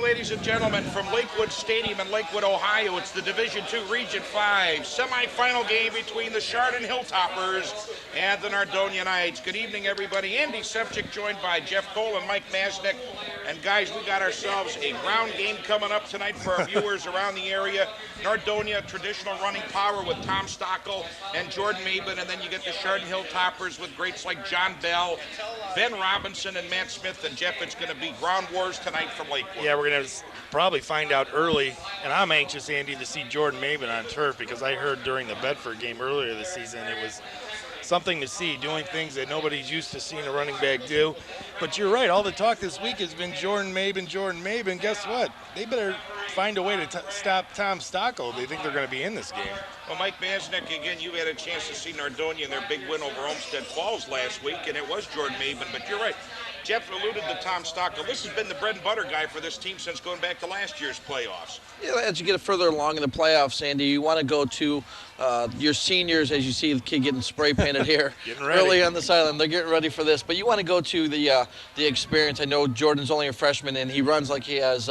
ladies and gentlemen, from Lakewood Stadium in Lakewood, Ohio. It's the Division II Region 5 semifinal game between the Chardon Hilltoppers and the Nordonia Knights. Good evening, everybody. Andy Sevchik joined by Jeff Cole and Mike Masnick. And guys, we got ourselves a ground game coming up tonight for our viewers around the area. Nordonia, traditional running power with Tom Stockel and Jordan Maben, and then you get the Chardon Hilltoppers with greats like John Bell, Ben Robinson, and Matt Smith. And Jeff, it's going to be ground wars tonight from Lakewood. Yeah, we're going to probably find out early, and I'm anxious, Andy, to see Jordan Maben on turf because I heard during the Bedford game earlier this season it was something to see, doing things that nobody's used to seeing a running back do. But you're right, all the talk this week has been Jordan Maben. Guess what? They better find a way to stop Tom Stockel. They think they're going to be in this game. Well, Mike Masnick, again, you had a chance to see Nordonia in their big win over Olmsted Falls last week, and it was Jordan Maben. But you're right. Jeff alluded to Tom Stockel. This has been the bread and butter guy for this team since going back to last year's playoffs. Yeah, as you get further along in the playoffs, Andy, you want to go to your seniors, as you see the kid getting spray painted here early on the sideline. They're getting ready for this. But you want to go to the experience. I know Jordan's only a freshman, and he runs like he has.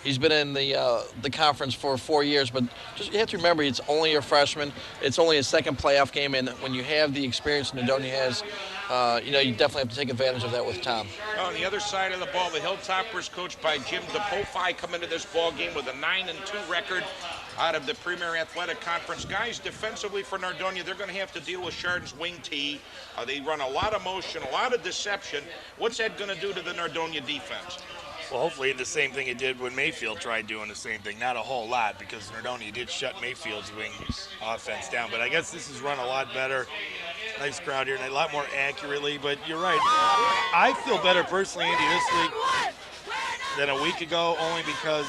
He's been in the conference for 4 years. But just you have to remember, it's only a freshman. It's only a second playoff game, and when you have the experience Nordonia has, you definitely have to take advantage of that with Tom. On the other side of the ball, the Hilltoppers, coached by Jim DePofi, come into this ball game with a 9-2 record out of the Premier Athletic Conference. Guys, defensively for Nordonia, they're going to have to deal with Chardon's wing tee. They run a lot of motion, a lot of deception. What's that going to do to the Nordonia defense? Well, hopefully the same thing it did when Mayfield tried doing the same thing. Not a whole lot because Nordonia did shut Mayfield's wing offense down. But I guess this is run a lot better. Nice crowd here and a lot more accurately. But you're right. I feel better personally, Andy, this week than a week ago only because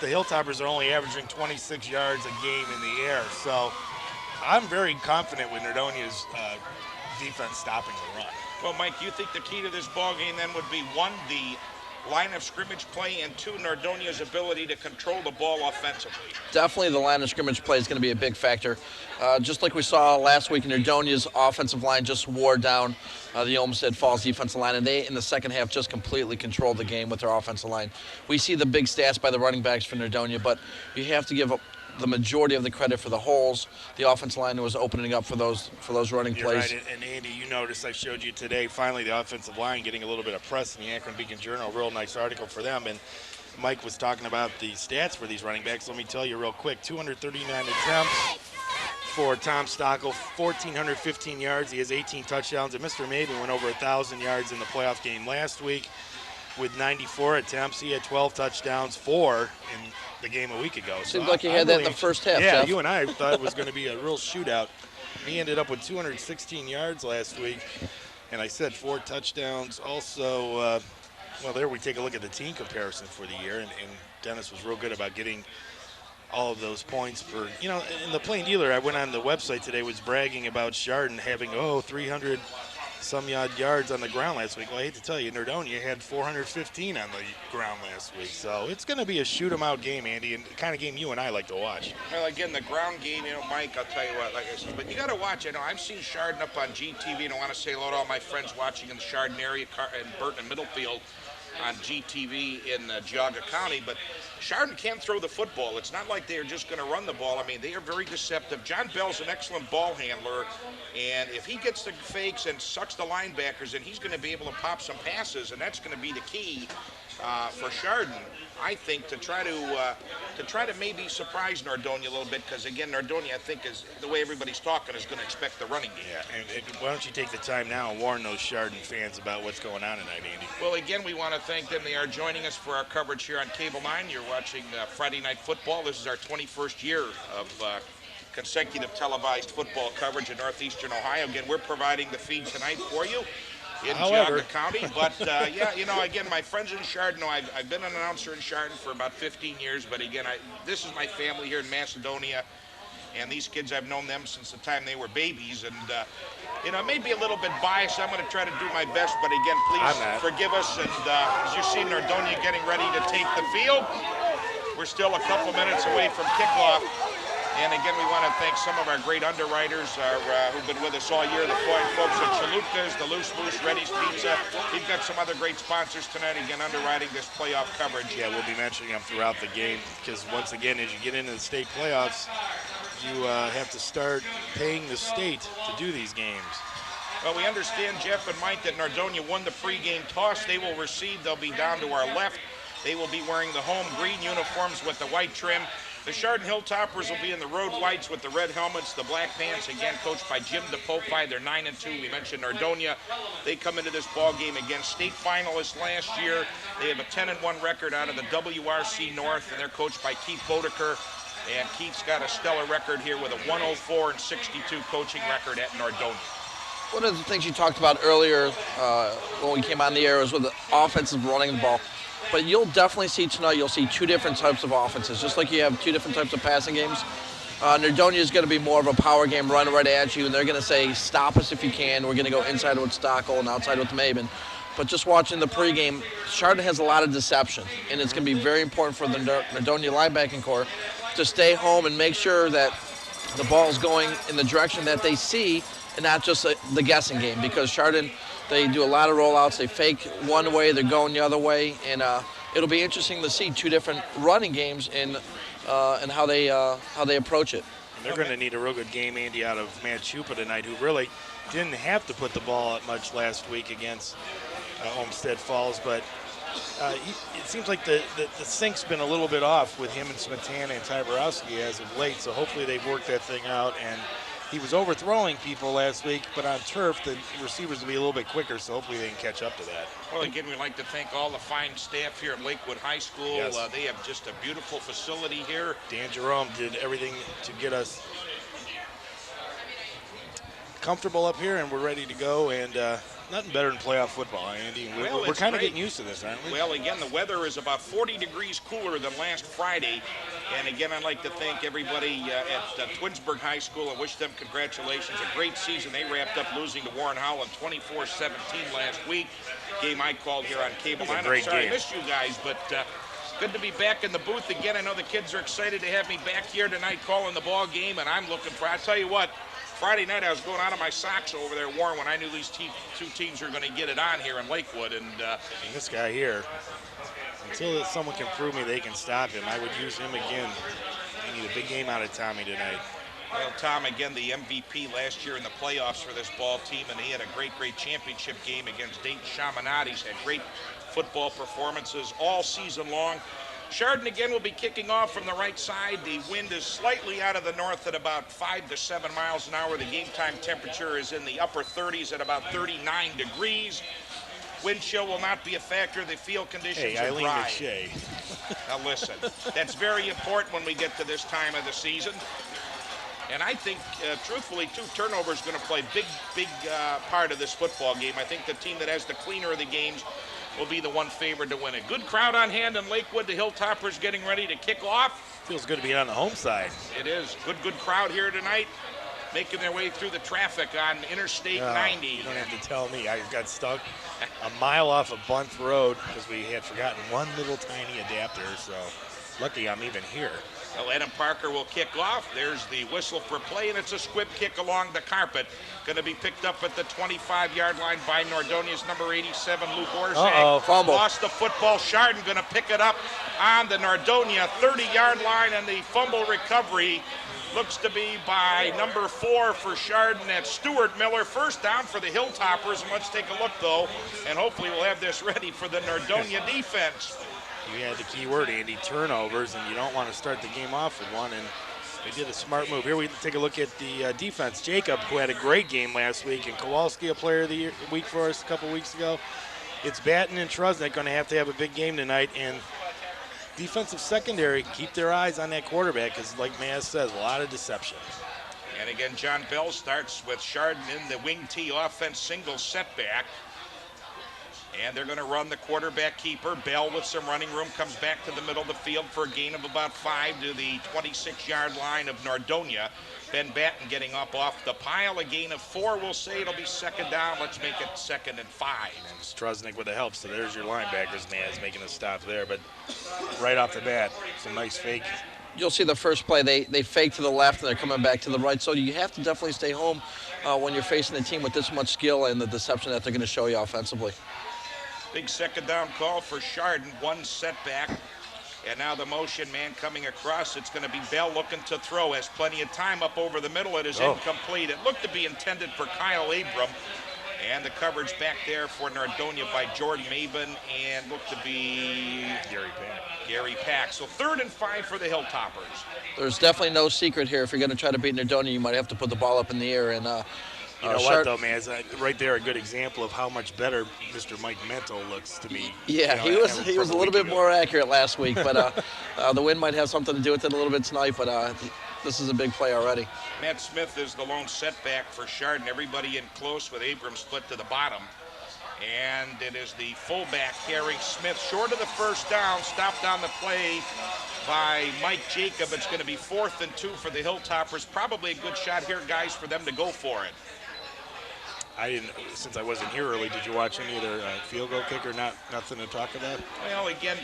the Hilltoppers are only averaging 26 yards a game in the air. So I'm very confident with Nordonia's defense stopping the run. Well, Mike, you think the key to this ball game then would be, one, the line of scrimmage play, and two, Nordonia's ability to control the ball offensively? Definitely the line of scrimmage play is going to be a big factor. Just like we saw last week, Nordonia's offensive line just wore down the Olmsted Falls defensive line, and they, in the second half, just completely controlled the game with their offensive line. We see the big stats by the running backs for Nordonia, but you have to give up the majority of the credit for the holes. The offensive line was opening up for those running plays. Right, and Andy, you noticed I showed you today, finally the offensive line getting a little bit of press in the Akron Beacon Journal, a real nice article for them. And Mike was talking about the stats for these running backs. Let me tell you real quick, 239 attempts for Tom Stockel, 1,415 yards. He has 18 touchdowns, and Mr. Maben went over 1,000 yards in the playoff game last week with 94 attempts. He had 12 touchdowns, 4 in the game a week ago. Seems like you had that in the first half, Yeah, Jeff. You and I thought it was going to be a real shootout. He ended up with 216 yards last week, and I said 4 touchdowns. Also, well, there we take a look at the team comparison for the year, and Dennis was real good about getting all of those points for, in the Plain Dealer, I went on the website today, was bragging about Chardon having, 300 some odd yards on the ground last week. Well, I hate to tell you, Nordonia had 415 on the ground last week. So it's going to be a shoot-'em-out game, Andy, and the kind of game you and I like to watch. Well, again, the ground game, Mike, I'll tell you what, like I said, but you got to watch. I've seen Chardon up on GTV, and I want to say hello to all my friends watching in the Chardon area, in Burton and Middlefield, on GTV in Geauga County, but Chardon can't throw the football. It's not like they're just going to run the ball. I mean, they are very deceptive. John Bell's an excellent ball handler, and if he gets the fakes and sucks the linebackers, then he's going to be able to pop some passes, and that's going to be the key for Chardon, I think, to try to maybe surprise Nordonia a little bit, because again, Nordonia, I think, is the way everybody's talking, is going to expect the running game. Yeah, and why don't you take the time now and warn those Chardon fans about what's going on tonight, Andy? Well, again, we want to thank them. They are joining us for our coverage here on Cable9. You're watching Friday Night Football. This is our 21st year of consecutive televised football coverage in northeastern Ohio. Again, we're providing the feed tonight for you in Geauga County. But, again, my friends in Chardon, I've been an announcer in Chardon for about 15 years. But, again, this is my family here in Macedonia. And these kids, I've known them since the time they were babies. And, it may be a little bit biased. I'm going to try to do my best. But, again, please forgive us. And as you see Nordonia getting ready to take the field, we're still a couple minutes away from kickoff. And again, we want to thank some of our great underwriters who've been with us all year. The folks at Chalupka's, the Loose Moose, Reddy's Pizza. We've got some other great sponsors tonight, again, underwriting this playoff coverage. Yeah, we'll be mentioning them throughout the game because once again, as you get into the state playoffs, you have to start paying the state to do these games. Well, we understand, Jeff and Mike, that Nordonia won the pregame toss. They will receive. They'll be down to our left. They will be wearing the home green uniforms with the white trim. The Chardon Hilltoppers will be in the road whites with the red helmets, the black pants, again coached by Jim DePopi. They're 9-2. We mentioned Nordonia. They come into this ball game against state finalists last year. They have a 10-1 record out of the WRC North, and they're coached by Keith Bodeker. And Keith's got a stellar record here with a 104-62 coaching record at Nordonia. One of the things you talked about earlier when we came on the air was with the offensive running the ball. But you'll definitely see tonight, you'll see two different types of offenses, just like you have two different types of passing games. Nordonia is going to be more of a power game, run right at you, and they're going to say, stop us if you can. We're going to go inside with Stockel and outside with Maben. But just watching the pregame, Chardon has a lot of deception, and it's going to be very important for the Nordonia linebacking core to stay home and make sure that the ball is going in the direction that they see and not just the guessing game, because Chardon, they do a lot of rollouts. They fake one way, they're going the other way, and it'll be interesting to see two different running games and how they approach it. And they're going to need a real good game, Andy, out of Matt Chupa tonight, who really didn't have to put the ball out much last week against Olmsted Falls, but it seems like the sync's been a little bit off with him and Smetana and Ty Borowski as of late, so hopefully they've worked that thing out. And he was overthrowing people last week, but on turf, the receivers will be a little bit quicker, so hopefully they can catch up to that. Well, again, we'd like to thank all the fine staff here at Lakewood High School. Yes. They have just a beautiful facility here. Dan Jerome did everything to get us comfortable up here, and we're ready to go. And nothing better than playoff football, Andy. We're kind of getting used to this, aren't we? Well, again, the weather is about 40 degrees cooler than last Friday. And again, I'd like to thank everybody at Twinsburg High School and wish them congratulations. A great season. They wrapped up losing to Warren Howland 24-17 last week. Game I called here on Cable9. I'm sorry I missed you guys, but good to be back in the booth again. I know the kids are excited to have me back here tonight calling the ball game, and I'm looking for, I tell you what, Friday night I was going out of my socks over there, Warren, when I knew these two teams were going to get it on here in Lakewood. And this guy here, until someone can prove me they can stop him, I would use him again. I need a big game out of Tommy tonight. Well, Tom, again, the MVP last year in the playoffs for this ball team, and he had a great championship game against Dayton Chaminade. He's had great football performances all season long. Chardon again will be kicking off from the right side. The wind is slightly out of the north at about 5 to 7 miles an hour. The game time temperature is in the upper 30s at about 39 degrees. Wind chill will not be a factor. The field conditions are dry. Now listen, that's very important when we get to this time of the season. And I think, truthfully, two turnovers are going to play big part of this football game. I think the team that has the cleaner of the games will be the one favored to win it. Good crowd on hand in Lakewood. The Hilltoppers getting ready to kick off. Feels good to be on the home side. It is. Good crowd here tonight, making their way through the traffic on Interstate 90. You don't have to tell me. I got stuck a mile off of Bunth Road because we had forgotten one little tiny adapter, so lucky I'm even here. Well, Adam Parker will kick off. There's the whistle for play, and it's a squib kick along the carpet. Going to be picked up at the 25-yard line by Nordonia's number 87, Luke Orzak. Fumble. Lost the football. Chardon going to pick it up on the Nordonia 30-yard line, and the fumble recovery looks to be by number 4 for Chardon. That's Stuart Miller. First down for the Hilltoppers, and let's take a look, though, and hopefully we'll have this ready for the Nordonia defense. You had the key word, Andy, turnovers, and you don't want to start the game off with one, and they did a smart move. Here we take a look at the defense. Jacob, who had a great game last week, and Kowalski, a player of the week for us a couple weeks ago. It's Batten and Trusnick going to have a big game tonight, and defensive secondary, keep their eyes on that quarterback, because like Maz says, a lot of deception. And again, John Bell starts with Chardon in the wing T offense, single setback. And they're going to run the quarterback keeper. Bell with some running room comes back to the middle of the field for a gain of about 5 to the 26-yard line of Nordonia. Ben Batten getting up off the pile. A gain of 4. We'll say it'll be second down. Let's make it 2nd and 5. And Struznik with the help. So there's your linebackers, man, is making a stop there. But right off the bat, some nice fake you'll see the first play, they fake to the left and they're coming back to the right. So you have to definitely stay home when you're facing a team with this much skill and the deception that they're going to show you offensively. Big second down call for Chardon, one setback. And now the motion man coming across. It's going to be Bell looking to throw. Has plenty of time up over the middle. It is incomplete. It looked to be intended for Kyle Abram. And the coverage back there for Nordonia by Jordan Maben and looked to be Gary Pack. So 3rd and 5 for the Hilltoppers. There's definitely no secret here. If you're going to try to beat Nordonia, you might have to put the ball up in the air. And you know what, though, man? Right there, a good example of how much better Mr. Mike Mento looks to me. Yeah, he was a little bit more accurate last week, but the wind might have something to do with it a little bit tonight. But this is a big play already. Matt Smith is the lone setback for Chardon. Everybody in close with Abrams split to the bottom. And it is the fullback, Harry Smith, short of the first down, stopped on the play by Mike Jacob. It's going to be 4th and 2 for the Hilltoppers. Probably a good shot here, guys, for them to go for it. I didn't, since I wasn't here early, did you watch any of their field goal kicker? Nothing to talk about? Well, again,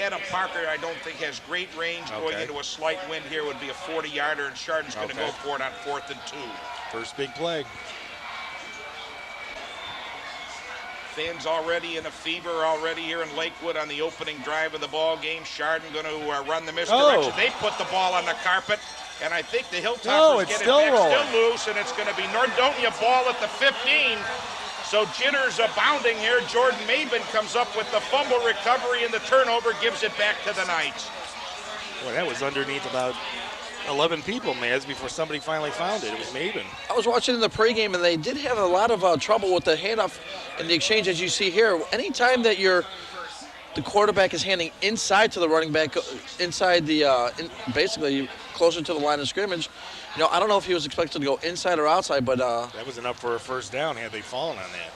Adam Parker, I don't think has great range. Going into a slight wind here would be a 40-yarder, and Chardon's going to go for it on 4th and 2. First big play. Fans already in a fever already here in Lakewood on the opening drive of the ball game. Chardon going to run the misdirection. They put the ball on the carpet. And I think the Hilltoppers get it back, still loose, and it's going to be Nordonia ball at the 15. So jitters abounding here. Jordan Maben comes up with the fumble recovery, and the turnover gives it back to the Knights. Boy, that was underneath about 11 people, Maz, before somebody finally found it. It was Maben. I was watching in the pregame, and they did have a lot of trouble with the handoff and the exchange, as you see here. Anytime that the quarterback is handing inside to the running back, inside the basically closer to the line of scrimmage. You know, I don't know if he was expected to go inside or outside, but that was enough for a first down had they fallen on that.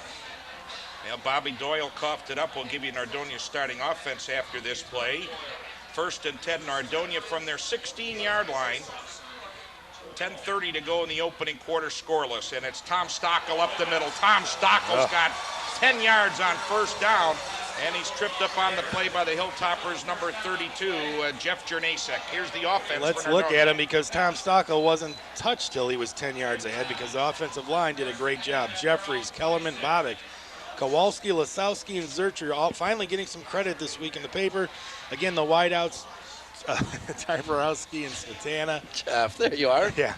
Now Bobby Doyle coughed it up. We'll give you Nordonia starting offense after this play. 1st and 10, Nordonia from their 16-yard line. 10:30 to go in the opening quarter, scoreless, and it's Tom Stockel up the middle. Tom Stockel's got 10 yards on first down. And he's tripped up on the play by the Hilltoppers, number 32, Jeff Jernasek. Here's the offense. Let's look at him because Tom Stockel wasn't touched till he was 10 yards ahead because the offensive line did a great job. Jeffries, Kellerman, Bobick, Kowalski, Lasowski, and Zurcher all finally getting some credit this week in the paper. Again, the wideouts, Tyborowski and Smetana. Jeff, there you are. Yeah.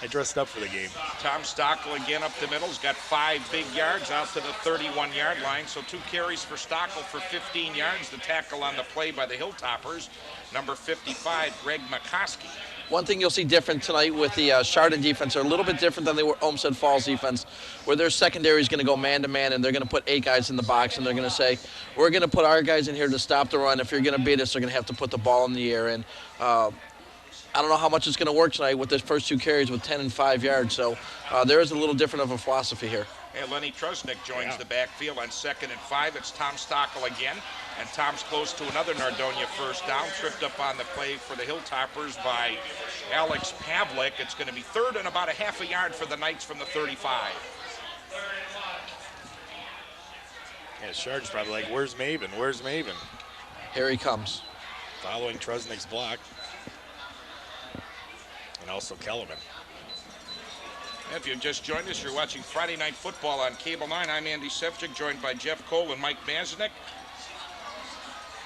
I dressed up for the game. Tom Stockel again up the middle. He's got 5 big yards out to the 31-yard line. So 2 carries for Stockel for 15 yards. The tackle on the play by the Hilltoppers, number 55, Greg McCoskey. One thing you'll see different tonight with the Chardon defense, they're a little bit different than they were Olmsted Falls defense, where their secondary is going to go man-to-man, and they're going to put 8 guys in the box, and they're going to say, we're going to put our guys in here to stop the run. If you're going to beat us, they're going to have to put the ball in the air. And I don't know how much it's going to work tonight with this first 2 carries with 10 and 5 yards. So there is a little different of a philosophy here. And Lenny Trusnick joins the backfield on 2nd and 5. It's Tom Stockel again. And Tom's close to another Nordonia first down. Tripped up on the play for the Hilltoppers by Alex Pavlik. It's going to be 3rd and about a half a yard for the Knights from the 35. Yeah, Chardon's probably like, where's Maben? Where's Maben? Here he comes. Following Trusnick's block. And also Kellerman. If you just joined us, you're watching Friday Night Football on Cable 9. I'm Andy Sevcik, joined by Jeff Cole and Mike Maznick.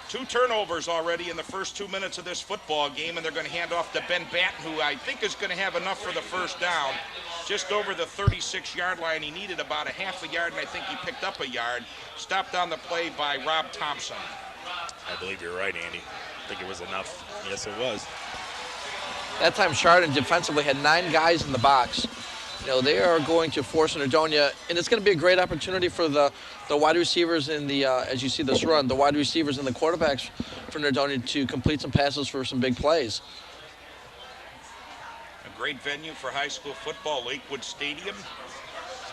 2 turnovers already in the first 2 minutes of this football game, and they're going to hand off to Ben Batten, who I think is going to have enough for the first down. Just over the 36-yard line. He needed about a half a yard, and I think he picked up a yard. Stopped on the play by Rob Thompson. I believe you're right, Andy. I think it was enough. Yes, it was. That time Chardon defensively had 9 guys in the box. You know, they are going to force Nordonia, and it's going to be a great opportunity for the wide receivers in the, as you see this run, the wide receivers and the quarterbacks for Nordonia to complete some passes for some big plays. A great venue for high school football, Lakewood Stadium.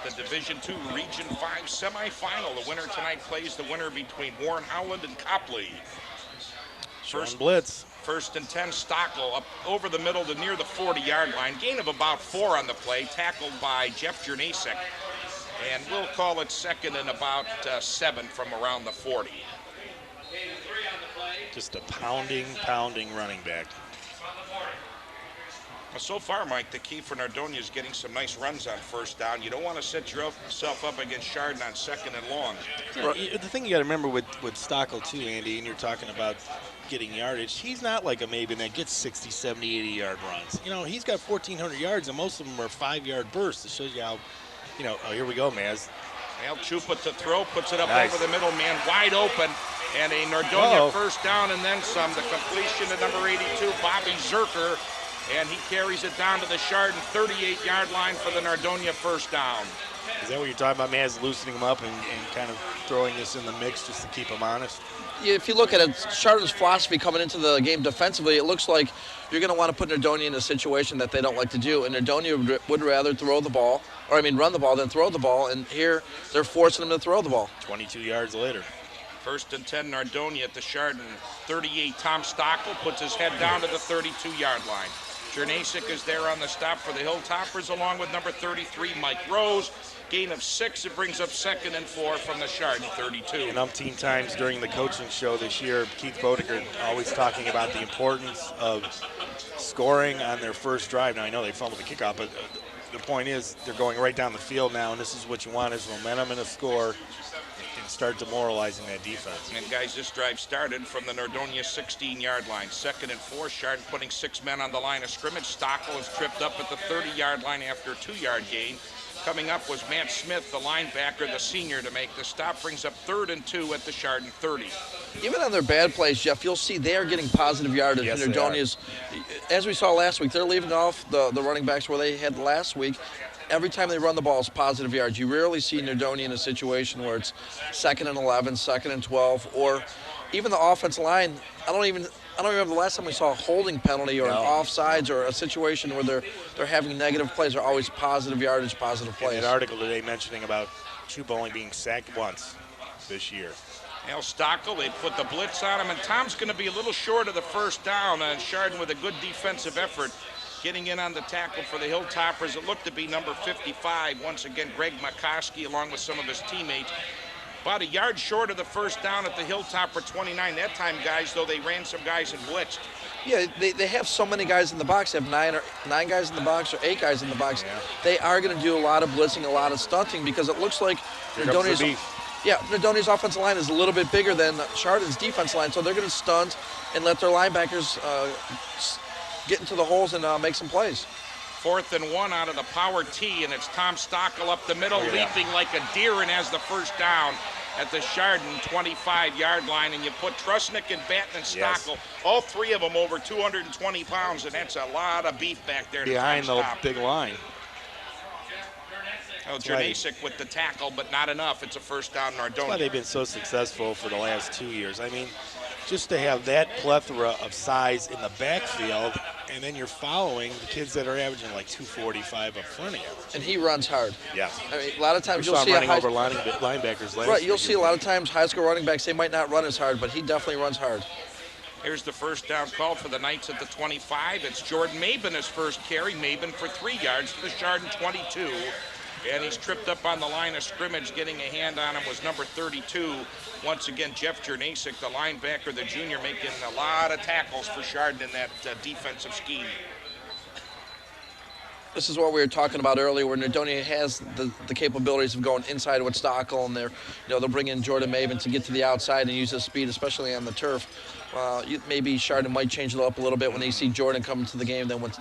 It's the Division II Region 5 semifinal. The winner tonight plays the winner between Warren Howland and Copley. First blitz. 1st and 10, Stockel up over the middle to near the 40-yard line. Gain of about 4 on the play, tackled by Jeff Jernasek. And we'll call it 2nd and about 7 from around the 40. Just a pounding running back. Well, so far, Mike, the key for Nordonia is getting some nice runs on first down. You don't want to set yourself up against Chardon on second and long. Yeah, the thing you got to remember with Stockel too, Andy, and you're talking about getting yardage, he's not like a Maben that gets 60, 70, 80-yard runs. You know, he's got 1,400 yards, and most of them are 5-yard bursts. It shows you how, you know, oh, here we go, Maz. Well, Chupa to throw, puts it up Nice. over the middle, man, wide open. And a Nordonia first down and then some. The completion to number 82, Bobby Zerker. And he carries it down to the Chardon 38-yard line for the Nordonia first down. Is that what you're talking about, Maz, loosening him up and kind of throwing this in the mix just to keep him honest? Yeah, if you look at it, Chardon's philosophy coming into the game defensively, it looks like you're going to want to put Nordonia in a situation that they don't like to do. And Nordonia would rather throw the ball, or I mean run the ball, than throw the ball. And here they're forcing him to throw the ball. 22 yards later. First and 10, Nordonia at the Chardon 38. Tom Stockel puts his head down to the 32-yard line. Jernasik is there on the stop for the Hilltoppers, along with number 33, Mike Rose. Gain of 6, it brings up 2nd and 4 from the Chardon 32. And umpteen times during the coaching show this year, Keith Bodeker always talking about the importance of scoring on their first drive. Now, I know they fumbled the kickoff, but the point is they're going right down the field now, and this is what you want is momentum and a score and start demoralizing that defense. And guys, this drive started from the Nordonia 16-yard line. 2nd and 4, Chardon putting 6 men on the line of scrimmage. Stockel is tripped up at the 30-yard line after a 2-yard gain. Coming up was Matt Smith, the linebacker, the senior, to make the stop. Brings up 3rd and 2 at the Chardon 30. Even on their bad plays, Jeff, you'll see they are getting positive yardage. Yes, and Nordonia's, as we saw last week, they're leaving off the running backs where they had last week. Every time they run the ball, it's positive yards. You rarely see Nordonia in a situation where it's 2nd and 11, 2nd and 12, or even the offensive line. I don't remember the last time we saw a holding penalty or an offsides or a situation where they're having negative plays. They're always positive yardage, positive plays. In that article today mentioning about Chupa only being sacked once this year. Now Stockel, they put the blitz on him, and Tom's going to be a little short of the first down. And Chardon with a good defensive effort, getting in on the tackle for the Hilltoppers. It looked to be number 55. Once again, Greg McCoskey along with some of his teammates. About a yard short of the first down at the Hilltopper 29. That time, guys, though, they ran some guys and blitzed. Yeah, they have so many guys in the box. They have nine guys in the box or 8 guys in the box. Yeah. They are going to do a lot of blitzing, a lot of stunting, because it looks like Nordonia's offensive line is a little bit bigger than Chardon's defense line, so they're going to stunt and let their linebackers get into the holes and make some plays. 4th and 1 out of the power tee, and it's Tom Stockel up the middle, leaping like a deer, and has the first down at the Chardon 25-yard line. And you put Trusnick and Batten and Stockel, all 3 of them over 220 pounds, and that's a lot of beef back there behind the big line. Oh, Jernasik with the tackle, but not enough. It's a first down, Nordonia. That's why they've been so successful for the last 2 years. I mean, just to have that plethora of size in the backfield, and then you're following the kids that are averaging like 245 up front of you. And he runs hard. Yes. I mean, a lot of times We you'll saw see him running over linebackers last right. You'll week. see a lot of times high school running backs, they might not run as hard, but he definitely runs hard. Here's the first down call for the Knights at the 25. It's Jordan Maben, his first carry. Maben for 3 yards to the Chardon 22. And he's tripped up on the line of scrimmage. Getting a hand on him was number 32. Once again, Jeff Jernasik, the linebacker, the junior, making a lot of tackles for Chardon in that defensive scheme. This is what we were talking about earlier, where Nordonia has the capabilities of going inside with Stockel, and they'll bring in Jordan Maben to get to the outside and use his speed, especially on the turf. Maybe Chardon might change it up a little bit when they see Jordan come into the game than when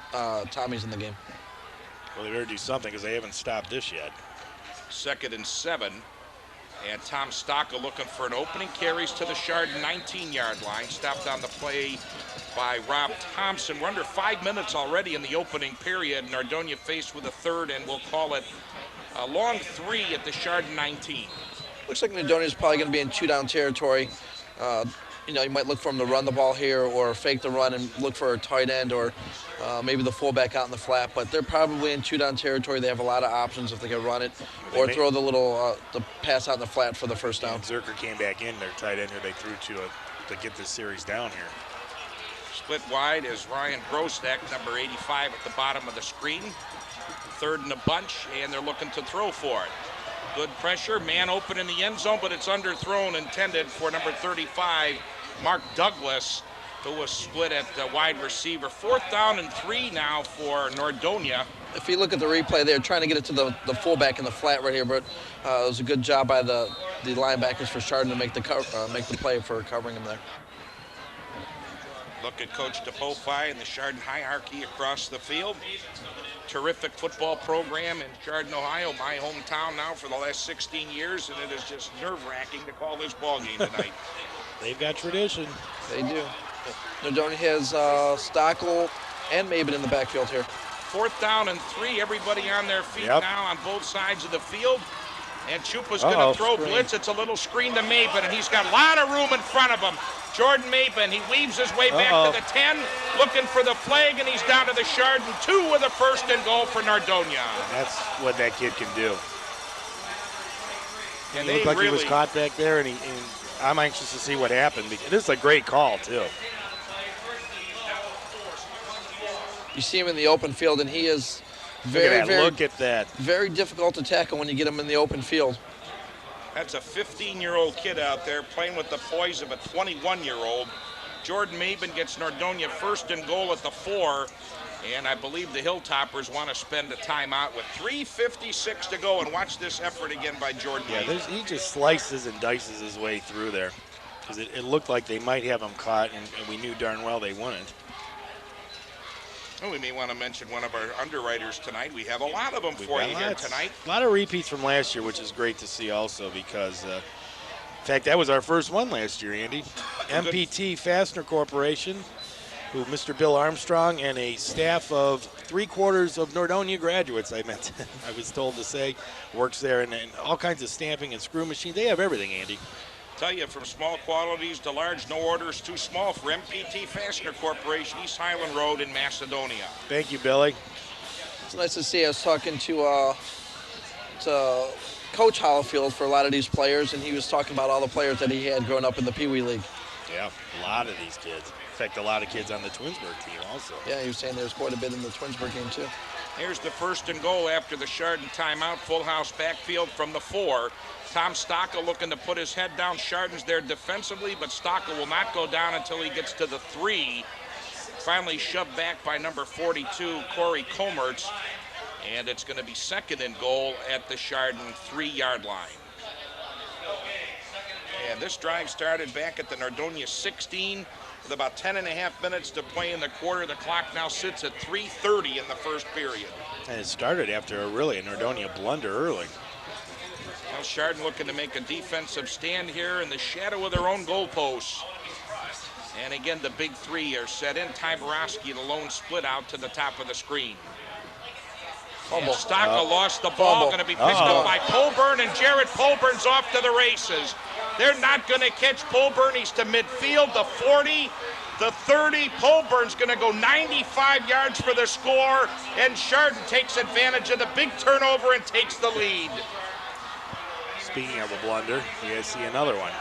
Tommy's in the game. Well, they better do something because they haven't stopped this yet. 2nd and 7. And Tom Stockel looking for an opening. Carries to the Chardon 19-yard line. Stopped on the play by Rob Thompson. We're under 5 minutes already in the opening period. Nordonia faced with a 3rd, and we'll call it a long 3 at the Chardon 19. Looks like Nordonia's probably going to be in 2-down territory. You might look for him to run the ball here or fake the run and look for a tight end or maybe the fullback out in the flat. But they're probably in 2-down territory. They have a lot of options if they can run it or throw the little the pass out in the flat for the first down. Zerker came back in, their tight end, who they threw to get this series down here. Split wide is Ryan Grostek, number 85 at the bottom of the screen. 3rd in a bunch, and they're looking to throw for it. Good pressure, man open in the end zone, but it's underthrown, intended for number 35, Mark Douglas, who was split at wide receiver. 4th down and 3 now for Nordonia. If you look at the replay, they're trying to get it to the fullback in the flat right here, but it was a good job by the linebackers for Chardon to make the play for covering him there. Look at Coach DePofi and the Chardon hierarchy across the field. Terrific football program in Chardon, Ohio, my hometown now for the last 16 years, and it is just nerve-wracking to call this ball game tonight. They've got tradition. They do. Nordonia has Stockel and Maben in the backfield here. 4th down and 3, everybody on their feet now on both sides of the field. And Chupa's going to throw blitz. It's a little screen to Maben, and he's got a lot of room in front of him. Jordan Maben, he weaves his way back to the 10, looking for the flag, and he's down to the Chardon 2 with a 1st and goal for Nordonia. That's what that kid can do. And he looked like he was caught back there, and I'm anxious to see what happened. Because this is a great call, too. You see him in the open field, and he is look at that. Very difficult to tackle when you get him in the open field. That's a 15-year-old kid out there playing with the poise of a 21-year-old. Jordan Maben gets Nordonia 1st and goal at the 4, and I believe the Hilltoppers want to spend a timeout with 3:56 to go. And watch this effort again by Jordan Maben. He just slices and dices his way through there, because it looked like they might have him caught, and we knew darn well they wouldn't. Well, we may want to mention one of our underwriters tonight. We have a lot of them for you here tonight. A lot of repeats from last year, which is great to see also, because, in fact, that was our first one last year, Andy. MPT Fastener Corporation, who Mr. Bill Armstrong and a staff of 3/4 of Nordonia graduates, I was told to say, works there, and all kinds of stamping and screw machines. They have everything, Andy. Tell you, from small quantities to large, no order is too small for MPT Fastener Corporation, East Highland Road in Macedonia. Thank you, Billy. It's nice to see. I was talking to Coach Hollifield for a lot of these players, and he was talking about all the players that he had growing up in the Pee Wee League. Yeah, a lot of these kids. In fact, a lot of kids on the Twinsburg team also. Yeah, he was saying there was quite a bit in the Twinsburg game, too. Here's the 1st and goal after the Chardon timeout. Full house backfield from the 4. Tom Stockel looking to put his head down. Chardon's there defensively, but Stockel will not go down until he gets to the 3. Finally shoved back by number 42, Corey Comertz. And it's going to be 2nd and goal at the Chardon 3-yard line. And this drive started back at the Nordonia 16 with about 10.5 minutes to play in the quarter. The clock now sits at 3:30 in the 1st period. And it started after a Nordonia blunder early. Now Chardon looking to make a defensive stand here in the shadow of their own goalposts. And again, the big 3 are set in. Ty Borowski, the lone split out to the top of the screen. Fumble. Stockel lost the ball. Going to be picked up by Polburn, and Jared Polburn's off to the races. They're not going to catch Polburn. He's to midfield, the 40, the 30. Polburn's going to go 95 yards for the score, and Chardon takes advantage of the big turnover and takes the lead. Speaking of a blunder, you guys see another one.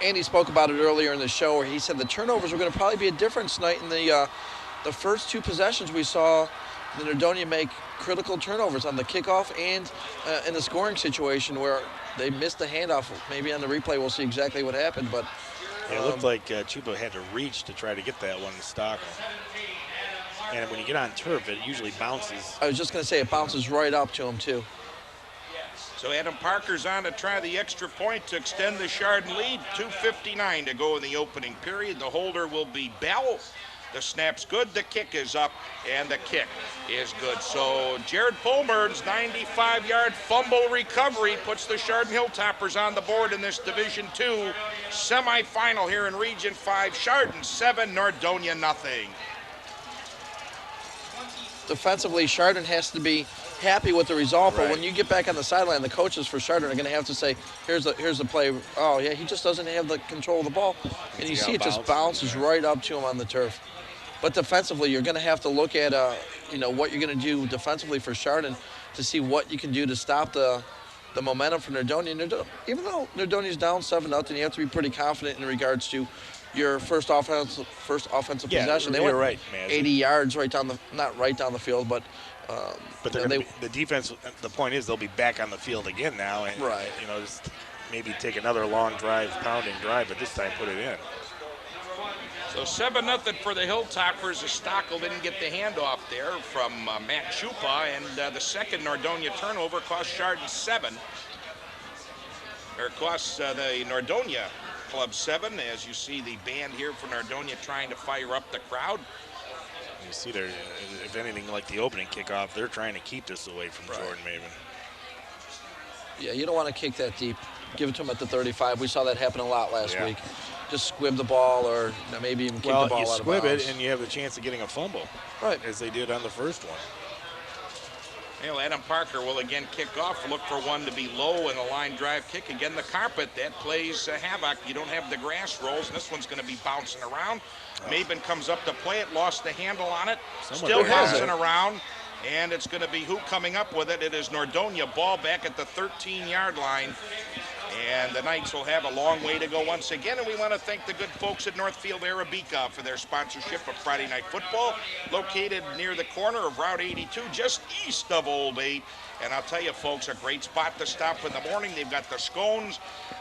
Andy spoke about it earlier in the show, where he said the turnovers were going to probably be a difference tonight. In the first 2 possessions, we saw the Nordonia make critical turnovers on the kickoff and in the scoring situation where they missed the handoff. Maybe on the replay we'll see exactly what happened, but it looked like Chupa had to reach to try to get that one to Stockel. And when you get on turf, it usually bounces. I was just going to say it bounces right up to him too. So Adam Parker's on to try the extra point to extend the Chardon lead. 2:59 to go in the opening period. The holder will be Bell. The snap's good, the kick is up, and the kick is good. So Jared Polburn's 95-yard fumble recovery puts the Chardon Hilltoppers on the board in this Division II semifinal here in Region 5. Chardon 7, Nordonia nothing. Defensively, Chardon has to be happy with the result, but when you get back on the sideline, the coaches for Chardon are going to have to say, here's the play. Oh, yeah, he just doesn't have the control of the ball. And you see it just bounces right up to him on the turf. But defensively, you're going to have to look at what you're going to do defensively for Chardon to see what you can do to stop the momentum for Nordonia. Even though Nordonia's down 7-0, you have to be pretty confident in regards to your first offensive possession. They went right, 80 yards not right down the field, but the defense. The point is they'll be back on the field again now, and just maybe take another long drive, pounding drive, but this time put it in. So 7-0 for the Hilltoppers. Stockel didn't get the handoff there from Matt Chupa, and the second Nordonia turnover cost Chardon 7. Or cost the Nordonia club 7, as you see the band here for Nordonia trying to fire up the crowd. You see there, if anything, like the opening kickoff, they're trying to keep this away from Jordan Maven. Yeah, you don't want to kick that deep. Give it to him at the 35. We saw that happen a lot last week. Just squib the ball, or maybe even kick the ball out of bounds. Well, you squib it, and you have the chance of getting a fumble, as they did on the first one. Adam Parker will again kick off. Look for one to be low in a line drive kick. Again, the carpet, that plays havoc. You don't have the grass rolls, and this one's going to be bouncing around. Maben comes up to play it, lost the handle on it. Still bouncing around, and it's going to be who coming up with it? It is Nordonia. Ball back at the 13-yard line. And the Knights will have a long way to go once again, and we want to thank the good folks at Northfield Arabica for their sponsorship of Friday Night Football, located near the corner of Route 82, just east of Old 8. And I'll tell you, folks, a great spot to stop in the morning. They've got the scones.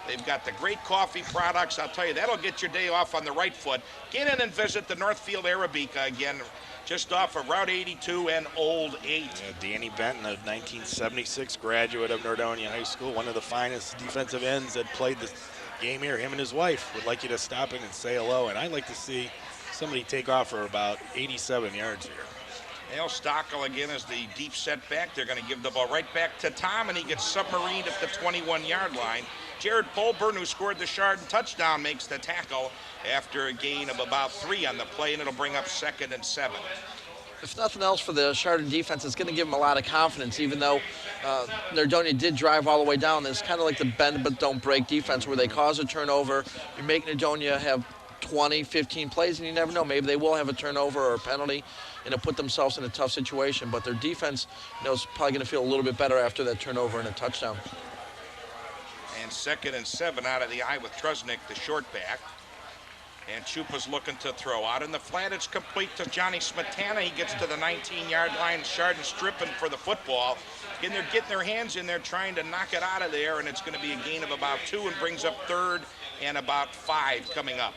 They've got the great coffee products. I'll tell you, that'll get your day off on the right foot. Get in and visit the Northfield Arabica again, just off of Route 82 and Old 8. Danny Benton, a 1976 graduate of Nordonia High School, one of the finest defensive ends that played this game here. Him and his wife would like you to stop in and say hello, and I'd like to see somebody take off for about 87 yards here. Dale Stockel again is the deep setback. They're going to give the ball right back to Tom, and he gets submarined at the 21-yard line. Jared Polburn, who scored the Chardon touchdown, makes the tackle after a gain of about 3 on the play, and it'll bring up 2nd and 7. If nothing else for the Chardon defense, it's going to give them a lot of confidence, even though Nordonia did drive all the way down. It's kind of like the bend but don't break defense, where they cause a turnover. You make Nordonia have 20, 15 plays, and you never know. Maybe they will have a turnover or a penalty and put themselves in a tough situation. But their defense, is probably going to feel a little bit better after that turnover and a touchdown. And 2nd and 7 out of the eye with Trusnick, the short back. And Chupa's looking to throw. Out in the flat, it's complete to Johnny Smetana. He gets to the 19-yard line. Chardon stripping for the football. And they're getting their hands in there, trying to knock it out of there, and it's going to be a gain of about 2 and brings up 3rd and about 5 coming up.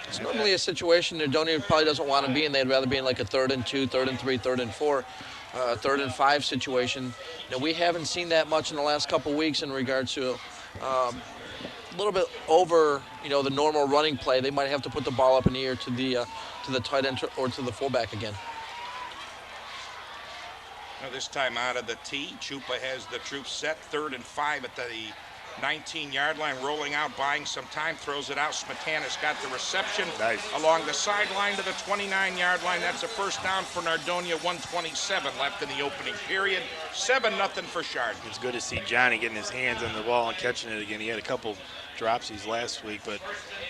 It's normally a situation Nordonia probably doesn't want to be in. They'd rather be in like a 3rd and 2, 3rd and 3, 3rd and 4, 3rd and 5 situation. We haven't seen that much in the last couple weeks in regards to a little bit over, the normal running play. They might have to put the ball up in the air to the tight end or to the fullback again. Now this time out of the tee, Chupa has the troops set. 3rd and 5 at the 19-yard line, rolling out, buying some time, throws it out. Smetana's got the reception along the sideline to the 29-yard line. That's a first down for Nordonia. 1:27 left in the opening period. 7-0 for Chardon. It's good to see Johnny getting his hands on the ball and catching it again. He had a couple dropsies last week, but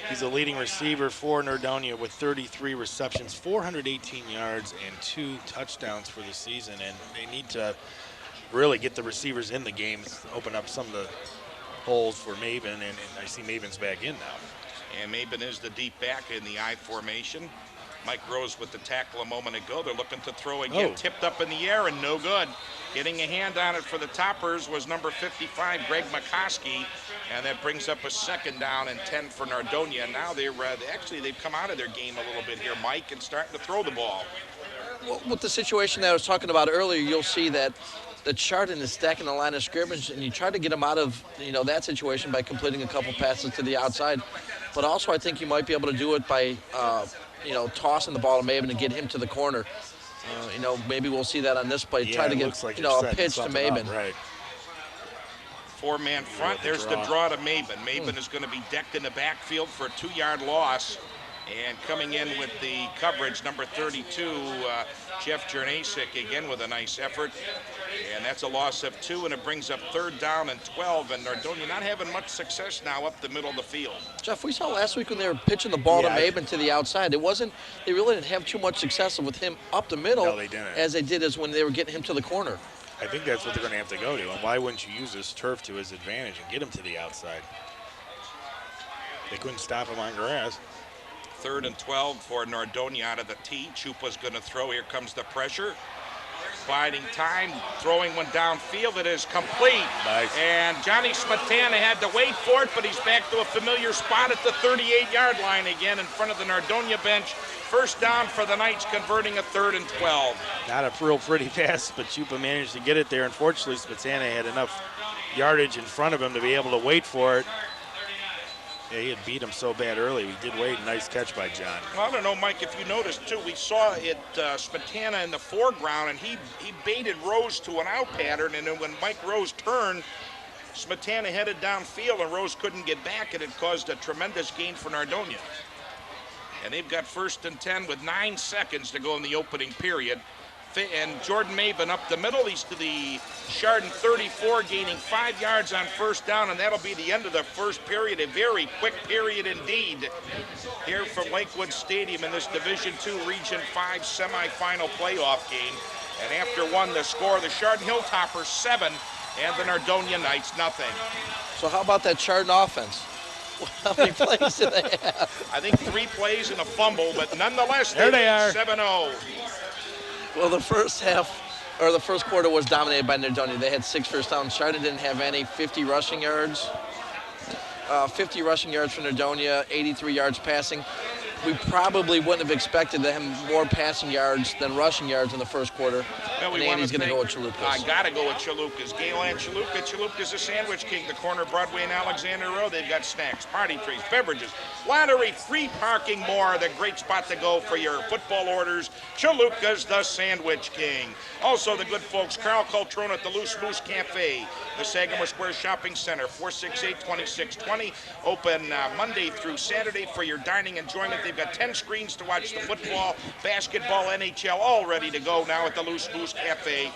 he's a leading receiver for Nordonia with 33 receptions, 418 yards, and 2 touchdowns for the season. And they need to really get the receivers in the game, open up some of the holes for Maben, and I see Maben's back in now. And Maben is the deep back in the I formation. Mike Rose with the tackle a moment ago. They're looking to throw again, tipped up in the air and no good. Getting a hand on it for the Toppers was number 55, Greg McCoskey, and that brings up a 2nd down and 10 for Nordonia. Now they've come out of their game a little bit here, Mike, and starting to throw the ball. Well, with the situation that I was talking about earlier, you'll see that Chardon is stacking the line of scrimmage, and you try to get him out of that situation by completing a couple passes to the outside. But also, I think you might be able to do it by tossing the ball to Maben and get him to the corner. Maybe we'll see that on this play. Try to get like a pitch to Maben. Right. 4-man front. There's the draw to Maben. Maben is going to be decked in the backfield for a 2-yard loss. And coming in with the coverage, number 32, Jeff Jernasik, again with a nice effort. And that's a loss of 2, and it brings up 3rd down and 12. And Nordonia not having much success now up the middle of the field. Jeff, we saw last week when they were pitching the ball to Maben to the outside. They really didn't have too much success with him up the middle. No, they didn't. As they did as when they were getting him to the corner. I think that's what they're going to have to go to. And why wouldn't you use this turf to his advantage and get him to the outside? They couldn't stop him on grass. 3rd and 12 for Nordonia out of the tee. Chupa's going to throw. Here comes the pressure. Biding time, throwing one downfield. It is complete. Nice. And Johnny Smetana had to wait for it, but he's back to a familiar spot at the 38-yard line again in front of the Nordonia bench. First down for the Knights, converting a 3rd and 12. Not a real pretty pass, but Chupa managed to get it there. Unfortunately, Smetana had enough yardage in front of him to be able to wait for it. Yeah, he had beat him so bad early. He did wait. Nice catch by John. Well, I don't know, Mike, if you noticed, too, we saw it, Smetana in the foreground, and he baited Rose to an out pattern, and then when Mike Rose turned, Smetana headed downfield, and Rose couldn't get back, and it caused a tremendous gain for Nordonia. And they've got 1st and 10 with 9 seconds to go in the opening period. And Jordan Maben up the middle. He's to the Chardon 34, gaining 5 yards on 1st down, and that'll be the end of the first period. A very quick period indeed here from Lakewood Stadium in this Division II Region 5 semifinal playoff game. And after one, the score, the Chardon Hilltoppers 7 and the Nordonia Knights nothing. So how about that Chardon offense? How many plays do they have? I think 3 plays and a fumble, but nonetheless, there they are. 7-0. Well, the first half, or the first quarter was dominated by Nordonia. They had 6 first downs. Chardon didn't have any. 50 rushing yards. 50 rushing yards for Nordonia, 83 yards passing. We probably wouldn't have expected to have more passing yards than rushing yards in the first quarter. Well, and Andy's going to go with Chalupas. I got to go with Chalupas. Galen Chalupa. Chalupa's a sandwich king. The corner of Broadway and Alexander Road. They've got snacks, party treats, beverages, lottery, free parking, more. The great spot to go for your football orders. Chalupa's the sandwich king. Also, the good folks, Carl Coltrone at the Loose Moose Cafe, the Sagamore Square Shopping Center, 468-2620. Open Monday through Saturday for your dining enjoyment. They've got 10 screens to watch the football, basketball, NHL, all ready to go now at the Loose Moose Cafe.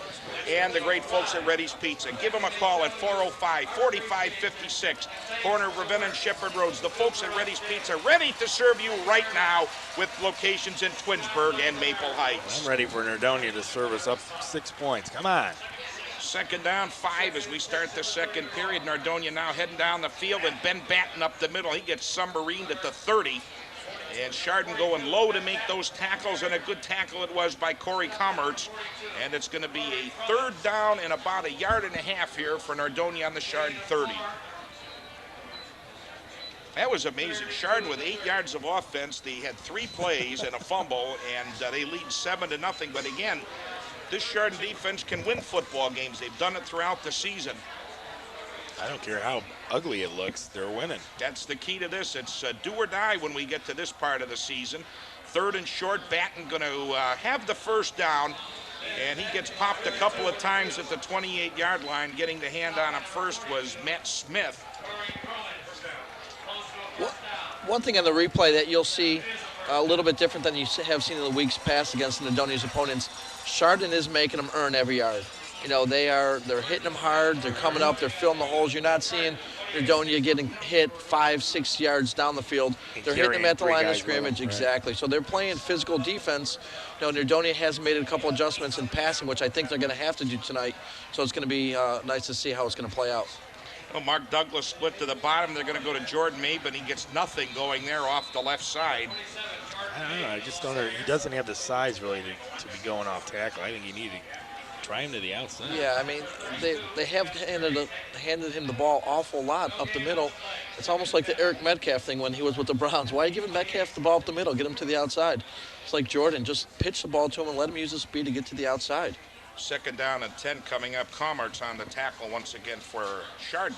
And the great folks at Reddy's Pizza. Give them a call at 405-4556, corner of Ravenna and Shepherd Roads. The folks at Reddy's Pizza ready to serve you right now with locations in Twinsburg and Maple Heights. I'm ready for Nordonia to serve us up 6 points. Come on. 2nd down, 5 as we start the second period. Nordonia now heading down the field, and Ben Batten up the middle. He gets submarined at the 30. And Chardon going low to make those tackles, and a good tackle it was by Corey Commerce. And it's going to be a 3rd down and about 1.5 yards here for Nordonia on the Chardon 30. That was amazing. Chardon with 8 yards of offense. They had 3 plays and a fumble, and they lead 7-0. But again, this Chardon defense can win football games. They've done it throughout the season. I don't care how ugly it looks. They're winning. That's the key to this. It's do or die when we get to this part of the season. 3rd and short. Batten going to have the 1st down, and he gets popped a couple of times at the 28-yard line. Getting the hand on him first was Matt Smith. One thing on the replay that you'll see a little bit different than you have seen in the weeks past against Nordonia's opponents, Chardon is making them earn every yard. You know, they're hitting them hard, they're coming up, they're filling the holes. You're not seeing Nordonia getting hit 5-6 yards down the field. They're hitting them at the line of scrimmage, exactly. So they're playing physical defense. You know, Nordonia has made a couple adjustments in passing, which I think they're going to have to do tonight. So it's going to be nice to see how it's going to play out. Well, Mark Douglas split to the bottom. They're going to go to Jordan Maben. He gets nothing going there off the left side. I don't know. I just don't know. He doesn't have the size really to be going off tackle. I think you need to try him to the outside. Yeah, I mean, they have handed him the ball awful lot up the middle. It's almost like the Eric Metcalf thing when he was with the Browns. Why are you giving Metcalf the ball up the middle? Get him to the outside. It's like Jordan. Just pitch the ball to him and let him use his speed to get to the outside. 2nd down and 10 coming up. Commerce on the tackle once again for Chardon.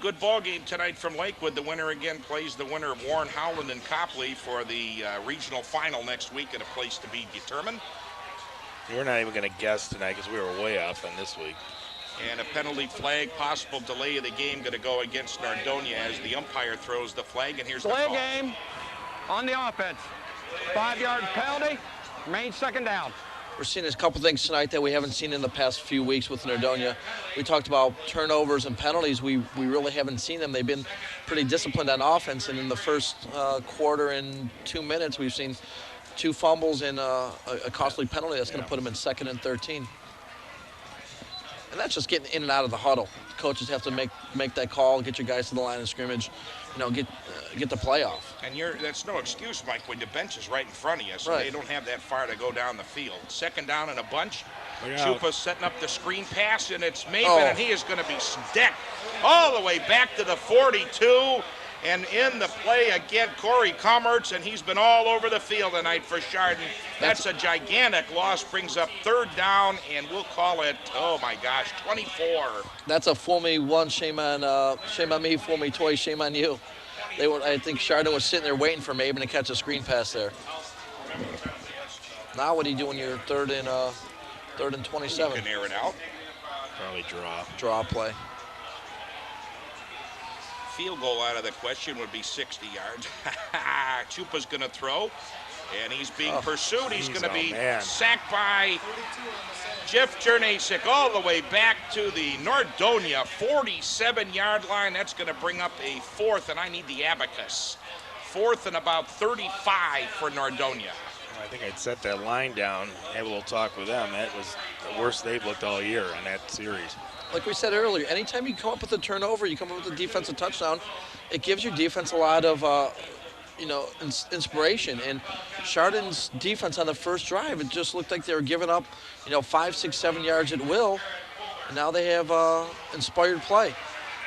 Good ball game tonight from Lakewood. The winner again plays the winner of Warren Howland and Copley for the regional final next week at a place to be determined. We're not even going to guess tonight because we were way off on this week. And a penalty flag, possible delay of the game, going to go against Nordonia as the umpire throws the flag. And here's the call. Delay game on the offense. 5-yard penalty, remains 2nd down. We're seeing a couple things tonight that we haven't seen in the past few weeks with Nordonia. We talked about turnovers and penalties. We really haven't seen them. They've been pretty disciplined on offense, and in the first quarter and 2 minutes, we've seen 2 fumbles and a costly penalty that's going to put them in 2nd and 13. And that's just getting in and out of the huddle. The coaches have to make that call, get your guys to the line of scrimmage. get the playoff. And that's no excuse, Mike, when the bench is right in front of you, so Right. they don't have that far to go down the field. Second down in a bunch. Look out. Chupa's setting up the screen pass, and it's Maven, Oh. and he is going to be decked all the way back to the 42. And in the play again, Corey Commerce, and he's been all over the field tonight for Chardon. That's a gigantic loss, brings up third down, and we'll call it, oh my gosh, 24. That's a fool me one, shame on me, fool me twice, shame on you. I think Chardon was sitting there waiting for Maven to catch a screen pass there. Now what do you do when you're third and You 27? can air it out. Probably draw. Draw play. Field goal out of the question would be 60 yards. Chupa's going to throw, and he's being pursued. He's going to be sacked by Jeff Jernasik all the way back to the Nordonia 47-yard line. That's going to bring up a fourth, and I need the abacus. Fourth and about 35 for Nordonia. I think I'd set that line down, have a little talk with them. That was the worst they've looked all year in that series. Like we said earlier, anytime you come up with a turnover, you come up with a defensive touchdown, it gives your defense a lot of, inspiration. And Chardon's defense on the first drive, it just looked like they were giving up, 5, 6, 7 yards at will. And now they have inspired play.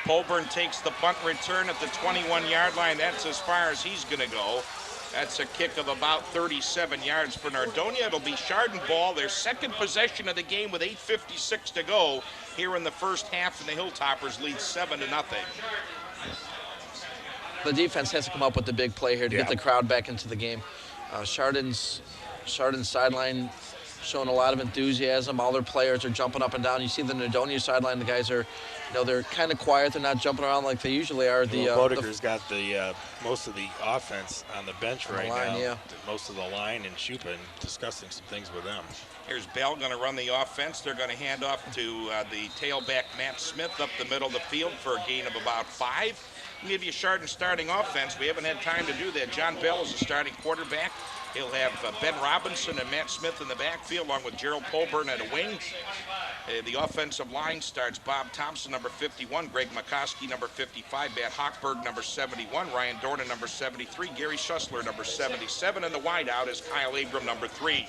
Polburn takes the punt return at the 21-yard line. That's as far as he's going to go. That's a kick of about 37 yards for Nordonia. It'll be Chardon ball, their second possession of the game with 8:56 to go here in the first half, and the Hilltoppers lead 7-0. The defense has to come up with the big play here to get the crowd back into the game. Chardon's sideline showing a lot of enthusiasm. All their players are jumping up and down. You see the Nordonia sideline, the guys are, they're kind of quiet. They're not jumping around like they usually are. Bodeker's got the most of the offense on the bench right line, now. yeah. Most of the line, and Chupa, and discussing some things with them. Here's Bell going to run the offense. They're going to hand off to the tailback, Matt Smith, up the middle of the field for a gain of about 5. Give you Chardon starting offense. We haven't had time to do that. John Bell is the starting quarterback. He'll have Ben Robinson and Matt Smith in the backfield, along with Gerald Polburn at a wing. The offensive line starts Bob Thompson, number 51, Greg McCoskey, number 55, Matt Hochberg, number 71, Ryan Dornan, number 73, Gary Schussler, number 77, and the wideout is Kyle Abram, number 3.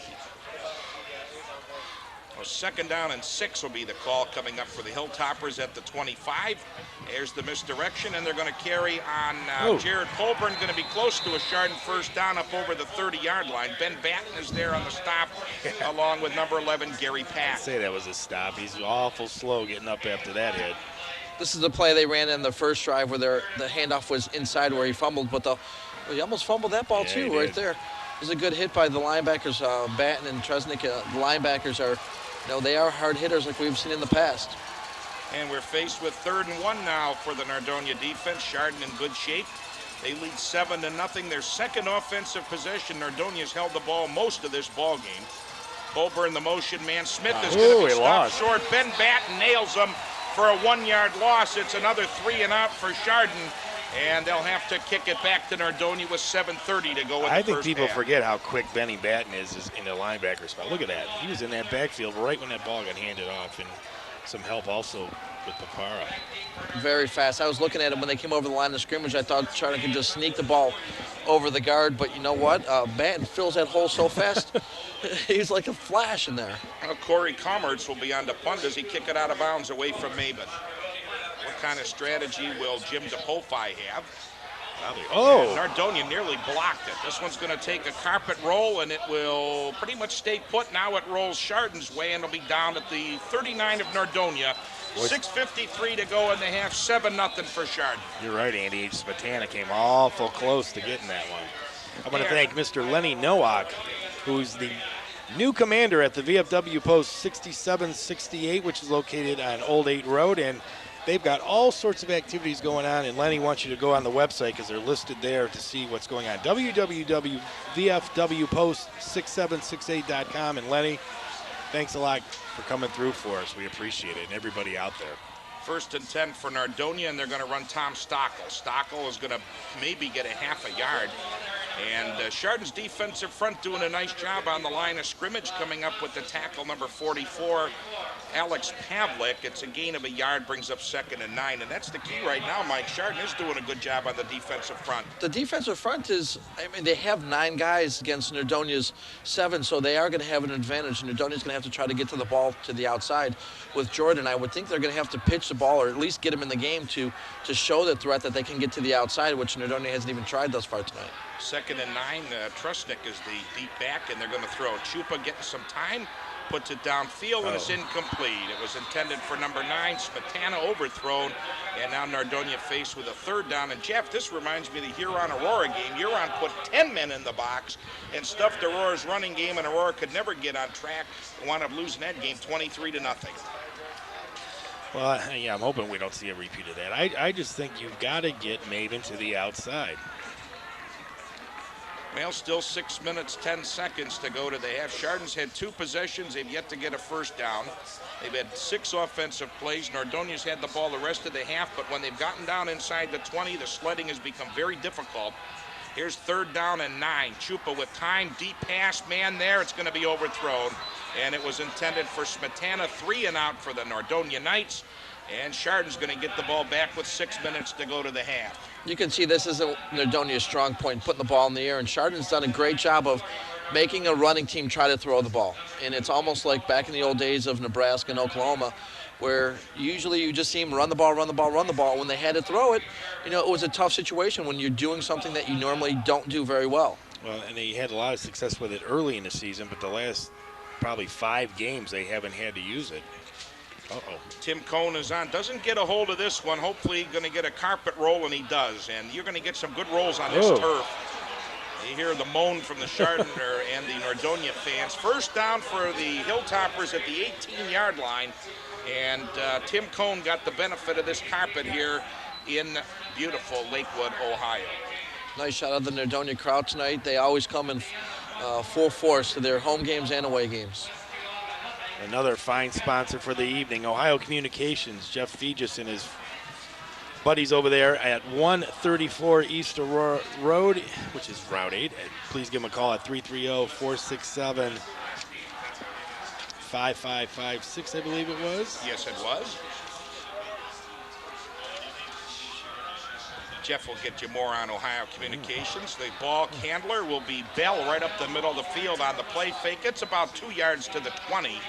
Well, second down and 6 will be the call coming up for the Hilltoppers at the 25. There's the misdirection, and they're going to carry on Jared Polburn, going to be close to a Chardon first down up over the 30-yard line. Ben Batten is there on the stop, along with number 11, Gary Pack. I'd say that was a stop. He's awful slow getting up after that hit. This is the play they ran in the first drive where the handoff was inside where he fumbled, but he almost fumbled that ball too, right there. It was a good hit by the linebackers, Batten and Tresnick. The linebackers are, they are hard hitters like we've seen in the past. And we're faced with 3rd and 1 now for the Nordonia defense. Chardon in good shape. They lead 7-0. Their second offensive possession. Nordonia's held the ball most of this ball game. Polburn, the motion man. Smith is going to be stopped short. Ben Batten nails him for a 1-yard loss. It's another 3 and out for Chardon. And they'll have to kick it back to Nordonia with 7:30 to go in the first half. I think people forget how quick Benny Batten is in the linebacker spot. Look at that. He was in that backfield right when that ball got handed off, and some help also with Papara. Very fast. I was looking at him when they came over the line of scrimmage. I thought Chardon could just sneak the ball over the guard, but you know what? Batten fills that hole so fast. He's like a flash in there. Well, Corey Commerce will be on the punt as he kick it out of bounds away from Maven. What kind of strategy will Jim DePofi have? Oh! Nordonia nearly blocked it. This one's going to take a carpet roll, and it will pretty much stay put. Now it rolls Chardon's way, and it'll be down at the 39 of Nordonia. 6:53 to go in the half, 7-0 for Chardon. You're right, Andy. Spatana came awful close to getting that one. I want to thank Mr. Lenny Nowak, who's the new commander at the VFW Post 6768, which is located on Old 8 Road, and they've got all sorts of activities going on, and Lenny wants you to go on the website because they're listed there to see what's going on. www.vfwpost6768.com. And Lenny, thanks a lot for coming through for us. We appreciate it, and everybody out there. 1st and 10 for Nordonia, and they're going to run Tom Stockel. Stockel is going to maybe get a half a yard. And Chardon's defensive front doing a nice job on the line of scrimmage, coming up with the tackle number 44, Alex Pavlik. It's a gain of a yard, brings up 2nd and 9, and that's the key right now, Mike. Chardon is doing a good job on the defensive front. The defensive front is, I mean, they have 9 guys against Nordonia's 7, so they are going to have an advantage. Nordonia's going to have to try to get to the ball to the outside with Jordan. I would think they're going to have to pitch the ball or at least get him in the game to show the threat that they can get to the outside, which Nordonia hasn't even tried thus far tonight. 2nd and 9, Trusnick is the deep back, and they're going to throw. Chupa getting some time, puts it downfield, and it's incomplete. It was intended for number 9, Smetana overthrown, and now Nordonia faced with a 3rd down. And Jeff, this reminds me of the Huron-Aurora game. Huron put 10 men in the box and stuffed Aurora's running game, and Aurora could never get on track and wound up losing that game 23-0. Well, yeah, I'm hoping we don't see a repeat of that. I just think you've got to get Maven to the outside. Well, still 6 minutes, 10 seconds to go to the half. Chardon's had 2 possessions. They've yet to get a 1st down. They've had 6 offensive plays. Nordonia's had the ball the rest of the half, but when they've gotten down inside the 20, the sledding has become very difficult. Here's 3rd down and 9. Chupa with time, deep pass, man there. It's going to be overthrown, and it was intended for Smetana. 3 and out for the Nordonia Knights, and Chardon's going to get the ball back with 6 minutes to go to the half. You can see this isn't Nordonia's strong point, putting the ball in the air, and Chardon's done a great job of making a running team try to throw the ball. And it's almost like back in the old days of Nebraska and Oklahoma, where usually you just see them run the ball, run the ball, run the ball. When they had to throw it, you know, it was a tough situation when you're doing something that you normally don't do very well. Well, and they had a lot of success with it early in the season, but the last probably 5 games they haven't had to use it. Tim Cohn is on. Doesn't get a hold of this one. Hopefully going to get a carpet roll, and he does. And you're going to get some good rolls on this turf. You hear the moan from the Chardon and the Nordonia fans. 1st down for the Hilltoppers at the 18-yard line. And Tim Cohn got the benefit of this carpet here in beautiful Lakewood, Ohio. Nice shot of the Nordonia crowd tonight. They always come in full force to their home games and away games. Another fine sponsor for the evening, Ohio Communications. Jeff Fegis and his buddies over there at 134 East Aurora Road, which is Route 8. Please give them a call at 330-467-5556, I believe it was. Yes, it was. Jeff will get you more on Ohio Communications. The ball handler will be Bell right up the middle of the field on the play fake. It's about 2 yards to the 20.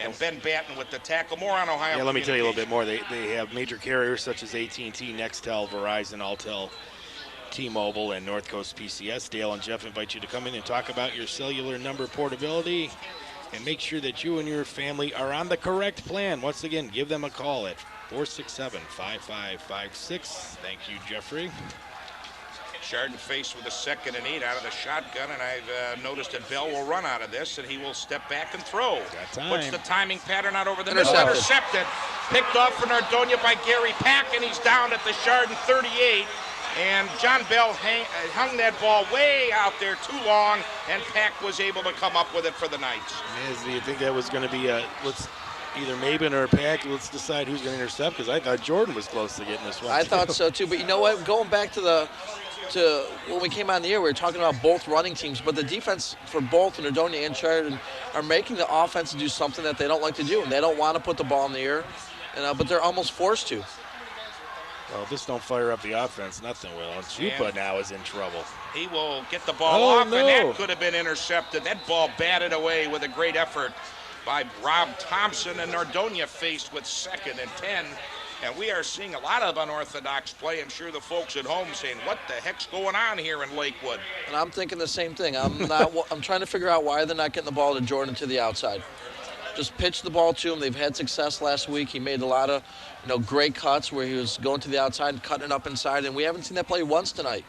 And Ben Batten with the tackle. More on Ohio. Yeah, let me tell you a little bit more. They have major carriers such as AT&T, Nextel, Verizon, Alltel, T-Mobile, and North Coast PCS. Dale and Jeff invite you to come in and talk about your cellular number portability and make sure that you and your family are on the correct plan. Once again, give them a call at 467-5556. Thank you, Jeffrey. Chardon faced with a 2nd and 8 out of the shotgun, and I've noticed that Bell will run out of this, and he will step back and throw. Puts the timing pattern out over the middle. Intercepted. Picked off for Nordonia by Gary Pack, and he's down at the Chardon 38. And John Bell hung that ball way out there too long, and Pack was able to come up with it for the Knights. Do you think that was going to be either Maven or Pack? Let's decide who's going to intercept, because I thought Jordan was close to getting this one. I thought so too, but you know what? Going back to when we came on the air, we were talking about both running teams, but the defense for both Nordonia and Chardon are making the offense do something that they don't like to do, and they don't want to put the ball in the air, but they're almost forced to. Well, if this don't fire up the offense, nothing will. And Chupa now is in trouble. He will get the ball off, and that could have been intercepted. That ball batted away with a great effort by Rob Thompson, and Nordonia faced with 2nd and 10. And we are seeing a lot of unorthodox play. I'm sure the folks at home saying, what the heck's going on here in Lakewood? And I'm thinking the same thing. I'm trying to figure out why they're not getting the ball to Jordan to the outside. Just pitch the ball to him. They've had success last week. He made a lot of great cuts where he was going to the outside and cutting it up inside, and we haven't seen that play once tonight.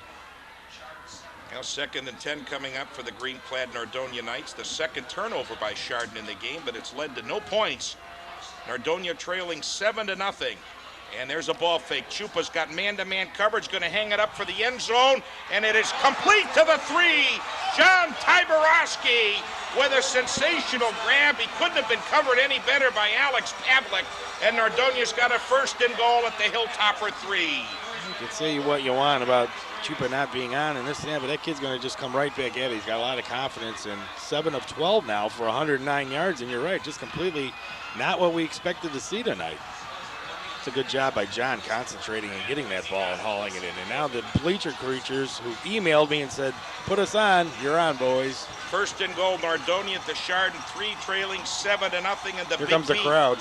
Now 2nd and 10 coming up for the green-clad Nordonia Knights. The 2nd turnover by Chardon in the game, but it's led to no points. Nordonia trailing 7-0. And there's a ball fake. Chupa's got man-to-man coverage, going to hang it up for the end zone, and it is complete to the 3. John Tyborowski with a sensational grab. He couldn't have been covered any better by Alex Pavlik, and Nordonia's got a 1st and goal at the Hilltopper 3. You can say what you want about Chupa not being on and this and that, but that kid's going to just come right back at it. He's got a lot of confidence, and 7 of 12 now for 109 yards, and you're right, just completely not what we expected to see tonight. It's a good job by John concentrating and getting that ball and hauling it in. And now the bleacher creatures who emailed me and said, put us on, you're on, boys. First and goal, Nordonia at the Chardon, 3 trailing 7-0 in the Here comes the crowd.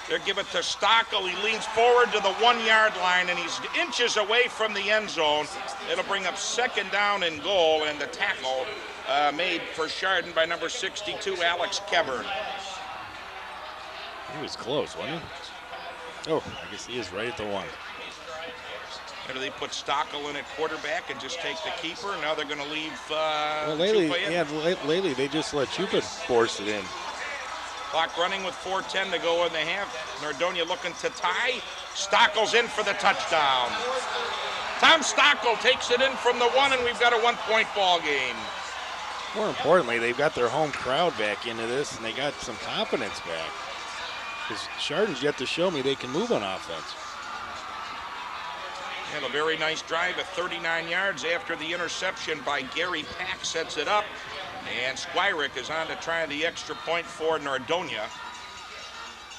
They'll give it to Stockel. He leans forward to the 1-yard line, and he's inches away from the end zone. It'll bring up 2nd down and goal, and the tackle made for Chardon by number 62, Alex Kevern. He was close, wasn't he? Oh, I guess he is right at the 1. Or do they put Stockel in at quarterback and just take the keeper? Now they're going to leave well, lately, Chupa in? yeah, lately they just let Chupa force it in. Clock running with 4:10 to go in the half. Nordonia looking to tie. Stockel's in for the touchdown. Tom Stockel takes it in from the 1, and we've got a 1-point ball game. More importantly, they've got their home crowd back into this, and they got some confidence back. Because Chardon's yet to show me they can move on offense. And a very nice drive of 39 yards after the interception by Gary Pack sets it up. And Squirick is on to try the extra point for Nordonia.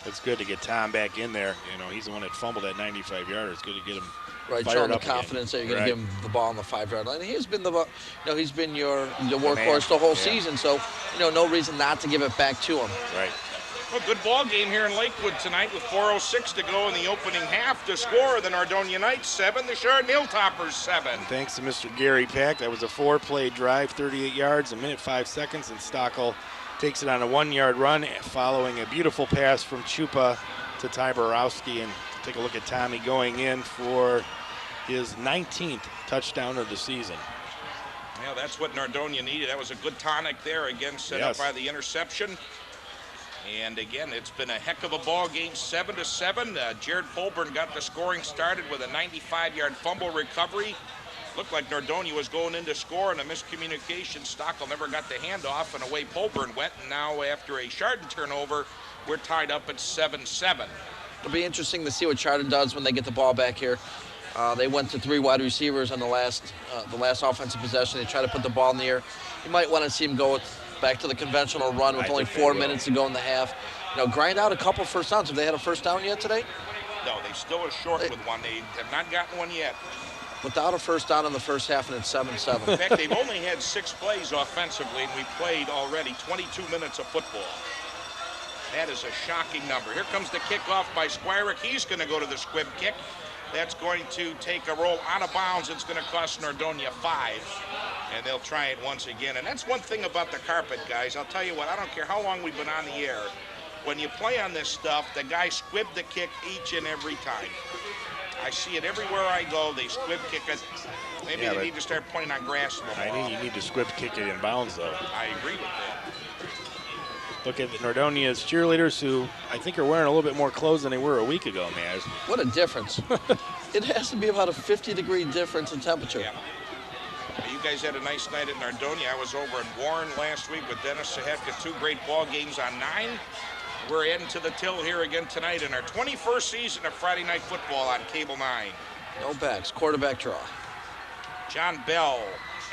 It's good to get Tom back in there. You know, he's the one that fumbled that 95-yarder. It's good to get him right, fired showing the up confidence again. that you're going to give him the ball on the 5-yard line. He's been he's been your workhorse the whole season. So, no reason not to give it back to him. Right. A good ball game here in Lakewood tonight with 4:06 to go in the opening half. To score, the Nordonia Knights 7, the Chardon Hilltoppers 7. And thanks to Mr. Gary Pack, that was a 4-play drive, 38 yards, 1:05, and Stockel takes it on a 1-yard run following a beautiful pass from Chupa to Ty Borowski. And take a look at Tommy going in for his 19th touchdown of the season. Yeah, that's what Nordonia needed. That was a good tonic there, again set up by the interception. And again, it's been a heck of a ball game, 7-7. Jared Polburn got the scoring started with a 95-yard fumble recovery. Looked like Nordonia was going in to score, and a miscommunication. Stockel never got the handoff, and away Polburn went. And now, after a Chardon turnover, we're tied up at 7-7. It'll be interesting to see what Chardon does when they get the ball back here. They went to 3 wide receivers on the last offensive possession. They try to put the ball in the air. You might want to see him go back to the conventional run with only 4 minutes to go in the half. Grind out a couple first downs. Have they had a first down yet today? No, they still are short with one. They have not gotten one yet. Without a first down in the first half, and it's 7-7. In fact, they've only had 6 plays offensively, and we played already 22 minutes of football. That is a shocking number. Here comes the kickoff by Squirick. He's going to go to the squib kick. That's going to take a roll out of bounds. It's going to cost Nordonia 5. And they'll try it once again. And that's one thing about the carpet, guys. I'll tell you what, I don't care how long we've been on the air. When you play on this stuff, the guys squib the kick each and every time. I see it everywhere I go. They squib kick it. Maybe they need to start playing on grass a little more. I think you need to squib kick it in bounds, though. I agree with that. Look at Nordonia's cheerleaders, who I think are wearing a little bit more clothes than they were a week ago, man. What a difference. It has to be about a 50-degree difference in temperature. Yeah. You guys had a nice night at Nordonia. I was over in Warren last week with Dennis Sahetka. 2 great ball games on 9. We're heading to the till here again tonight in our 21st season of Friday Night Football on Cable 9. No backs, quarterback draw. John Bell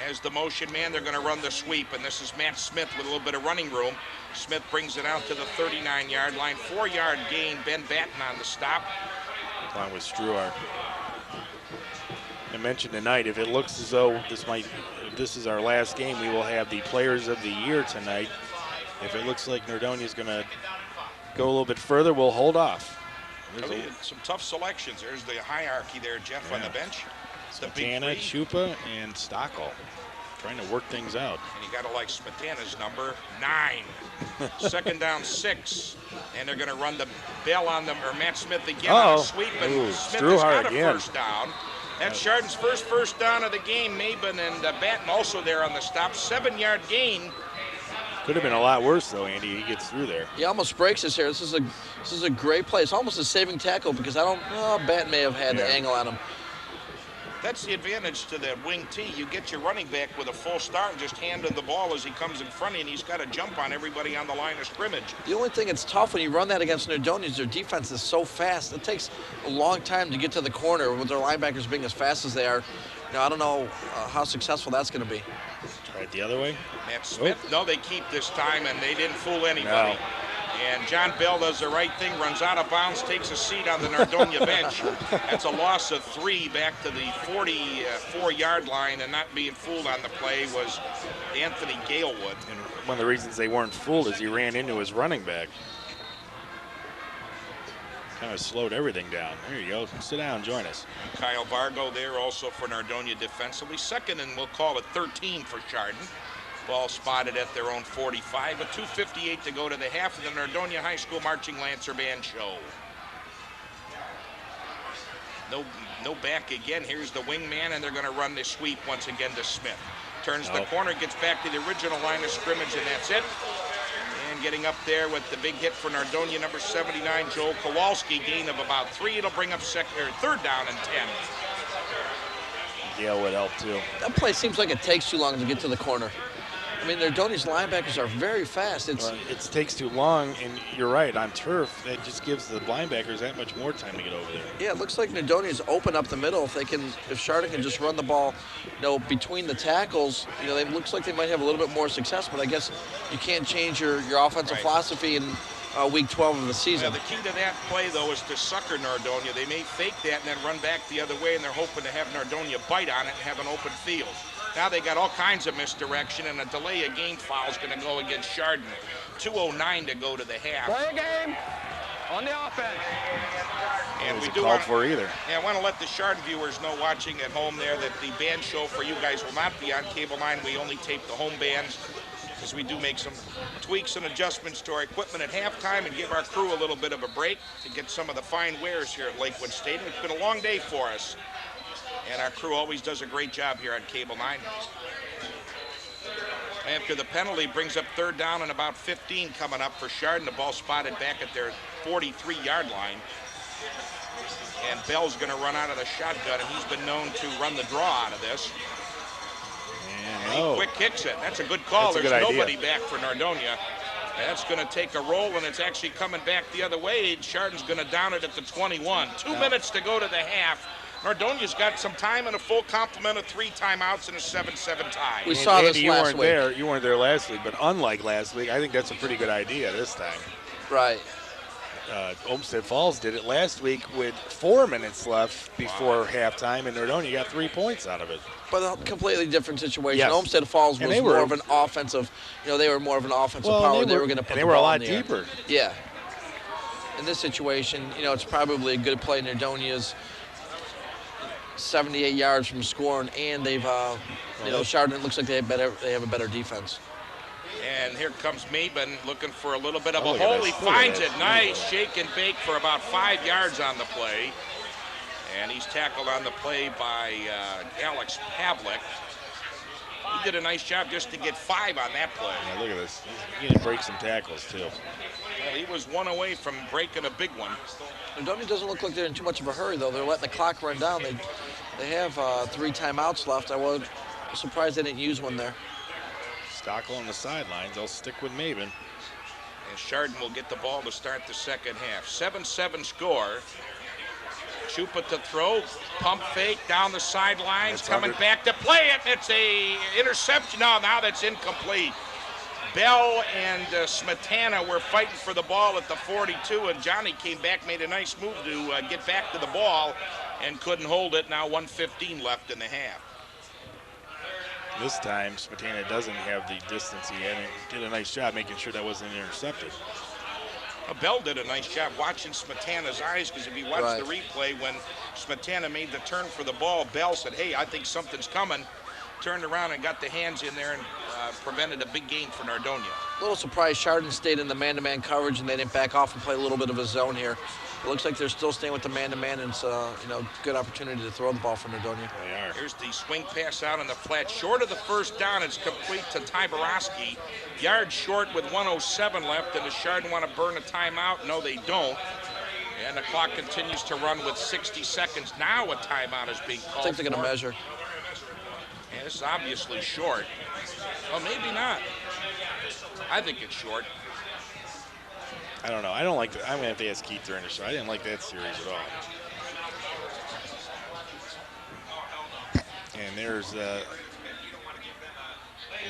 as the motion man. They're going to run the sweep, and this is Matt Smith with a little bit of running room. Smith brings it out to the 39-yard line. 4-yard gain. Ben Batten on the stop. Along with Struar. I mentioned tonight, if it looks as though this is our last game, we will have the Players of the Year tonight. If it looks like Nordonia is going to go a little bit further, we'll hold off. Some tough selections. There's the hierarchy there, Jeff, on the bench. Smetana, Chupa, and Stockel trying to work things out. And you got to like Smetana's number 9. 2nd down 6. And they're going to run the bell on them, or Matt Smith again on a sweep. And Smith has got a first down. That's Chardon's first down of the game. Mabin and Batten also there on the stop. 7-yard gain. Could have been a lot worse, though, Andy. He gets through there. He almost breaks us here. This is a great play. It's almost a saving tackle because Batten may have had the angle on him. That's the advantage to the wing T. You get your running back with a full start and just hand him the ball as he comes in front of you, and he's got to jump on everybody on the line of scrimmage. The only thing that's tough when you run that against Nordonia is their defense is so fast. It takes a long time to get to the corner with their linebackers being as fast as they are. I don't know how successful that's going to be. Try it the other way. Matt Smith, no, they keep this time, and they didn't fool anybody. No. And John Bell does the right thing, runs out of bounds, takes a seat on the Nordonia bench. That's a loss of 3 back to the 44-yard line, and not being fooled on the play was Anthony Galewood. And one of the reasons they weren't fooled is he ran into his running back. Kind of slowed everything down. There you go. Sit down, join us. Kyle Vargo there also for Nordonia defensively. Second, and we'll call it 13 for Chardon. Ball spotted at their own 45. A 2:58 to go to the half of the Nordonia High School Marching Lancer Band show. No back again. Here's the wingman, and they're going to run this sweep once again to Smith. Turns the corner, gets back to the original line of scrimmage, and that's it. And getting up there with the big hit for Nordonia, number 79, Joel Kowalski, gain of about 3. It'll bring up third down and 10. Gale would help too. That play seems like it takes too long to get to the corner. I mean, Nordonia's linebackers are very fast. It takes too long, and you're right, on turf, that just gives the linebackers that much more time to get over there. Yeah, it looks like Nordonia's open up the middle. If Chardon can just run the ball, between the tackles, it looks like they might have a little bit more success, but I guess you can't change your offensive philosophy in week 12 of the season. Yeah, the key to that play, though, is to sucker Nordonia. They may fake that and then run back the other way, and they're hoping to have Nordonia bite on it and have an open field. Now they got all kinds of misdirection, and a delay of game foul is going to go against Chardon. 2:09 to go to the half. Play a game on the offense. And we do called for either. Yeah, I want to let the Chardon viewers know watching at home there that the band show for you guys will not be on Cable9. We only tape the home bands because we do make some tweaks and adjustments to our equipment at halftime and give our crew a little bit of a break to get some of the fine wares here at Lakewood Stadium. It's been a long day for us. And our crew always does a great job here on Cable9. After the penalty, brings up third down and about 15 coming up for Chardon. The ball spotted back at their 43-yard line. And Bell's going to run out of the shotgun, and he's been known to run the draw out of this. And he quick kicks it. That's a good call. There's nobody back for Nordonia. That's going to take a roll, and it's actually coming back the other way. Chardon's going to down it at the 21. 2 minutes to go to the half. Nordonia's got some time and a full complement of 3 timeouts and a 7-7 tie. We saw this last week. You weren't there last week, but unlike last week, I think that's a pretty good idea this time. Right. Olmsted Falls did it last week with 4 minutes left before halftime, and Nordonia got 3 points out of it. But a completely different situation. Yes. Olmsted Falls was more of an offensive, they were more of an offensive power. They were going to put the ball in the air. They were a lot deeper. Yeah. In this situation, it's probably a good play. Nordonia's 78 yards from scoring, and they've, Chardon looks like they have a better defense. And here comes Maben looking for a little bit of a hole. He finds it. Nice shake and bake for about 5 yards on the play. And he's tackled on the play by Alex Pavlik. He did a nice job just to get 5 on that play. Yeah, look at this. He's going to break some tackles, too. Well, he was 1 away from breaking a big one. Nordonia doesn't look like they're in too much of a hurry, though. They're letting the clock run down. They have 3 timeouts left. I was surprised they didn't use one there. Stockel on the sidelines. They'll stick with Maben. And Chardon will get the ball to start the second half. 7-7 score. Chupa to throw, pump fake down the sidelines, coming back to play it. It's a interception. No, now that's incomplete. Bell and Smetana were fighting for the ball at the 42, and Johnny came back, made a nice move to get back to the ball, and couldn't hold it. Now 1:15 left in the half. This time, Smetana doesn't have the distance he had, and did a nice job making sure that wasn't intercepted. Bell did a nice job watching Smetana's eyes, because if you watch the replay, when Smetana made the turn for the ball, Bell said, hey, I think something's coming. Turned around and got the hands in there and prevented a big gain for Nordonia. A little surprised Chardon stayed in the man-to-man coverage and they didn't back off and play a little bit of a zone here. It looks like they're still staying with the man-to-man, and it's good opportunity to throw the ball for Nordonia. They are. Here's the swing pass out on the flat. Short of the first down, it's complete to Ty Borowski. Yard short with 1:07 left, and the Chardon want to burn a timeout? No, they don't. And the clock continues to run with 60 seconds. Now a timeout is being called. I think they're going to measure. Yeah, this is obviously short. Well, maybe not. I think it's short. I don't know. I don't like that. I'm going to have to ask Keith during the show. I didn't like that series at all. And there's a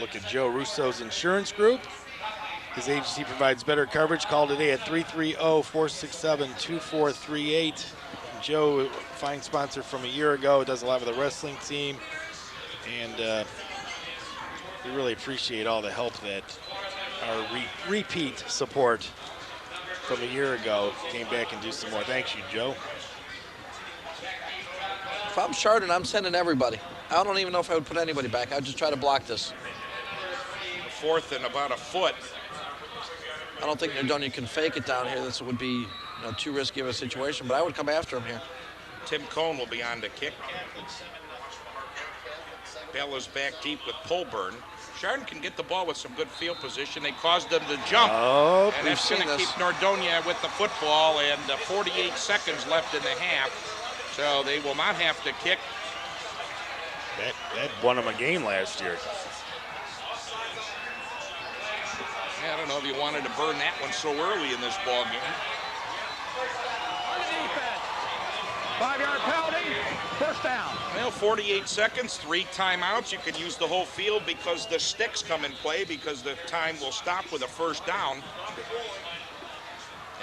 look at Joe Russo's insurance group. His agency provides better coverage. Call today at 330-467-2438. Joe, fine sponsor from a year ago, does a lot with the wrestling team. And we really appreciate all the help that our repeat support from a year ago came back and do some more. Thanks you, Joe. If I'm Chardon, I'm sending everybody. I don't even know if I would put anybody back. I'd just try to block this. Fourth and about a foot. I don't think Nordonia can fake it down here. This would be too risky of a situation, but I would come after him here. Tim Cohn will be on to kick. Bella's back deep with Polburn. Chardon can get the ball with some good field position. They caused them to jump. Oh, and that's going to keep Nordonia with the football, and 48 seconds left in the half. So they will not have to kick. That won them a game last year. I don't know if you wanted to burn that one so early in this ball game. 5-yard penalty, first down. Well, 48 seconds, 3 timeouts. You can use the whole field because the sticks come in play because the time will stop with a first down.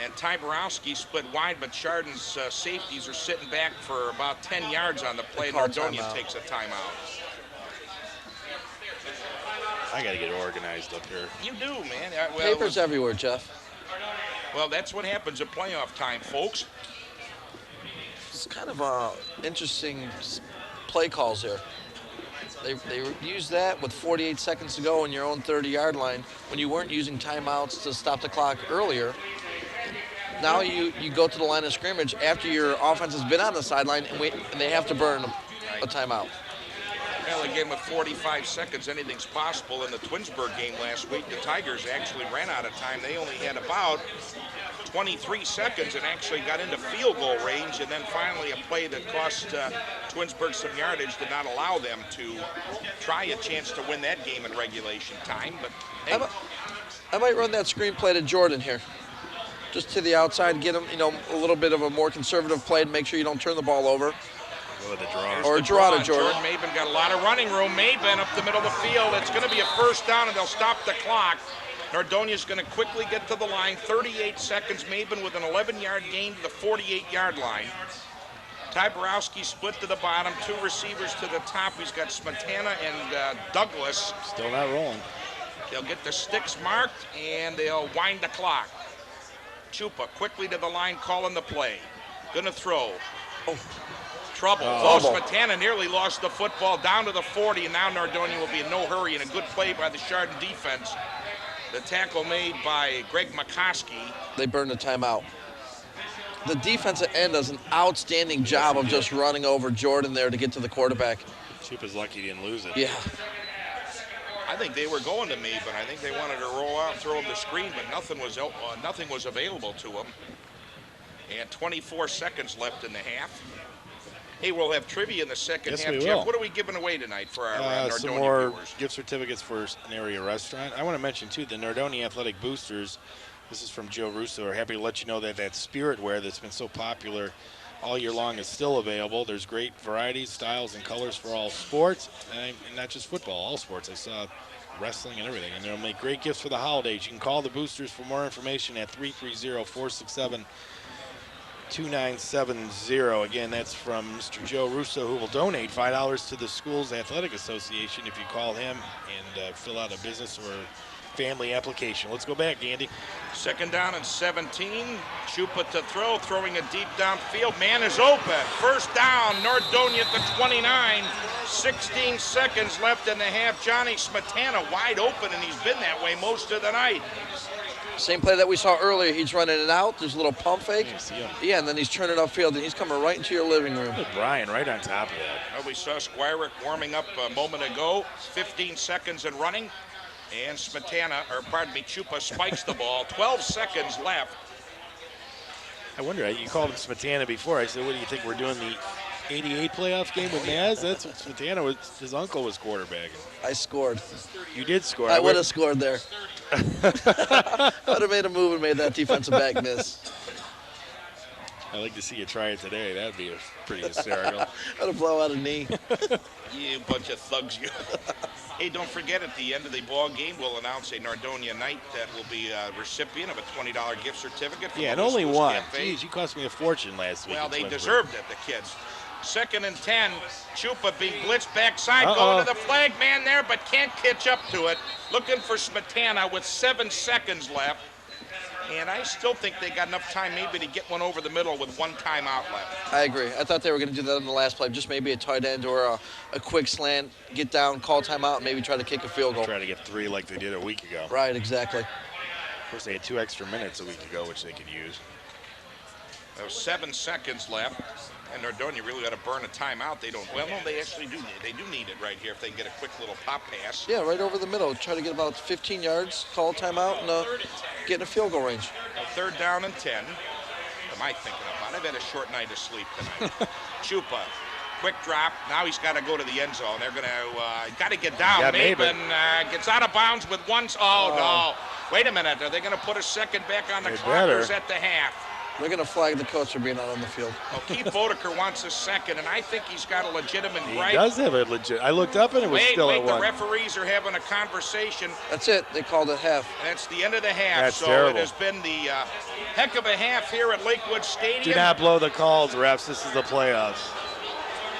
And Ty Borowski split wide, but Chardon's safeties are sitting back for about 10 yards on the play. Nordonia takes a timeout. I got to get organized up here. You do, man. Papers everywhere, Jeff. Well, that's what happens at playoff time, folks. It's kind of interesting play calls here. They used that with 48 seconds to go on your own 30-yard line when you weren't using timeouts to stop the clock earlier. Now you go to the line of scrimmage after your offense has been on the sideline and they have to burn a timeout. Well, again, with 45 seconds, anything's possible. In the Twinsburg game last week, the Tigers actually ran out of time. They only had about 23 seconds and actually got into field goal range, and then finally a play that cost Twinsburg some yardage did not allow them to try a chance to win that game in regulation time. But hey. I might run that screen play to Jordan here. Just to the outside, get him, a little bit of a more conservative play to make sure you don't turn the ball over. Or a draw to Jordan. Jordan Maben got a lot of running room. Maben up the middle of the field. It's going to be a first down, and they'll stop the clock. Nordonia's going to quickly get to the line. 38 seconds. Maben with an 11-yard gain to the 48-yard line. Ty Borowski split to the bottom. 2 receivers to the top. He's got Smetana and Douglas. Still not rolling. They'll get the sticks marked, and they'll wind the clock. Chupa quickly to the line, calling the play. Gonna throw. Trouble. Smetana nearly lost the football down to the 40, and now Nordonia will be in no hurry, and a good play by the Chardon defense. The tackle made by Greg McCoskey. They burned the timeout. The defensive end does an outstanding job of just running over Jordan there to get to the quarterback. Chupa's lucky he didn't lose it. Yeah. I think they were going to me, but I think they wanted to roll out and throw him the screen, but nothing was available to him. And 24 seconds left in the half. Hey, we'll have trivia in the second half. Jeff, what are we giving away tonight for our Nordonia some more viewers? Gift certificates for an area restaurant. I want to mention, too, the Nordonia Athletic Boosters. This is from Joe Russo. We're happy to let you know that spirit wear that's been so popular all year long is still available. There's great varieties, styles, and colors for all sports, and not just football, all sports. I saw wrestling and everything, and they'll make great gifts for the holidays. You can call the Boosters for more information at 330-467-2970. Again, that's from Mr. Joe Russo, who will donate $5 to the school's athletic association if you call him and fill out a business or family application. Let's go back, Andy. Second down and 17. Chupa to throw, throwing a deep downfield. Man is open. First down, Nordonia at the 29. 16 seconds left in the half. Johnny Smetana wide open, and he's been that way most of the night. Same play that we saw earlier. He's running it out. There's a little pump fake. Yeah, and then he's turning upfield, and he's coming right into your living room. Brian right on top of that. Well, we saw Squirick warming up a moment ago. 15 seconds and running. And Chupa spikes the ball. 12 seconds left. I wonder, you called him Smetana before. I said, what do you think, we're doing the 88 playoff game with Naz? That's what Smetana was, his uncle was quarterbacking. I scored. You did score. I would have scored there. I would have made a move and made that defensive back miss. I'd like to see you try it today. That'd be pretty hysterical. That'll blow out a knee. You bunch of thugs, you. Hey, don't forget, at the end of the ball game, we'll announce a Nordonia night that will be a recipient of a $20 gift certificate. From Yeah, and the only Schools one. Cafe. Jeez, you cost me a fortune last week. Well, in they Twinsburg. deserved it, the kids. 2nd and 10. Chupa being blitzed backside, going to the flag man there, but can't catch up to it. Looking for Smetana with 7 seconds left. And I still think they got enough time maybe to get one over the middle with 1 timeout left. I agree. I thought they were going to do that in the last play, just maybe a tight end or a quick slant, get down, call timeout, and maybe try to kick a field goal. Try to get 3 like they did a week ago. Right, exactly. Of course, they had 2 extra minutes a week ago, which they could use. There was 7 seconds left, and Nordonia really got to burn a timeout. They don't. Well, no, they actually do. They do need it right here if they can get a quick little pop pass. Yeah, right over the middle. Try to get about 15 yards, call a timeout, and get in a field goal range. 3rd down and 10. What am I thinking about? I've had a short night of sleep tonight. Chupa, quick drop. Now he's got to go to the end zone. They're going to got to get down. Yeah, Maben gets out of bounds with 1. Oh, no. Wait a minute. Are they going to put a second back on the clock or is at the half? They're going to flag the coach for being out on the field. Well, Keith Bodeker wants a second, and I think he's got a legitimate right. He does have a legit. I looked up and it was still at 1. The referees are having a conversation. That's it. They called it half. That's the end of the half. That's so terrible. It has been the heck of a half here at Lakewood Stadium. Do not blow the calls, refs. This is the playoffs.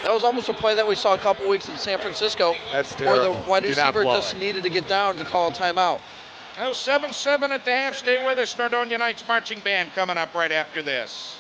That was almost a play that we saw a couple weeks in San Francisco. That's terrible. Where the wide receiver just needed to get down to call a timeout. Oh, 7-7 at the half. Stay with us. Nordonia Knights Marching Band coming up right after this.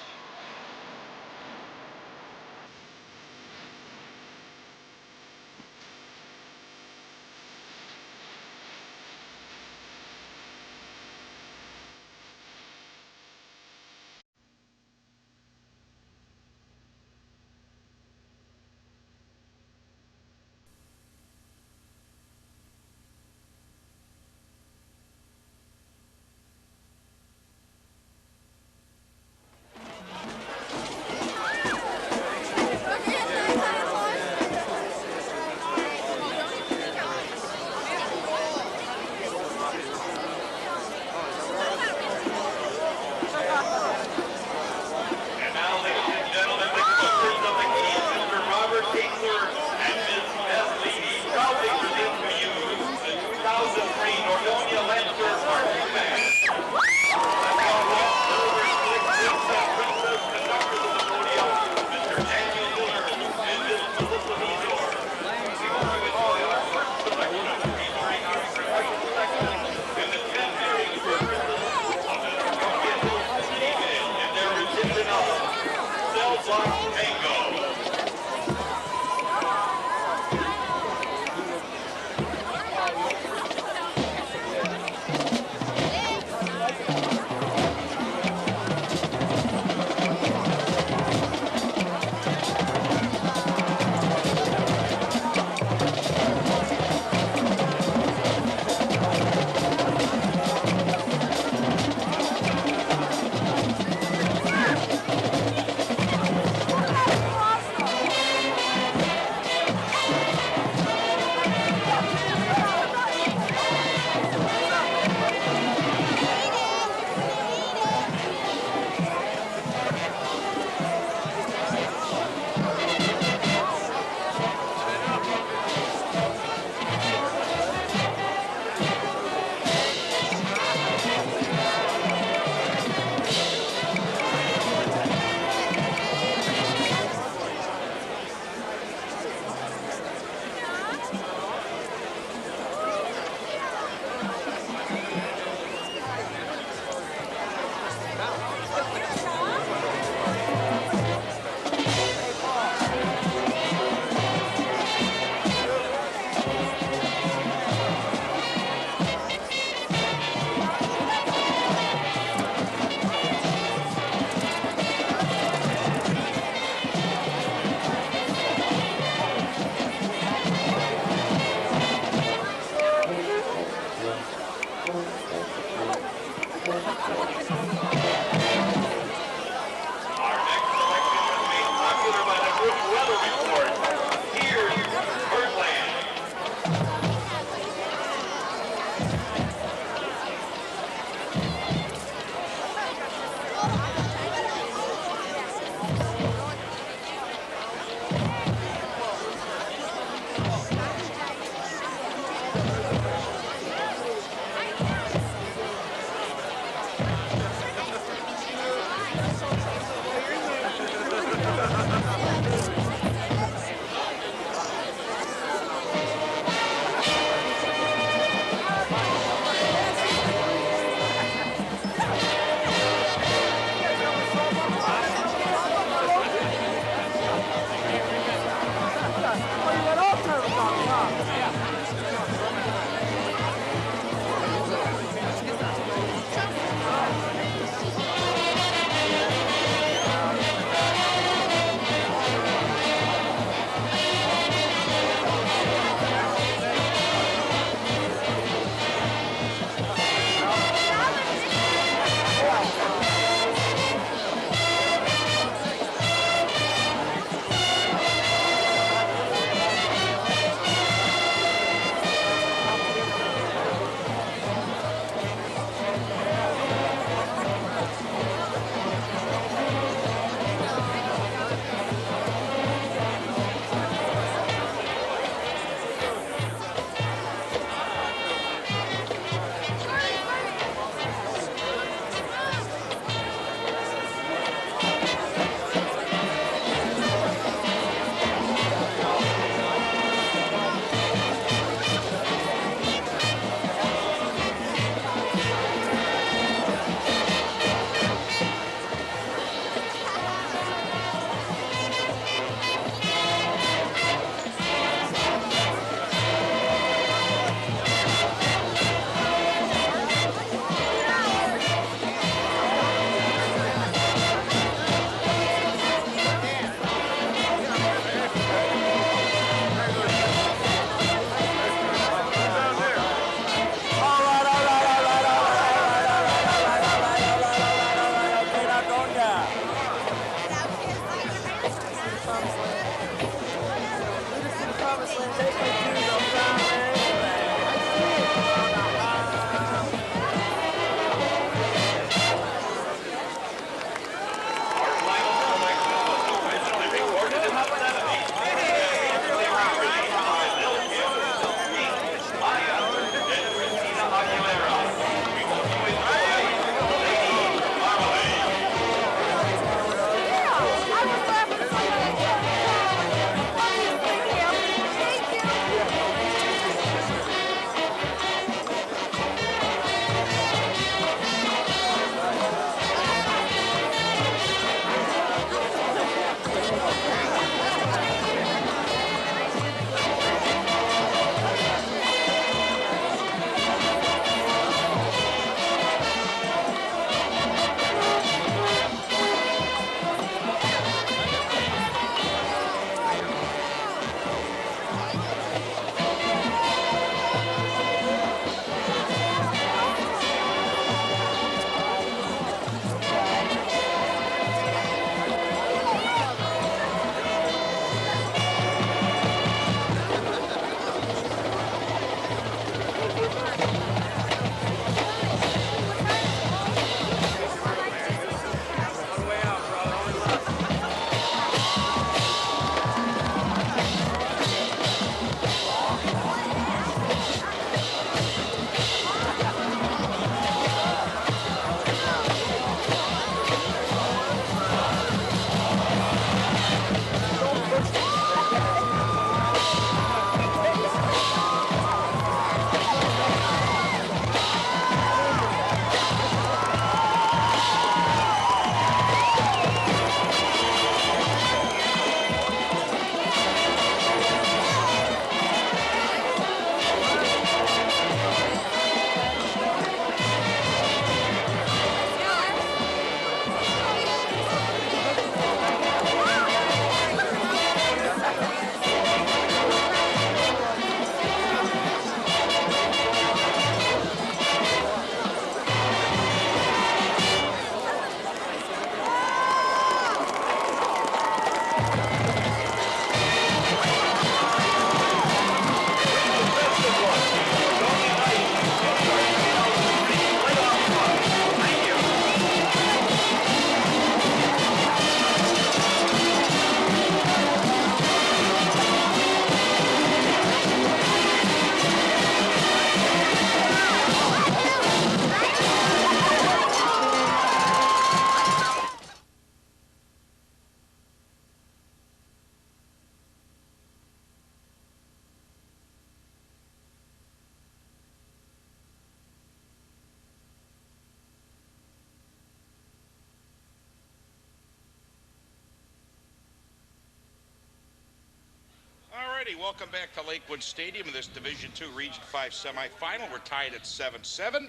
righty, welcome back to Lakewood Stadium in this Division II Region 5 semifinal. We're tied at 7-7.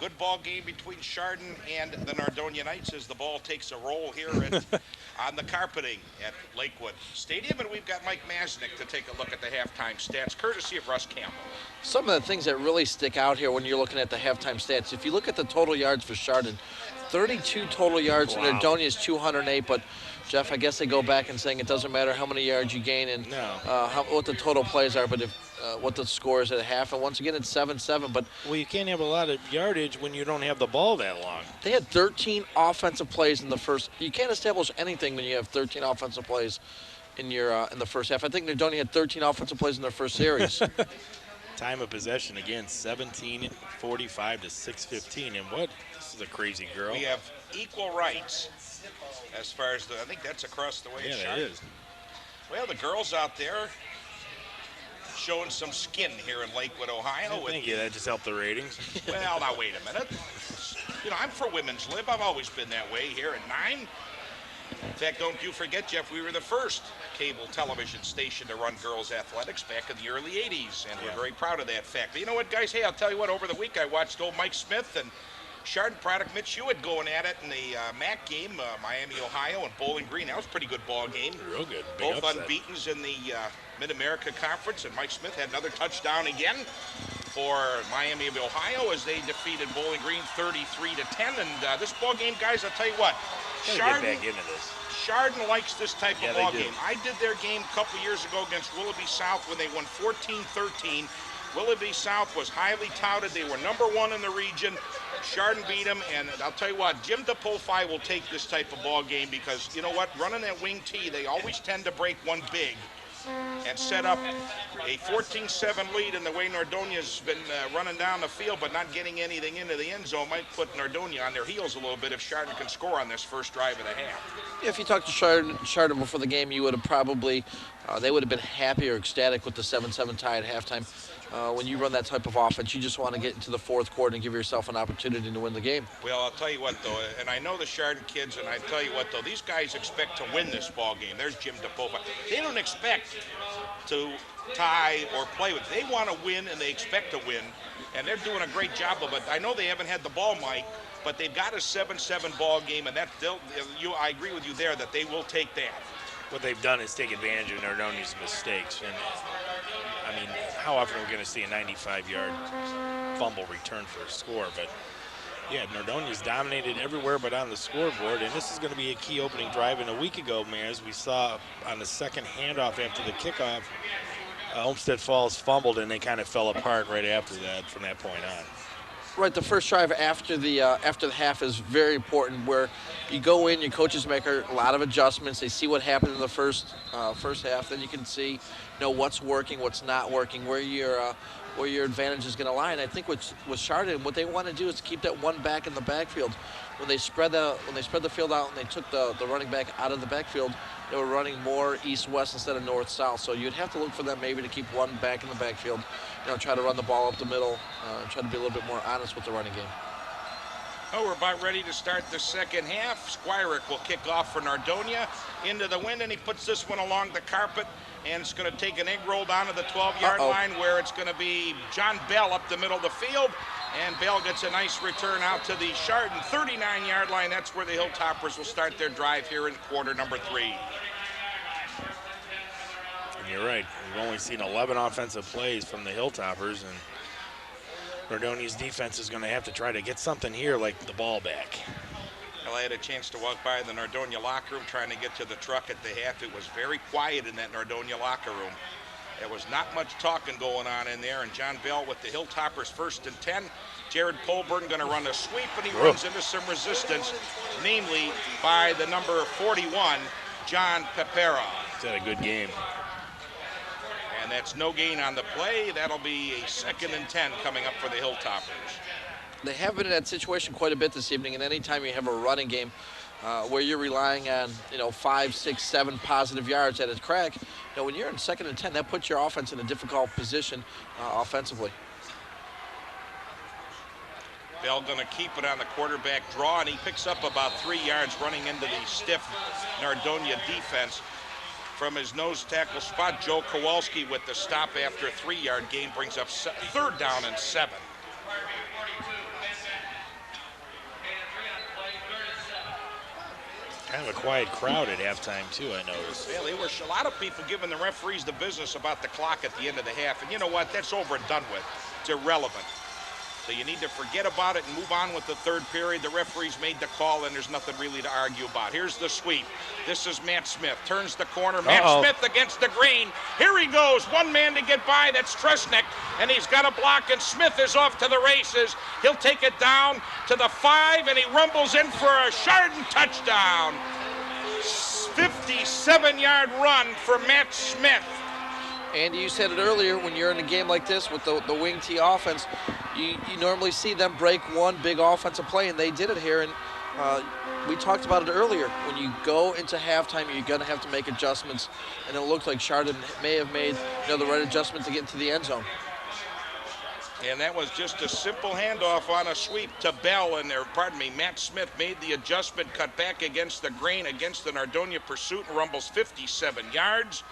Good ball game between Chardon and the Nordonia Knights as the ball takes a roll here on the carpeting at Lakewood Stadium. And we've got Mike Masnick to take a look at the halftime stats, courtesy of Russ Campbell. Some of the things that really stick out here when you're looking at the halftime stats, if you look at the total yards for Chardon, 32 total yards, and Nordonia is 208, but Jeff, I guess they go back and saying it doesn't matter how many yards you gain and what the total plays are, but what the score is at a half. And once again, it's 7-7. But well, you can't have a lot of yardage when you don't have the ball that long. They had 13 offensive plays in the first. You can't establish anything when you have 13 offensive plays in the first half. I think Nordonia had 13 offensive plays in their first series. Time of possession again, 17:45 to 6:15, and what? This is a crazy girl. We have equal rights as far as I think that's across the way. Yeah, it is. Well, the girls out there showing some skin here in Lakewood, Ohio. Thank you. That just helped the ratings. Well, now wait a minute. You know, I'm for women's lib. I've always been that way here at 9. In fact, don't you forget, Jeff, we were the first cable television station to run girls athletics back in the early 80s, and we're very proud of that fact. But you know what, guys? Hey, I'll tell you what, over the week I watched old Mike Smith and Chardon product Mitch Hewitt going at it in the MAC game, Miami, Ohio, and Bowling Green. That was a pretty good ball game. Real good. Both unbeatens in the Mid-America Conference, and Mike Smith had another touchdown again for Miami of Ohio as they defeated Bowling Green 33-10. And this ball game, guys, I'll tell you what, Chardon, get back into this. Chardon likes this type of ball game. Do. I did their game a couple years ago against Willoughby South when they won 14-13. Willoughby South was highly touted. They were #1 in the region. Chardon beat them, and I'll tell you what, Jim DePolfi will take this type of ball game because, you know what, running that wing tee, they always tend to break one big and set up a 14-7 lead. And the way Nordonia's been running down the field but not getting anything into the end zone might put Nordonia on their heels a little bit if Chardon can score on this first drive of the half. If you talked to Chardon before the game, you would have probably, they would have been happy or ecstatic with the 7-7 tie at halftime. When you run that type of offense, you just want to get into the fourth quarter and give yourself an opportunity to win the game. Well, I'll tell you what, though, and I know the Chardon kids, and I tell you what, though, these guys expect to win this ball game. There's Jim DePolfi. They don't expect to tie or play with. They want to win, and they expect to win, and they're doing a great job of it. I know they haven't had the ball, Mike, but they've got a 7-7 ball game, and I agree with you there that they will take that. What they've done is take advantage of Nordonia's mistakes. And I mean, how often are we going to see a 95-yard fumble return for a score? But yeah, Nordonia's dominated everywhere but on the scoreboard, and this is going to be a key opening drive. And a week ago, man, as we saw on the second handoff after the kickoff, Olmsted Falls fumbled, and they kind of fell apart right after that from that point on. Right, the first drive after the half is very important, where you go in, your coaches make a lot of adjustments. They see what happened in the first half. Then you can see, what's working, what's not working, where your advantage is going to lie. And I think with Chardon, what they want to do is keep that one back in the backfield. When they spread the field out and they took the running back out of the backfield, they were running more east-west instead of north-south. So you'd have to look for them maybe to keep one back in the backfield, try to run the ball up the middle, try to be a little bit more honest with the running game. Oh, we're about ready to start the second half. Squirick will kick off for Nordonia into the wind, and he puts this one along the carpet, and it's going to take an egg roll down to the 12-yard line where it's going to be John Bell up the middle of the field, and Bell gets a nice return out to the Chardon 39-yard line. That's where the Hilltoppers will start their drive here in quarter number 3. And you're right. We've only seen 11 offensive plays from the Hilltoppers, and Nordonia's defense is going to have to try to get something here, like the ball back. Well, I had a chance to walk by the Nordonia locker room trying to get to the truck at the half. It was very quiet in that Nordonia locker room. There was not much talking going on in there, and John Bell with the Hilltoppers 1st and 10. Jared Polburn going to run a sweep, and he runs into some resistance, namely by the number 41, John Pepera. He's had a good game. And that's no gain on the play. That'll be a 2nd and 10 coming up for the Hilltoppers. They have been in that situation quite a bit this evening, and anytime you have a running game where you're relying on 5, 6, 7 positive yards at a crack, when you're in 2nd and 10, that puts your offense in a difficult position offensively. Bell going to keep it on the quarterback draw, and he picks up about 3 yards running into the stiff Nordonia defense. from his nose tackle spot. Joe Kowalski with the stop after a 3-yard gain brings up 3rd down and 7. Kind of a quiet crowd at halftime, too, I noticed. Yeah, there were a lot of people giving the referees the business about the clock at the end of the half. And you know what? That's over and done with. It's irrelevant. So you need to forget about it and move on with the 3rd period. The referees made the call, and there's nothing really to argue about. Here's the sweep. This is Matt Smith. Turns the corner. Matt Smith against the green. Here he goes. One man to get by. That's Tresnick. And he's got a block, and Smith is off to the races. He'll take it down to the 5, and he rumbles in for a Chardon touchdown. 57-yard run for Matt Smith. Andy, you said it earlier, when you're in a game like this with the wing T offense, you normally see them break one big offensive play, and they did it here. And we talked about it earlier. When you go into halftime, you're going to have to make adjustments, and it looked like Chardon may have made the right adjustment to get into the end zone. And that was just a simple handoff on a sweep to Bell, and Matt Smith made the adjustment, cut back against the grain against the Nordonia pursuit, and rumbles 57 yards.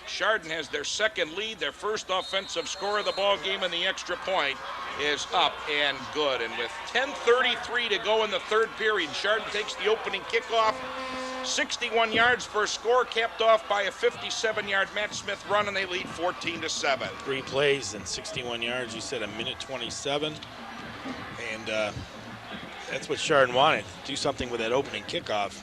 Chardon has their 2nd lead, their 1st offensive score of the ball game, and the extra point is up and good. And with 10:33 to go in the 3rd period, Chardon takes the opening kickoff, 61 yards for a score, capped off by a 57-yard Matt Smith run, and they lead 14-7. 3 plays and 61 yards. You said a minute 27, and that's what Chardon wanted. Do something with that opening kickoff.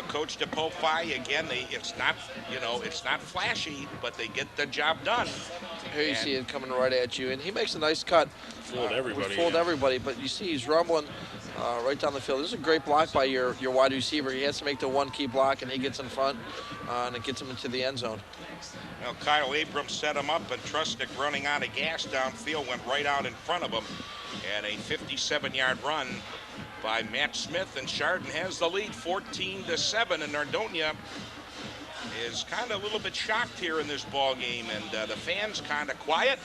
Coach DePofi, again, it's not flashy, but they get the job done. Here you see it coming right at you, and he makes a nice cut. Fooled everybody. Fooled everybody, but you see he's rumbling right down the field. This is a great block by your wide receiver. He has to make the one key block, and he gets in front, and it gets him into the end zone. Now, Kyle Abrams set him up, and Trusnick, running out of gas downfield, went right out in front of him, and a 57-yard run by Matt Smith, and Chardon has the lead 14-7, and Nordonia is kind of a little bit shocked here in this ball game, and the fans kind of quiet,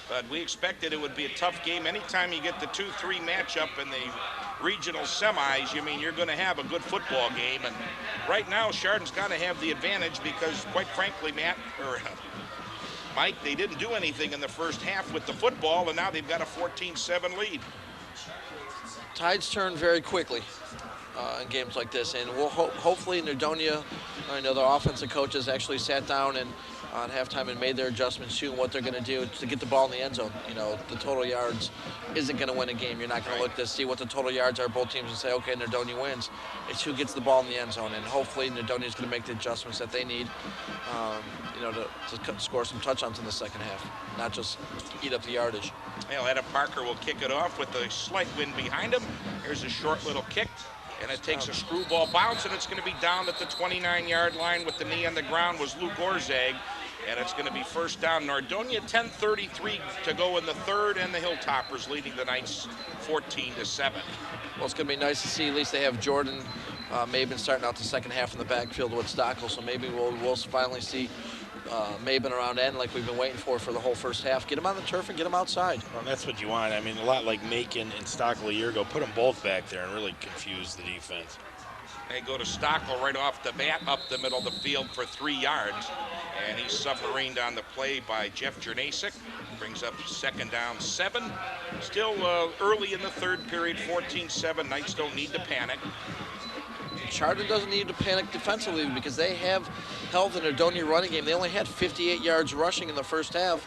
but we expected it would be a tough game. Anytime you get the 2-3 matchup in the regional semis, you're going to have a good football game, and right now Chardon's got to have the advantage because, quite frankly, Mike, they didn't do anything in the first half with the football, and now they've got a 14-7 lead. Tides turn very quickly in games like this, and we'll hopefully Nordonia, their offensive coaches actually sat down and on halftime and made their adjustments to what they're going to do to get the ball in the end zone. The total yards isn't going to win a game. You're not going to look to see what the total yards are both teams and say, okay, Nordonia wins. It's who gets the ball in the end zone, and hopefully Nordonia is going to make the adjustments that they need, to score some touchdowns in the second half, not just eat up the yardage. Well, Adam Parker will kick it off with a slight wind behind him. Here's a short little kick, and it takes a screwball bounce, and it's going to be down at the 29-yard line with the knee on the ground was Lou Gorzag, and it's going to be 1st down. Nordonia, 10:33 to go in the 3rd, and the Hilltoppers leading the Knights 14-7. Well, it's going to be nice to see at least they have Jordan Maben starting out the second half in the backfield with Stockel, so maybe we'll finally see Maben around end like we've been waiting for the whole first half. Get him on the turf and get him outside. Well, that's what you want. A lot like Macon and Stockel a year ago. Put them both back there and really confuse the defense. They go to Stockel right off the bat, up the middle of the field for 3 yards. And he's submarined on the play by Jeff Jernasik. Brings up 2nd down 7. Still early in the 3rd period, 14-7. Knights don't need to panic. Chardon doesn't need to panic defensively because they have held the Nordonia running game. They only had 58 yards rushing in the first half.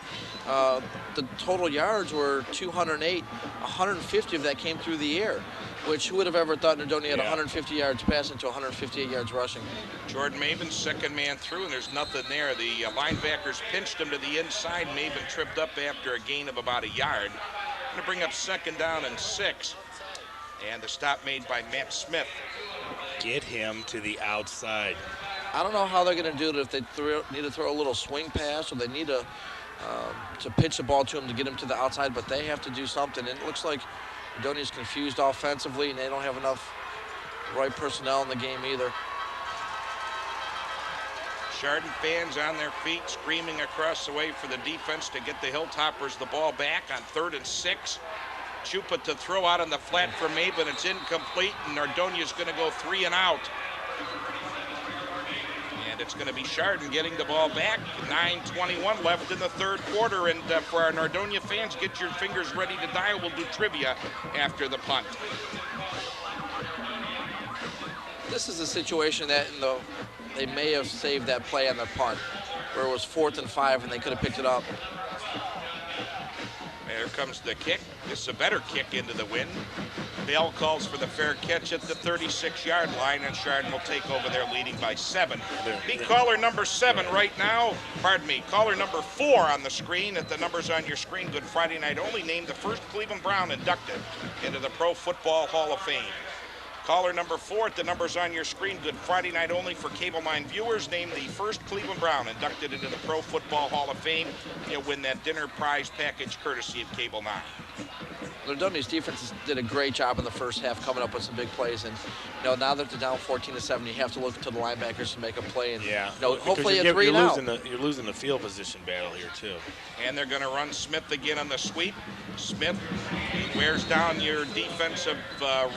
The total yards were 208. 150 of that came through the air, which who would have ever thought Nordonia had 150 yards passing to 158 yards rushing. Jordan Maben, 2nd man through, and there's nothing there. The linebackers pinched him to the inside. Maben tripped up after a gain of about a yard. Going to bring up 2nd down and 6. And the stop made by Matt Smith. Get him to the outside. I don't know how they're going to do it, if they need to throw a little swing pass or they need to pitch the ball to him to get him to the outside, but they have to do something. And it looks like Nordonia's confused offensively, and they don't have enough right personnel in the game either. Chardon fans on their feet screaming across the way for the defense to get the Hilltoppers the ball back on 3rd and 6. Chupa to throw out on the flat for Maben. It's incomplete, and Nordonia's going to go 3 and out. it's going to be Chardon getting the ball back. 9:21 left in the third quarter. And for our Nordonia fans, get your fingers ready to dial. We'll do trivia after the punt. This is a situation that they may have saved that play on the punt, where it was 4th and 5 and they could have picked it up. There comes the kick. This is a better kick into the wind. Bell calls for the fair catch at the 36-yard line, and Chardon will take over there leading by 7. Be caller number 7 right now. Pardon me, caller number 4 on the screen. At the numbers on your screen, Good Friday Night Only, named the first Cleveland Brown inducted into the Pro Football Hall of Fame. Caller number 4 at the numbers on your screen, Good Friday Night Only for Cable9 viewers, named the first Cleveland Brown inducted into the Pro Football Hall of Fame. You'll win that dinner prize package courtesy of Cable9. Nordonia's defense did a great job in the first half, coming up with some big plays. And now that they're down 14-7, you have to look to the linebackers to make a play. And hopefully a 3 now. You're losing the field position battle here too. And they're going to run Smith again on the sweep. Smith wears down your defensive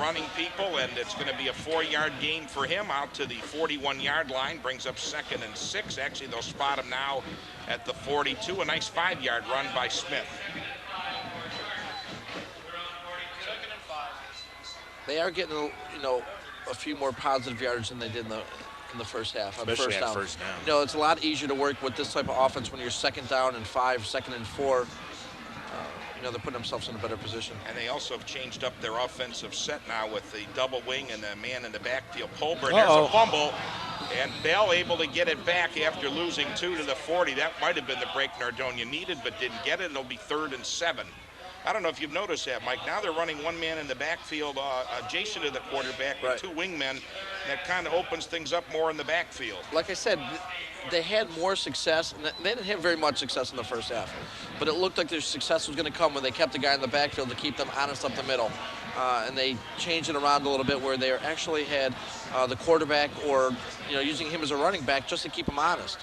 running people, and it's going to be a 4-yard gain for him out to the 41-yard line. Brings up 2nd and 6. Actually, they'll spot him now at the 42. A nice 5-yard run by Smith. They are getting, a few more positive yardage than they did in the first half. Especially on first down. It's a lot easier to work with this type of offense when you're 2nd down and 5, 2nd and 4. They're putting themselves in a better position. And they also have changed up their offensive set now with the double wing and the man in the backfield. Holborn, there's a fumble. And Bell able to get it back after losing 2 to the 40. That might have been the break Nordonia needed, but didn't get it. It'll be 3rd and 7. I don't know if you've noticed that, Mike. Now they're running one man in the backfield adjacent to the quarterback with 2 wingmen. That kind of opens things up more in the backfield. Like I said, they had more success. They didn't have very much success in the first half, but it looked like their success was going to come when they kept the guy in the backfield to keep them honest up the middle. And they changed it around a little bit where they actually had the quarterback or using him as a running back just to keep him honest.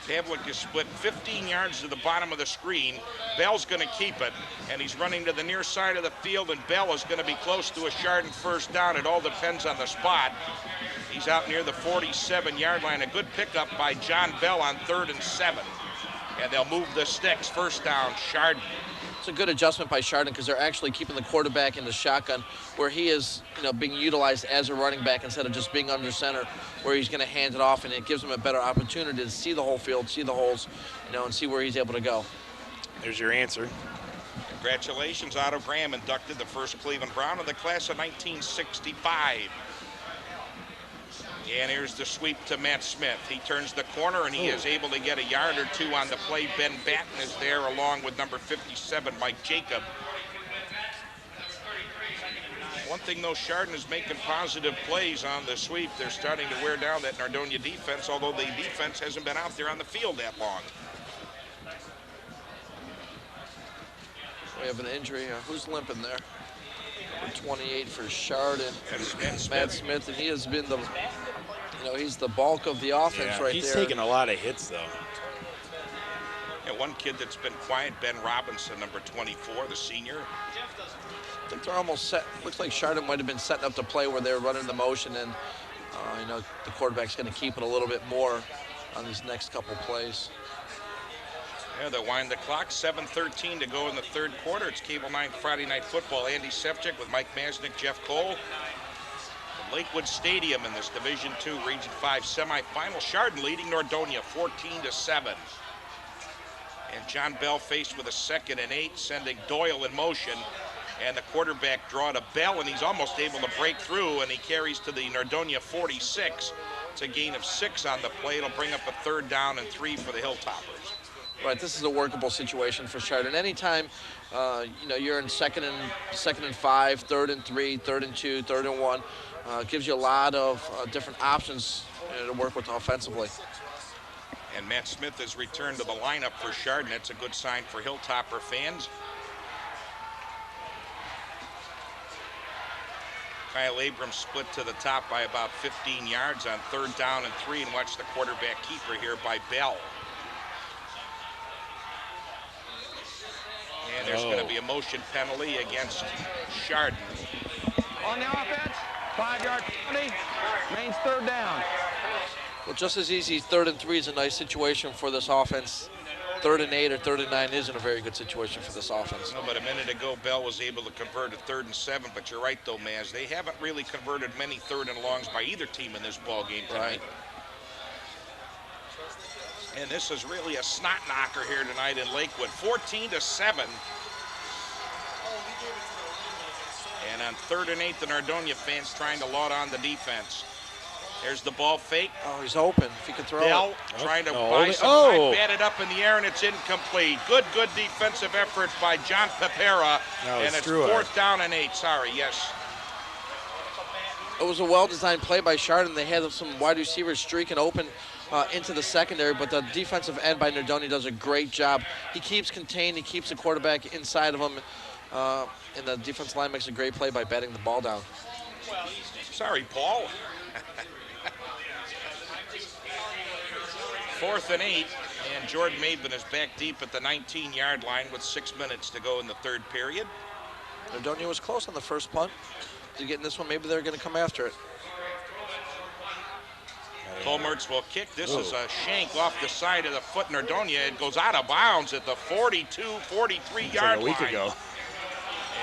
Pavlik is split 15 yards to the bottom of the screen. Bell's going to keep it, and he's running to the near side of the field, and Bell is going to be close to a Chardon first down. It all depends on the spot. He's out near the 47-yard line. A good pickup by John Bell on 3rd and 7. And they'll move the sticks. First down, Chardon. It's a good adjustment by Chardon because they're actually keeping the quarterback in the shotgun where he is, being utilized as a running back instead of just being under center where he's going to hand it off, and it gives him a better opportunity to see the whole field, see the holes, and see where he's able to go. There's your answer. Congratulations, Otto Graham inducted the first Cleveland Brown in the class of 1965. And here's the sweep to Matt Smith. He turns the corner, and he is able to get a yard or 2 on the play. Ben Batten is there along with number 57, Mike Jacob. One thing, though, Chardon is making positive plays on the sweep. They're starting to wear down that Nordonia defense, although the defense hasn't been out there on the field that long. We have an injury. Who's limping there? Number 28 for Chardon. Matt Smith, and he has been the, he's the bulk of the offense right he's there. He's taking a lot of hits, though. Yeah, one kid that's been quiet, Ben Robinson, number 24, the senior. I think they're almost set. Looks like Chardon might have been setting up to play where they're running the motion, and the quarterback's going to keep it a little bit more on these next couple plays. Yeah, they'll wind the clock. 7:13 to go in the third quarter. It's Cable9 Friday Night Football. Andy Sevchik with Mike Masnick, Jeff Cole. From Lakewood Stadium in this Division II Region 5 semifinal. Chardon leading Nordonia 14-7. And John Bell faced with a 2nd and 8, sending Doyle in motion. And the quarterback draw to Bell, and he's almost able to break through, and he carries to the Nordonia 46. It's a gain of 6 on the play. It'll bring up a 3rd down and 3 for the Hilltoppers. Right, this is a workable situation for Chardon. Anytime, you're in 2nd and 5, 3rd and 3, 3rd and 2, 3rd and 1, gives you a lot of different options to work with offensively. And Matt Smith has returned to the lineup for Chardon. That's a good sign for Hilltopper fans. Kyle Abrams split to the top by about 15 yards on 3rd down and 3, and watch the quarterback keeper here by Bell. And there's going to be a motion penalty against Chardon. On the offense, 5-yard penalty, remains 3rd down. Well, just as easy, 3rd and 3 is a nice situation for this offense. 3rd and 8 or 3rd and 9 isn't a very good situation for this offense. No, but a minute ago, Bell was able to convert a 3rd and 7, but you're right, though, Maz. They haven't really converted many 3rd and longs by either team in this ball game tonight. Right. And this is really a snot knocker here tonight in Lakewood. 14-7. And on 3rd and 8, the Nordonia fans trying to load on the defense. There's the ball fake. Oh, he's open. If he can throw Bell it. trying to buy some time, batted up in the air, and it's incomplete. Good defensive effort by John Pepera. And it's 4th down and 8. Sorry, yes. It was a well-designed play by Chardon. They had some wide receivers streaking open into the secondary, but the defensive end by Nordonia does a great job. He keeps contained. He keeps the quarterback inside of him, and the defensive line makes a great play by batting the ball down. Sorry, Paul. 4th and 8, and Jordan Maben is back deep at the 19-yard line with 6 minutes to go in the 3rd period. Nordonia was close on the first punt to get in this one. Maybe they're going to come after it. Colmertz will kick. This is a shank off the side of the foot. Nordonia, it goes out of bounds at the 42, 43-yard line. A week ago.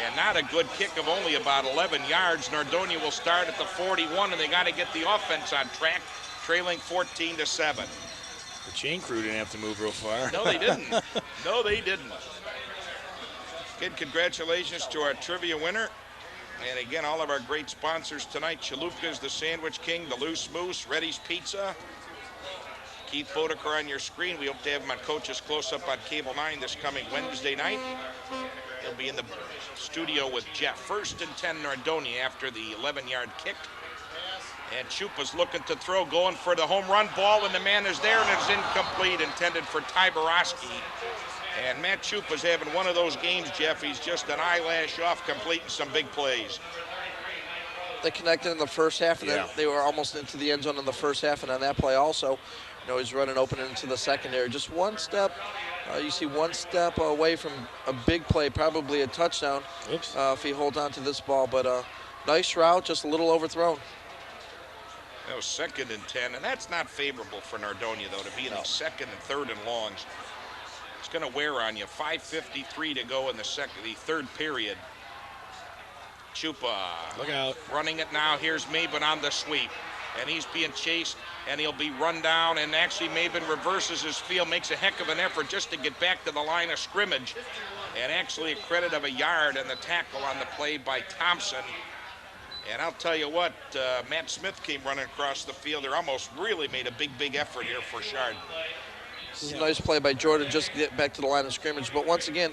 And not a good kick of only about 11 yards. Nordonia will start at the 41, and they got to get the offense on track, trailing 14-7. The chain crew didn't have to move real far. No, they didn't. No, they didn't. Again, congratulations to our trivia winner. And again, all of our great sponsors tonight. Chalupa's, the Sandwich King, the Loose Moose, Reddy's Pizza. Keith Boddicker on your screen. We hope to have him on Coach's Close-Up on Cable 9 this coming Wednesday night. He'll be in the studio with Jeff. 1st and 10 Nordonia after the 11-yard kick. And Chupa's looking to throw, going for the home run ball, and the man is there, and it's incomplete, intended for Ty Borowski. And Matt Chupa's having one of those games, Jeff. He's just an eyelash off completing some big plays. They connected in the first half, and then they were almost into the end zone in the first half, and on that play also, you know, he's running open into the secondary. Just one step, you see one step away from a big play, probably a touchdown, if he holds on to this ball. But nice route, just a little overthrown. That was 2nd and 10, and that's not favorable for Nordonia, though, to be in the 2nd and 3rd and longs. It's going to wear on you. 5:53 to go in the 3rd period. Chupa look out, running it now. Here's Maben on the sweep, and he's being chased, and he'll be run down, and actually Maben reverses his field, makes a heck of an effort just to get back to the line of scrimmage, and actually a credit of a yard and the tackle on the play by Thompson. And I'll tell you what, Matt Smith came running across the field. They almost really made a big effort here for Chardon. This is a nice play by Jordan just to get back to the line of scrimmage. But once again,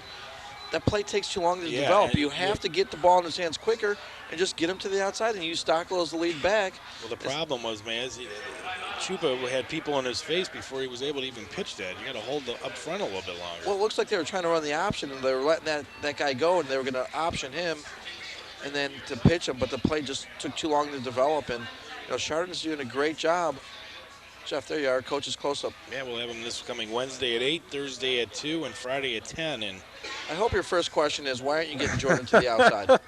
that play takes too long to develop. You have to get the ball in his hands quicker and just get him to the outside and use Stockwell as the lead back. Well, the problem was, man, Chupa had people in his face before he was able to even pitch that. You got to hold up front a little bit longer. Well, it looks like they were trying to run the option, and they were letting that guy go, and they were going to option him and then to pitch him, but the play just took too long to develop. And you know, Chardon's doing a great job. Jeff, there you are, Coach's Close-Up. Yeah, we'll have him this coming Wednesday at 8, Thursday at 2, and Friday at 10. And I hope your first question is, why aren't you getting Jordan to the outside?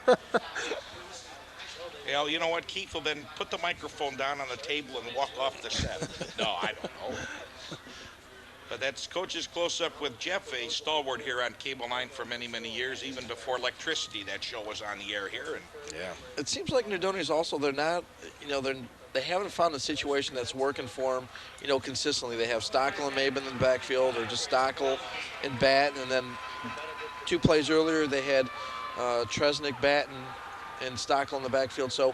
Well, you know what? Keith will then put the microphone down on the table and walk off the set. No, I don't know. But that's Coach's Close-Up with Jeff, a stalwart here on Cable 9 for many years, even before electricity. That show was on the air here. And yeah, it seems like Nordonia's also, they're not, you know, they haven't found a situation that's working for them, you know, consistently. They have Stockwell and Maben in the backfield, or just Stockwell and Batten, and then 2 plays earlier they had Tresnick, Batten, and Stockwell in the backfield. So,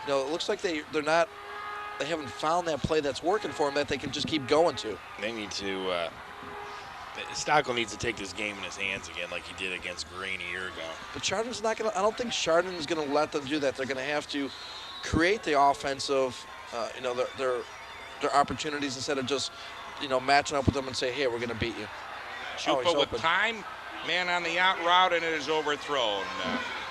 you know, it looks like they haven't found that play that's working for them that they can just keep going to. They need to, Stockwell needs to take this game in his hands again like he did against Green a year ago. But Chardon's not going to, I don't think Chardon is going to let them do that. They're going to have to create the offensive, you know, their opportunities instead of just, you know, matching up with them and say, hey, we're going to beat you. Chupa with time, man on the out route, and it is overthrown.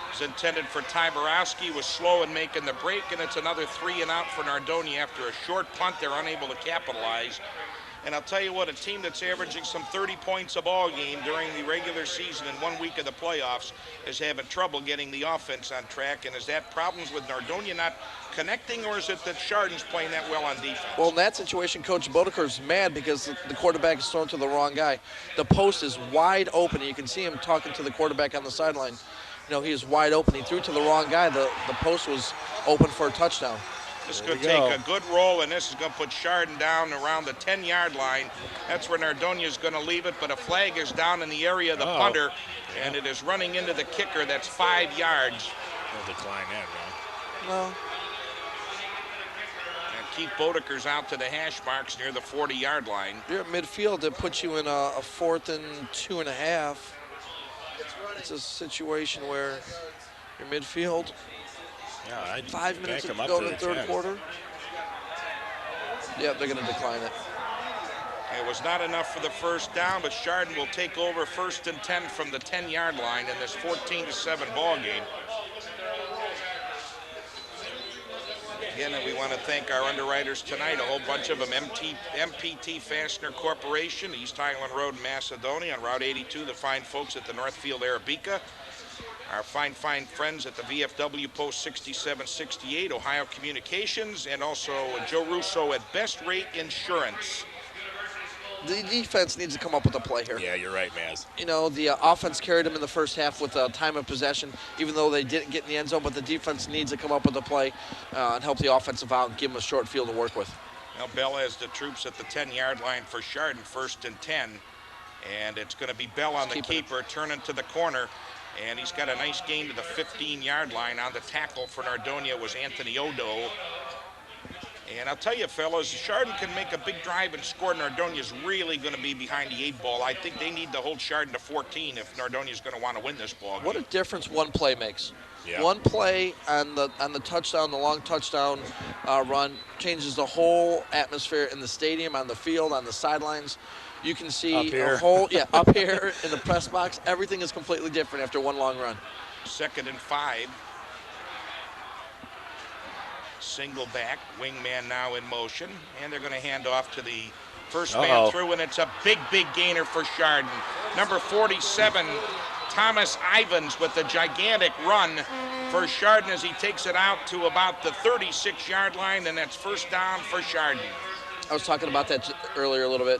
It's intended for Ty Borowski, was slow in making the break, and it's another 3 and out for Nordonia after a short punt. They're unable to capitalize. And I'll tell you what, a team that's averaging some 30 points a ball game during the regular season and 1 week of the playoffs is having trouble getting the offense on track. And is that problems with Nordonia not connecting, or is it that Chardon's playing that well on defense? Well, in that situation, Coach Bodeker's mad because the quarterback is thrown to the wrong guy. The post is wide open. You can see him talking to the quarterback on the sideline. You know, he is wide open. He threw to the wrong guy. The post was open for a touchdown. This is going to take a good roll, and this is going to put Chardon down around the 10-yard line. That's where Nordonia is going to leave it, but a flag is down in the area of the punter, and it is running into the kicker. That's 5 yards. We'll decline that, man. No. And Keith Bodeker's out to the hash marks near the 40-yard line. You're at midfield. It puts you in a 4th and 2.5. It's a situation where you're midfield. Yeah, 5 minutes to go in the third quarter. Yeah, they're going to decline it. It was not enough for the first down, but Chardon will take over 1st and 10 from the 10-yard line in this 14-7 ball game. Again, we want to thank our underwriters tonight, a whole bunch of them. MPT Fastener Corporation, East Highland Road in Macedonia, on Route 82, the fine folks at the Northfield Arabica. Our fine friends at the VFW Post 6768, Ohio Communications, and also Joe Russo at Best Rate Insurance. The defense needs to come up with a play here. Yeah, you're right, Maz. You know, the offense carried them in the first half with time of possession, even though they didn't get in the end zone, but the defense needs to come up with a play and help the offensive out and give them a short field to work with. Now, Bell has the troops at the 10-yard line for Chardon, 1st and 10, and it's going to be Bell on the keeper, turning to the corner. And he's got a nice gain to the 15-yard line. On the tackle for Nordonia was Anthony Odo. And I'll tell you, fellas, Chardon can make a big drive and score. Nordonia's really going to be behind the 8 ball. I think they need to hold Chardon to 14 if Nordonia's going to want to win this ball game. What a difference one play makes. Yeah. One play on the touchdown, the long touchdown run, changes the whole atmosphere in the stadium, on the field, on the sidelines. You can see a whole, up here in the press box, everything is completely different after one long run. 2nd and 5. Single back, wingman now in motion, and they're going to hand off to the first man through, and it's a big gainer for Chardon. Number 47, Thomas Ivans with a gigantic run for Chardon as he takes it out to about the 36-yard line, and that's 1st down for Chardon. I was talking about that earlier a little bit.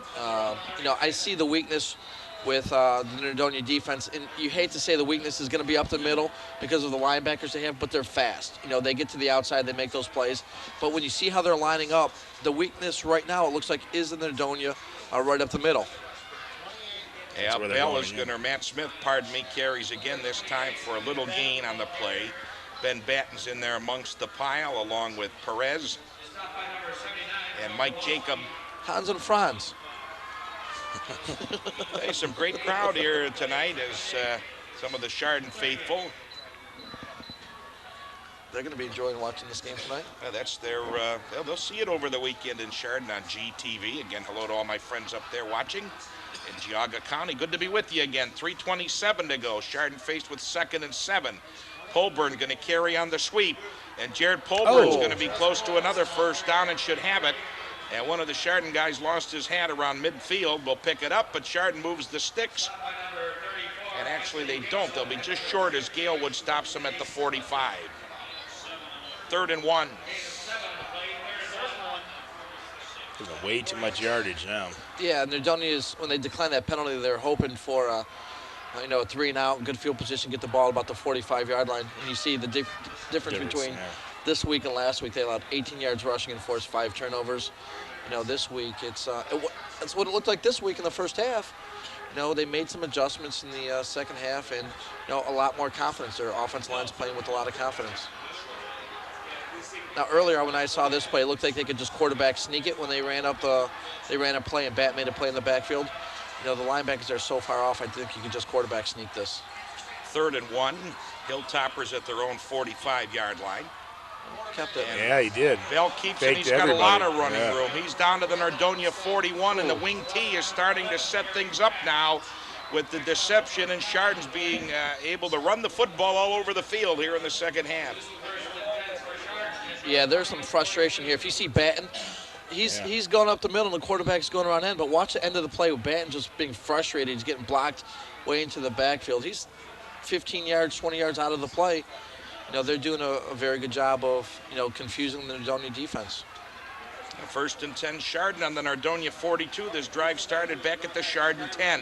You know, I see the weakness with the Nordonia defense, and you hate to say the weakness is going to be up the middle because of the linebackers they have, but they're fast. You know, they get to the outside, they make those plays. But when you see how they're lining up, the weakness right now, it looks like, is in the Nordonia right up the middle. Yeah, Bell is going to, Matt Smith, carries again this time for a little gain on the play. Ben Batten's in there amongst the pile along with Perez and Mike Jacob. Hans and Franz. Hey, some great crowd here tonight as some of the Chardon faithful. They're going to be enjoying watching this game tonight. That's their, they'll see it over the weekend in Chardon on GTV. Again, hello to all my friends up there watching in Geauga County. Good to be with you again. 3:27 to go. Chardon faced with 2nd and 7. Polburn going to carry on the sweep. And Jared Polburn's going to be close to another 1st down and should have it. And one of the Chardon guys lost his hat around midfield. Will pick it up, but Chardon moves the sticks. And actually they don't. They'll be just short as Galewood stops them at the 45. 3rd and 1. Way too much yardage now. Yeah, and Nordonia is, when they decline that penalty, they're hoping for a 3-and-out, good field position, get the ball about the 45-yard line. And you see the difference between this week and last week. They allowed 18 yards rushing and forced 5 turnovers. You know, this week that's what it looked like this week in the first half. You know, they made some adjustments in the second half, and a lot more confidence. Their offensive line's playing with a lot of confidence. Now, earlier when I saw this play, it looked like they could just quarterback sneak it when they ran up a play and Bat made a play in the backfield. You know, the linebackers are so far off, I think you could just quarterback sneak this. 3rd and 1. Hilltoppers at their own 45-yard line. Kept it. Yeah, he did. Bell keeps it. He's got a lot of running room. He's down to the Nordonia 41, and the wing T is starting to set things up now with the deception and Chardon's being able to run the football all over the field here in the second half. Yeah, there's some frustration here. If you see Batten, He's going up the middle, and the quarterback's going around end. But watch the end of the play with Batten just being frustrated. He's getting blocked way into the backfield. He's 15 yards, 20 yards out of the play. You know, they're doing a very good job of, you know, confusing the Nordonia defense. First and 10, Chardon on the Nordonia 42. This drive started back at the Chardon 10.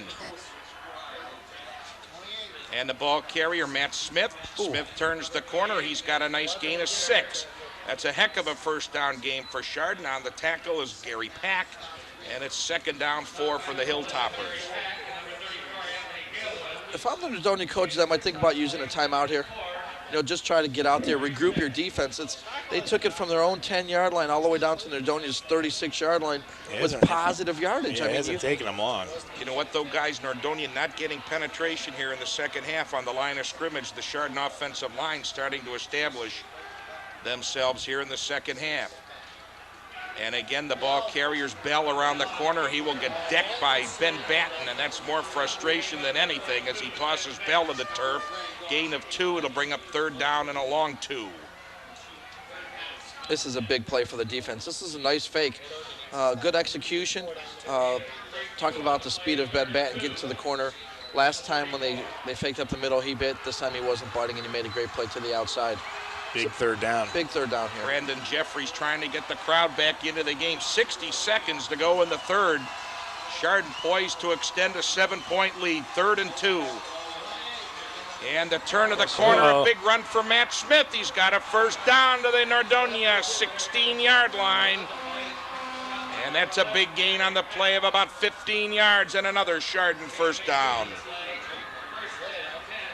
And the ball carrier, Matt Smith. Ooh. Smith turns the corner. He's got a nice gain of 6. That's a heck of a first down game for Chardon. On the tackle is Gary Pack. And it's 2nd down 4 for the Hilltoppers. If I'm the Nordonia coaches, I might think about using a timeout here. You know, just try to get out there, regroup your defense. They took it from their own 10-yard line all the way down to Nordonia's 36-yard line with positive yardage. Yeah, it hasn't taken them long. You know what, though, guys? Nordonia not getting penetration here in the second half on the line of scrimmage. The Chardon offensive line starting to establish themselves here in the second half. And again, the ball carrier's Bell around the corner. He will get decked by Ben Batten, and that's more frustration than anything as he tosses Bell to the turf. Gain of 2. It'll bring up 3rd down and a long 2. This is a big play for the defense. This is a nice fake. Good execution. Talking about the speed of Ben Batten getting to the corner. Last time when they faked up the middle, he bit. This time he wasn't biting, and he made a great play to the outside. Big 3rd down. Big 3rd down here. Brandon Jeffries trying to get the crowd back into the game. 60 seconds to go in the 3rd. Chardon poised to extend a 7-point lead. 3rd and 2. And the turn of the corner, a big run for Matt Smith. He's got a first down to the Nordonia 16-yard line. And that's a big gain on the play of about 15 yards and another Chardon first down.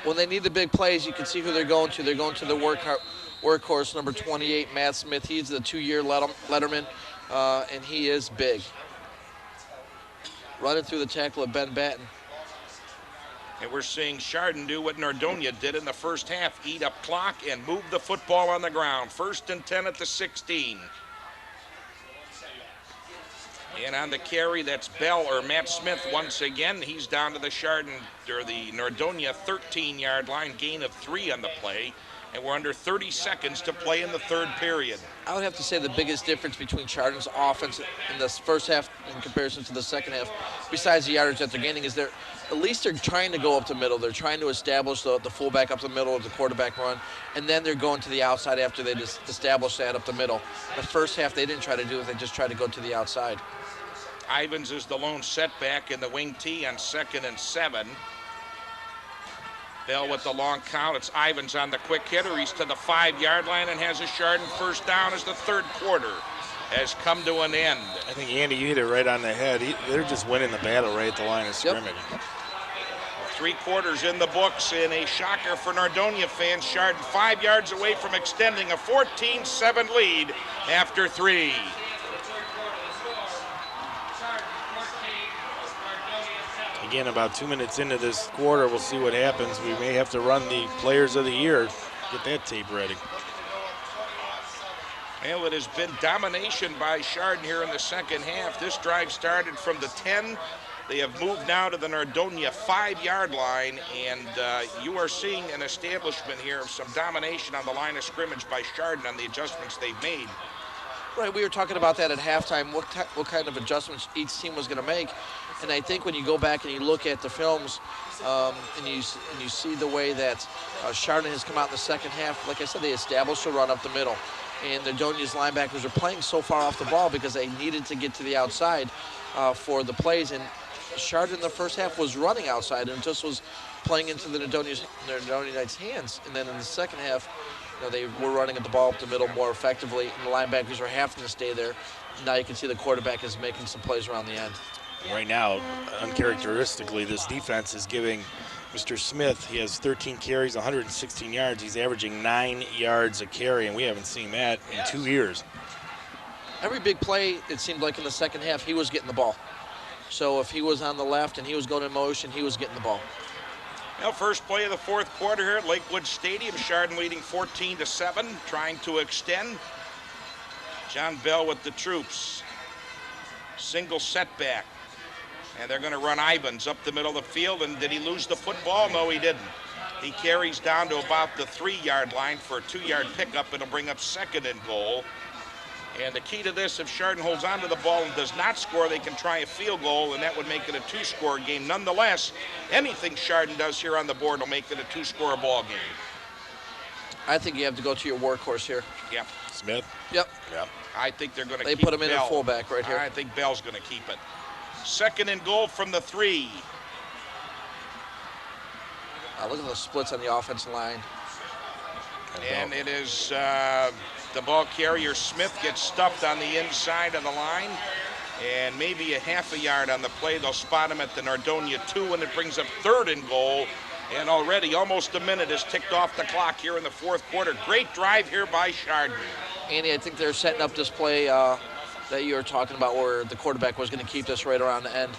When they need the big plays, you can see who they're going to. They're going to the workhorse, number 28, Matt Smith. He's the 2-year letterman, and he is big. Running through the tackle of Ben Batten. And we're seeing Chardon do what Nordonia did in the first half, eat up clock and move the football on the ground. 1st and 10 at the 16. And on the carry, that's Bell or Matt Smith once again. He's down to the Chardon or the Nordonia 13-yard line, gain of 3 on the play. And we're under 30 seconds to play in the 3rd period. I would have to say the biggest difference between Chardon's offense in this first half in comparison to the second half, besides the yardage that they're gaining, is at least they're trying to go up the middle. They're trying to establish the fullback up the middle of the quarterback run, and then they're going to the outside after they just establish that up the middle. The first half, they didn't try to do it. They just tried to go to the outside. Ivins is the lone setback in the wing T on 2nd and 7. Bell with the long count. It's Ivins on the quick hitter. He's to the 5-yard line and has a Chardon first down as the 3rd quarter has come to an end. I think, Andy, you hit it right on the head. They're just winning the battle right at the line of scrimmage. Yep. 3 quarters in the books, and a shocker for Nordonia fans. Chardon 5 yards away from extending a 14-7 lead after 3. Again, about 2 minutes into this quarter, we'll see what happens. We may have to run the players of the year, get that tape ready. Well, it has been domination by Chardon here in the second half. This drive started from the 10. They have moved now to the Nordonia 5-yard line, and you are seeing an establishment here of some domination on the line of scrimmage by Chardon on the adjustments they've made. Right, we were talking about that at halftime, what kind of adjustments each team was going to make. And I think when you go back and you look at the films and you see the way that Chardon has come out in the second half, like I said, they established a run up the middle. And the Nordonia's linebackers are playing so far off the ball because they needed to get to the outside for the plays. And Chardon in the first half was running outside and just was playing into the Nordonia Knights' hands. And then in the second half, you know, they were running at the ball up the middle more effectively, and the linebackers were having to stay there. Now you can see the quarterback is making some plays around the end. Right now, uncharacteristically, this defense is giving Mr. Smith, he has 13 carries, 116 yards. He's averaging 9 yards a carry, and we haven't seen that in 2 years. Every big play, it seemed like in the second half, he was getting the ball. So if he was on the left and he was going in motion, he was getting the ball. Now, first play of the 4th quarter here at Lakewood Stadium. Chardon leading 14-7, trying to extend. John Bell with the troops. Single setback. And they're going to run Ivins up the middle of the field. And did he lose the football? No, he didn't. He carries down to about the 3-yard line for a 2-yard pickup. It'll bring up 2nd and goal. And the key to this, if Chardon holds on to the ball and does not score, they can try a field goal, and that would make it a 2-score game. Nonetheless, anything Chardon does here on the board will make it a 2-score ball game. I think you have to go to your workhorse here. Yep. Smith? Yep. Yep. I think they're going to They keep put him in Bell. at fullback right here. I think Bell's going to keep it. 2nd and goal from the 3. Look at the splits on the offensive line. And it is the ball carrier, Smith, gets stuffed on the inside of the line. And maybe a half a yard on the play. They'll spot him at the Nordonia 2, and it brings up 3rd and goal. And already almost a minute is ticked off the clock here in the 4th quarter. Great drive here by Chardon. Andy, I think they're setting up this play that you were talking about where the quarterback was going to keep this right around the end.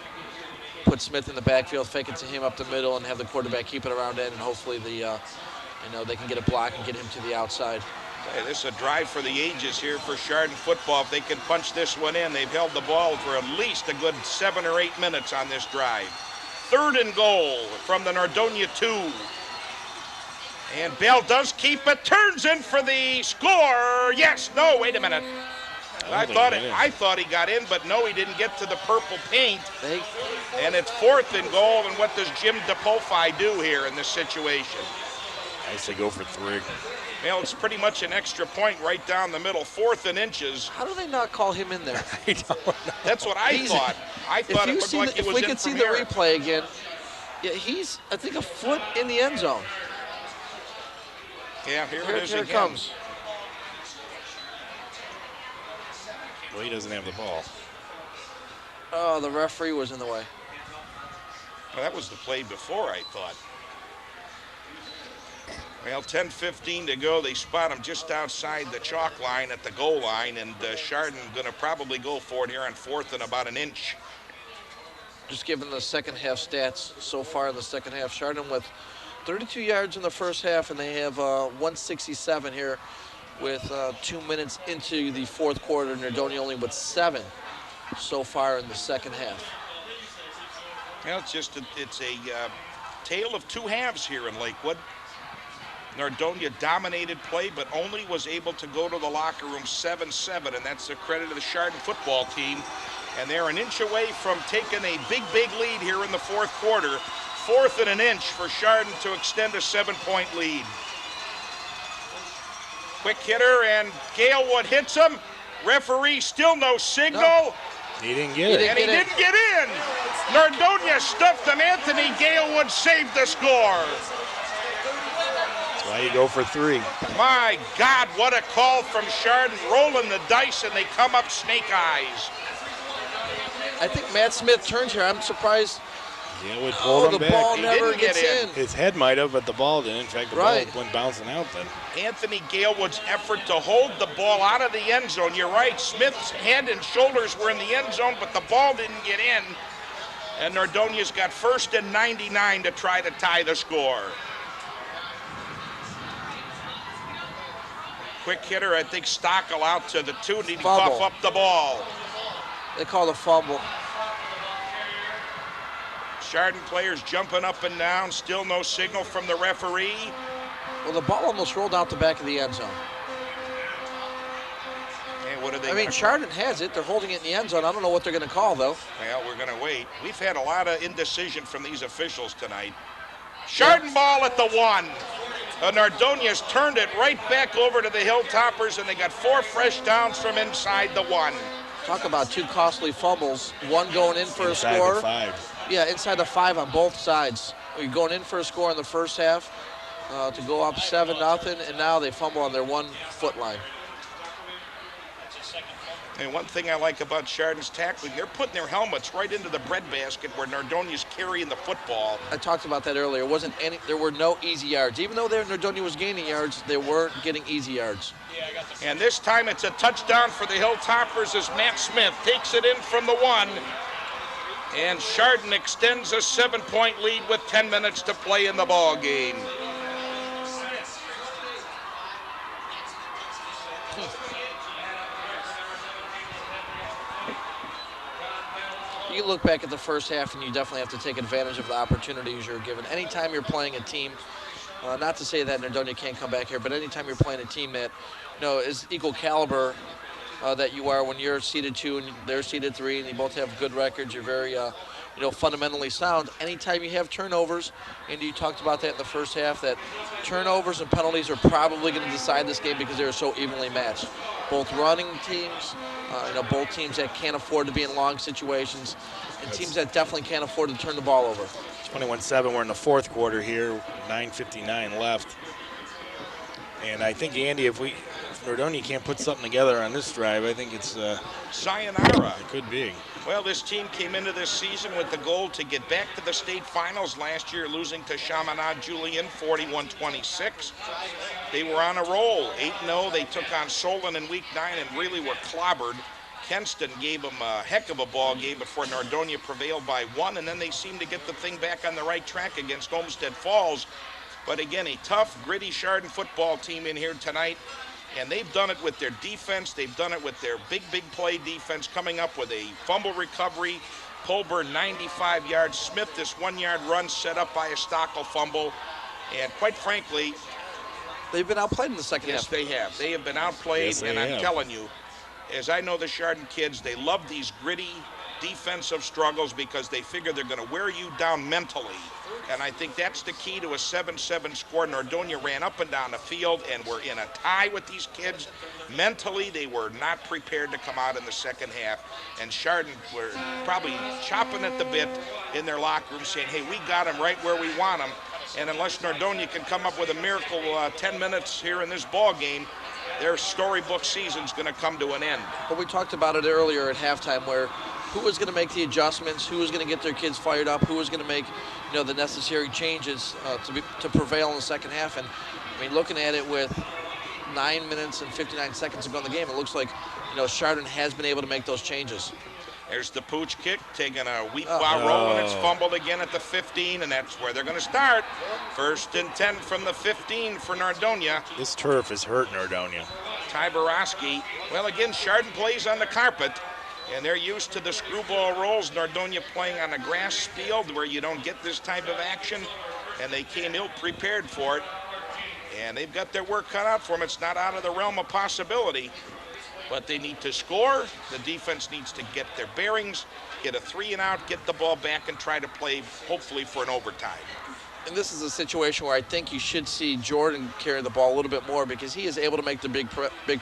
Put Smith in the backfield, fake it to him up the middle, and have the quarterback keep it around end, and hopefully they can get a block and get him to the outside. Hey, this is a drive for the ages here for Chardon football. If they can punch this one in, they've held the ball for at least a good 7 or 8 minutes on this drive. 3rd and goal from the Nordonia 2. And Bell does keep it, turns in for the score. Yes, no, wait a minute. I thought he got in, but no, he didn't get to the purple paint. And it's 4th and goal, and what does Jim DePolfi do here in this situation? I say go for 3. Well, it's pretty much an extra point right down the middle, 4th and inches. How do they not call him in there? I don't know. That's what I thought. I thought it looked like he was in from here. If we could see the replay again, yeah, he's, I think, a foot in the end zone. Yeah, here it is again. Here it comes. Well, he doesn't have the ball. Oh, the referee was in the way. Well, that was the play before, I thought. Well, 10:15 to go. They spot him just outside the chalk line at the goal line, and Chardon going to probably go for it here on 4th and about an inch. Just given the second half stats so far in the second half, Chardon with 32 yards in the first half, and they have 167 here with 2 minutes into the 4th quarter. Nordonia only with 7 so far in the second half. Well, it's a tale of 2 halves here in Lakewood. Nordonia dominated play, but only was able to go to the locker room 7-7, and that's the credit of the Chardon football team. And they're an inch away from taking a big lead here in the 4th quarter. 4th and an inch for Chardon to extend a 7-point lead. Quick hitter, and Galewood hits him. Referee still no signal. No. He didn't get it. And he didn't get in. Nordonia stuffed him. Anthony Galewood saved the score. That's why you go for 3. My God, what a call from Chardon, rolling the dice, and they come up snake eyes. I think Matt Smith turns here. I'm surprised. Galewood pulled him back. The ball He never didn't get gets in. His head might have, but the ball didn't. In fact, the ball went bouncing out then. Anthony Galewood's effort to hold the ball out of the end zone. You're right, Smith's head and shoulders were in the end zone, but the ball didn't get in. And Nordonia's got 1st and 99 to try to tie the score. Quick hitter, I think Stockel out to the 2. Did he cough up the ball? They call the fumble. Chardon players jumping up and down, still no signal from the referee. Well, the ball almost rolled out the back of the end zone. And what are they? I mean, Chardon has it. They're holding it in the end zone. I don't know what they're going to call, though. Well, we're going to wait. We've had a lot of indecision from these officials tonight. Chardon ball at the 1. Nordonia's turned it right back over to the Hilltoppers, and they got 4 fresh downs from inside the 1. Talk about 2 costly fumbles. One going in for inside a score. The 5. Yeah, inside the 5 on both sides. You're going in for a score in the first half to go up 7-0, and now they fumble on their 1-foot line. And one thing I like about Chardon's tackling, they're putting their helmets right into the breadbasket where Nordonia's carrying the football. I talked about that earlier. There were no easy yards. Even though Nordonia was gaining yards, they weren't getting easy yards. And this time it's a touchdown for the Hilltoppers as Matt Smith takes it in from the 1. And Chardon extends a 7-point lead with 10 minutes to play in the ball game. You look back at the first half, and you definitely have to take advantage of the opportunities you're given. Anytime you're playing a team, not to say that Nordonia can't come back here, but anytime you're playing a team that is equal caliber that you are when you're seeded 2 and they're seeded 3, and you both have good records. You're very, fundamentally sound. Anytime you have turnovers, and you talked about that in the first half, that turnovers and penalties are probably going to decide this game because they're so evenly matched. Both running teams, both teams that can't afford to be in long situations, and teams that definitely can't afford to turn the ball over. 21-7. We're in the fourth quarter here. 9:59 left. And I think, Andy, if Nordonia can't put something together on this drive, I think it's sayonara. It could be. Well, this team came into this season with the goal to get back to the state finals last year, losing to Chaminade-Julian 41-26. They were on a roll, 8-0. They took on Solon in week 9 and really were clobbered. Kenston gave them a heck of a ball game before Nordonia prevailed by 1, and then they seemed to get the thing back on the right track against Olmsted Falls. But again, a tough, gritty Chardon football team in here tonight. And they've done it with their defense. They've done it with their big play defense, coming up with a fumble recovery. Polburn 95 yards. Smith, this 1-yard run set up by a Stockel fumble. And quite frankly, they've been outplayed in the second half. Yes, they have. They have been outplayed, Yes, and I'm telling you, as I know the Chardon kids, they love these gritty defensive struggles because they figure they're going to wear you down mentally. And I think that's the key to a 7-7 score. Nordonia ran up and down the field and were in a tie with these kids. Mentally, they were not prepared to come out in the second half. And Chardon were probably chopping at the bit in their locker room saying, hey, we got them right where we want them. And unless Nordonia can come up with a miracle 10 minutes here in this ball game, their storybook season's going to come to an end. But we talked about it earlier at halftime, where who was going to make the adjustments, who was going to get their kids fired up, who was going to make the necessary changes to prevail in the second half. And I mean, looking at it with 9 minutes and 59 seconds to go in the game, it looks like Chardon has been able to make those changes. There's the pooch kick, taking a weak while rolling. It's fumbled again at the 15, and that's where they're going to start. 1st and 10 from the 15 for Nordonia. This turf has hurt Nordonia. Ty Borowski. Well, again, Chardon plays on the carpet, and they're used to the screwball rolls. Nordonia playing on a grass field where you don't get this type of action, and they came ill-prepared for it. And they've got their work cut out for them. It's not out of the realm of possibility. But they need to score. The defense needs to get their bearings, get a 3-and-out, get the ball back, and try to play, hopefully, for an overtime. And this is a situation where I think you should see Jordan carry the ball a little bit more because he is able to make the big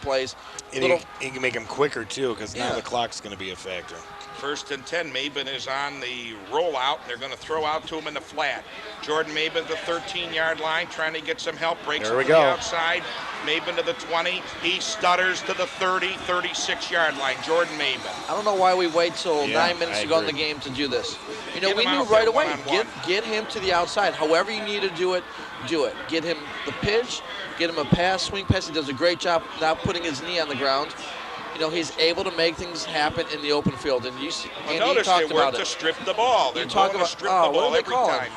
plays. And he can make them quicker, too, because now the clock's going to be a factor. 1st and 10, Maben is on the rollout. They're going to throw out to him in the flat. Jordan Maben, the 13-yard line, trying to get some help. Breaks it to the outside. Maben to the 20. He stutters to the 30, 36-yard line. Jordan Maben. I don't know why we wait till 9 minutes to go in the game to do this. We knew right away, get him to the outside. However you need to do it, do it. Get him the pitch, get him a pass, swing pass. He does a great job not putting his knee on the ground. He's able to make things happen in the open field. And notice they work to strip the ball. They're going to strip the ball every time.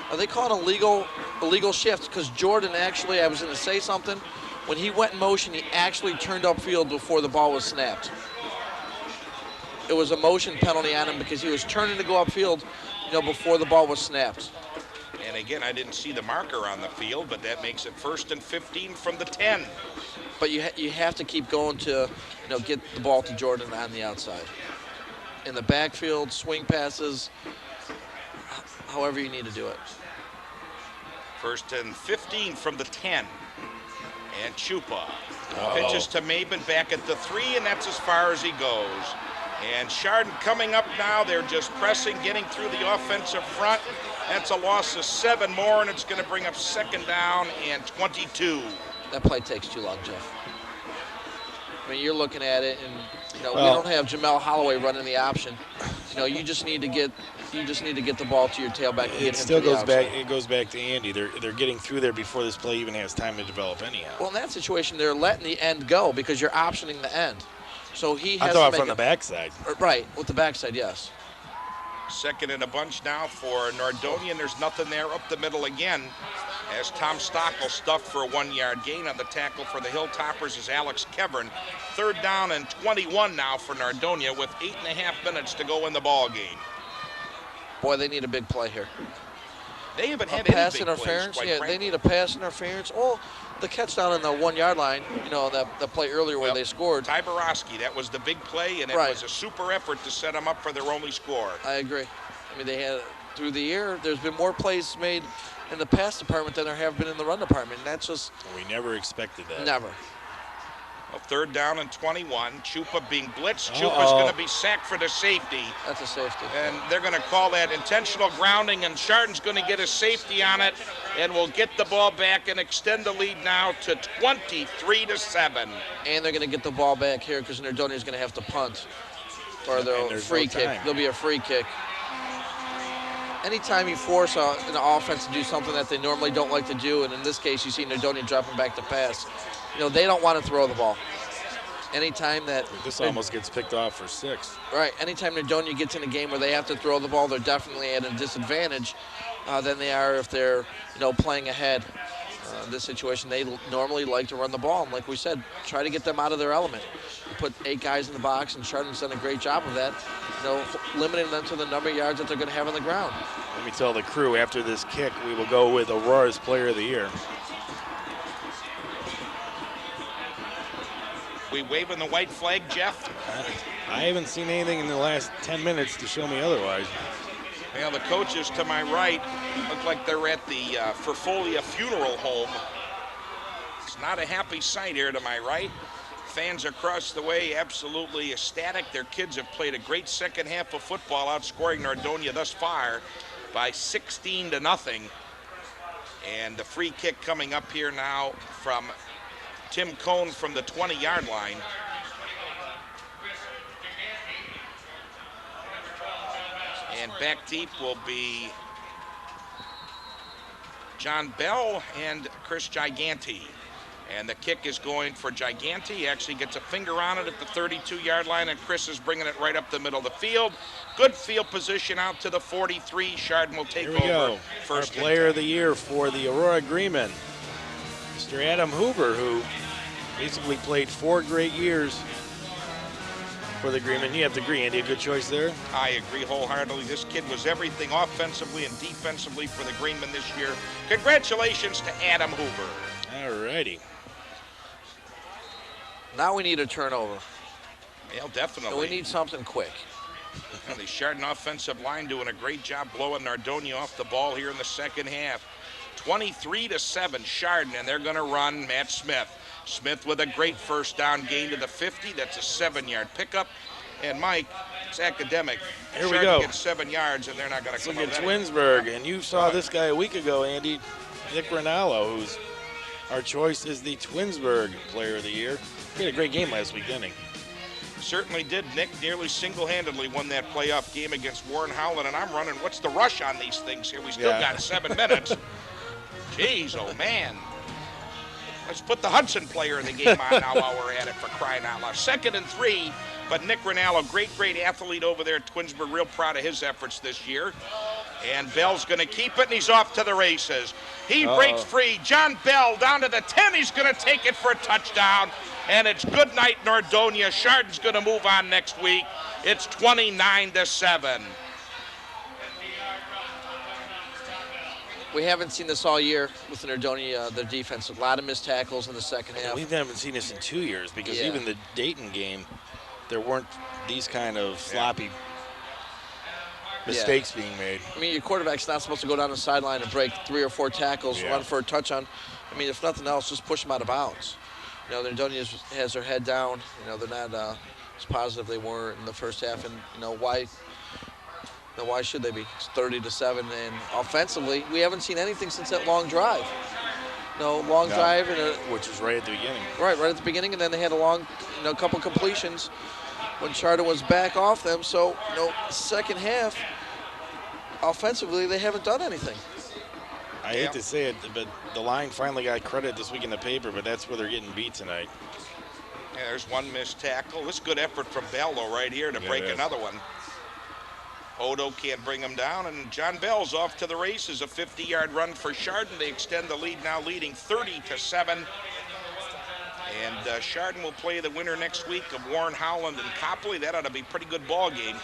Are they calling illegal shift? Because Jordan actually, I was going to say something. When he went in motion, he actually turned upfield before the ball was snapped. It was a motion penalty on him because he was turning to go upfield, before the ball was snapped. And again, I didn't see the marker on the field, but that makes it 1st and 15 from the 10. But you have to keep going to, get the ball to Jordan on the outside. In the backfield, swing passes, however you need to do it. 1st and 15 from the 10. And Chupa pitches to Maben back at the 3, and that's as far as he goes. And Chardon coming up now. They're just pressing, getting through the offensive front. That's a loss of 7 more, and it's going to bring up 2nd down and 22. That play takes too long, Jeff. I mean, you're looking at it, and we don't have Jamel Holloway running the option. You just need to get the ball to your tailback. And it still goes back. It goes back to Andy. They're getting through there before this play even has time to develop anyhow. Well, in that situation, they're letting the end go because you're optioning the end. So he has. I thought from the backside. Right, with the backside, yes. 2nd and a bunch now for Nordonia, and there's nothing there up the middle again as Tom Stockel stuffed for a 1-yard gain. On the tackle for the Hilltoppers is Alex Kevern. 3rd down and 21 now for Nordonia with 8.5 minutes to go in the ball game. Boy, they need a big play here. They haven't had pass any big interference. plays, Yeah, frankly. they need a pass interference. Oh, the catch down on the 1 yard line. That play earlier where they scored. Ty Borowski, that was the big play, and it was a super effort to set them up for their only score. I agree. I mean, they had through the year. There's been more plays made in the pass department than there have been in the run department. And that's just we never expected that. Never. Well, 3rd down and 21. Chupa being blitzed. Chupa's going to be sacked for the safety. That's a safety. And they're going to call that intentional grounding, and Chardon's going to get a safety on it, and we'll get the ball back and extend the lead now to 23-7. And they're going to get the ball back here because Nordonia is going to have to punt. Or they'll free kick. There'll be a free kick. Anytime you force an offense to do something that they normally don't like to do, and in this case you see Nordonia dropping back to pass, they don't want to throw the ball. Anytime that... This almost gets picked off for 6. Right. Anytime Nordonia gets in a game where they have to throw the ball, they're definitely at a disadvantage than they are if they're, playing ahead. In this situation, they normally like to run the ball. And like we said, try to get them out of their element. You put 8 guys in the box, and Chardon's done a great job of that, limiting them to the number of yards that they're going to have on the ground. Let me tell the crew, after this kick, we will go with Aurora's Player of the Year. We waving the white flag, Jeff? I haven't seen anything in the last 10 minutes to show me otherwise. Well, the coaches to my right look like they're at the Ferfolia Funeral Home. It's not a happy sight here to my right. Fans across the way absolutely ecstatic. Their kids have played a great second half of football, outscoring Nordonia thus far by 16-0. And the free kick coming up here now from Tim Cohn from the 20-yard line. And back deep will be John Bell and Chris Giganti. And the kick is going for Giganti. He actually gets a finger on it at the 32-yard line, and Chris is bringing it right up the middle of the field. Good field position out to the 43. Chardon will take over. Go. First Our Player of the Year for the Aurora Agreement, Mr. Adam Hoover, who basically played 4 great years for the Agreement. You have to agree, Andy, a good choice there? I agree wholeheartedly. This kid was everything offensively and defensively for the Greenmen this year. Congratulations to Adam Hoover. All righty. Now we need a turnover. Yeah, definitely. We need something quick. And the Chardon offensive line doing a great job blowing Nordonia off the ball here in the second half. 23-7 Chardon, and they're going to run Matt Smith. Smith with a great first down gain to the 50. That's a 7-yard pickup. And Mike, it's academic. Here we Chardon go. Gets 7 yards, and they're not going to come Look up at with Twinsburg, and you saw this guy a week ago, Andy, Nick Rinaldo, who's our choice is the Twinsburg Player of the Year. He had a great game last week, didn't he? Certainly did. Nick nearly single-handedly won that playoff game against Warren Howland, and I'm running, what's the rush on these things here? We still got 7 minutes. Jeez, oh man. Let's put the Hudson Player of the game on now while we're at it, for crying out loud. 2nd and 3, but Nick Rinaldo, great athlete over there at Twinsburg, real proud of his efforts this year. And Bell's going to keep it, and he's off to the races. He breaks free. John Bell down to the 10. He's going to take it for a touchdown. And it's good night, Nordonia. Chardon's going to move on next week. It's 29-7. We haven't seen this all year with Nordonia, their defense. A lot of missed tackles in the second half. We haven't seen this in 2 years because even the Dayton game, there weren't these kind of sloppy mistakes being made. I mean, your quarterback's not supposed to go down the sideline and break 3 or 4 tackles, run for a touchdown. I mean, if nothing else, just push them out of bounds. Nordonia has their head down. They're not as positive they were in the first half, and why should they be? It's 30-7, and offensively, we haven't seen anything since that long drive. Drive, which was right at the beginning. Right at the beginning, and then they had a long, couple completions when Chardon was back off them. So, second half, offensively, they haven't done anything. I hate to say it, but the line finally got credit this week in the paper, but that's where they're getting beat tonight. Yeah, there's one missed tackle. This is good effort from Bell, though, right here to break another one. Odo can't bring him down, and John Bell's off to the races. A 50-yard run for Chardon. They extend the lead, now leading 30-7. And Chardon will play the winner next week of Warren Howland and Copley. That ought to be a pretty good ball game.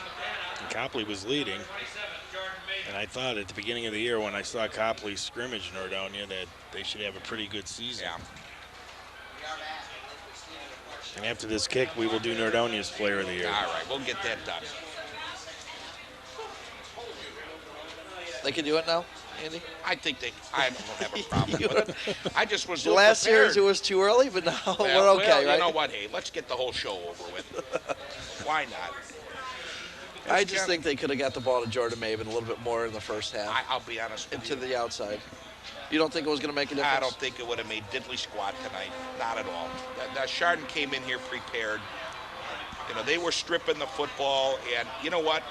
And Copley was leading. And I thought at the beginning of the year when I saw Copley scrimmage Nordonia that they should have a pretty good season. Yeah. And after this kick, we will do Nordonia's Player of the Year. All right, we'll get that done. They can do it now, Andy? I think I don't have a problem with it. I just was Last prepared. year it was too early, but now we're okay, well, right? you know what? Hey, let's get the whole show over with. Why not? I just think they could have got the ball to Jordan Maben a little bit more in the first half. I'll be honest with into you. the outside. You don't think it was going to make a difference? I don't think it would have made diddly squat tonight. Not at all. Chardon came in here prepared. You know, they were stripping the football, and you know what?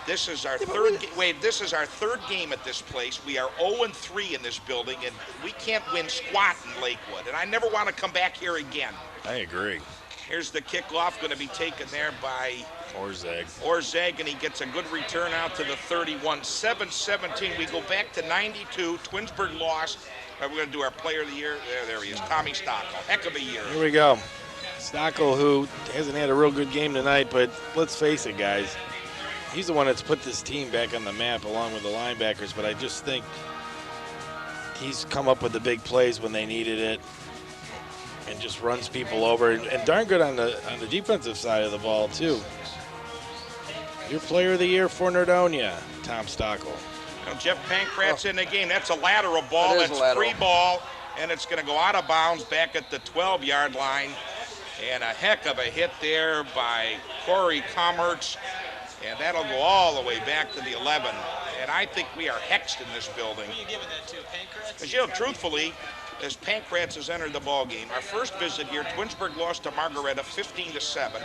This is our this is our third game at this place. We are 0-3 in this building, and we can't win squat in Lakewood. And I never want to come back here again. I agree. Here's the kickoff, going to be taken there by Orzeg, and he gets a good return out to the 31. 7-17. We go back to 92. Twinsburg lost. We're going to do our Player of the Year. There he is, Tommy Stockel. Heck of a year. Here we go. Stockel, who hasn't had a real good game tonight, but let's face it, guys. He's the one that's put this team back on the map along with the linebackers, but I just think he's come up with the big plays when they needed it and just runs people over, and darn good on the defensive side of the ball too. Your Player of the Year for Nordonia, Tom Stockel. Now Jeff Pankrat's in the game. That's a lateral ball. That's free ball, and it's going to go out of bounds back at the 12-yard line. And a heck of a hit there by Corey Commertz. And that'll go all the way back to the 11. And I think we are hexed in this building. Who are you giving that to, Pankratz? Because, you know, truthfully, as Pankratz has entered the ball game, our first visit here, Twinsburg lost to Margaretta 15-7.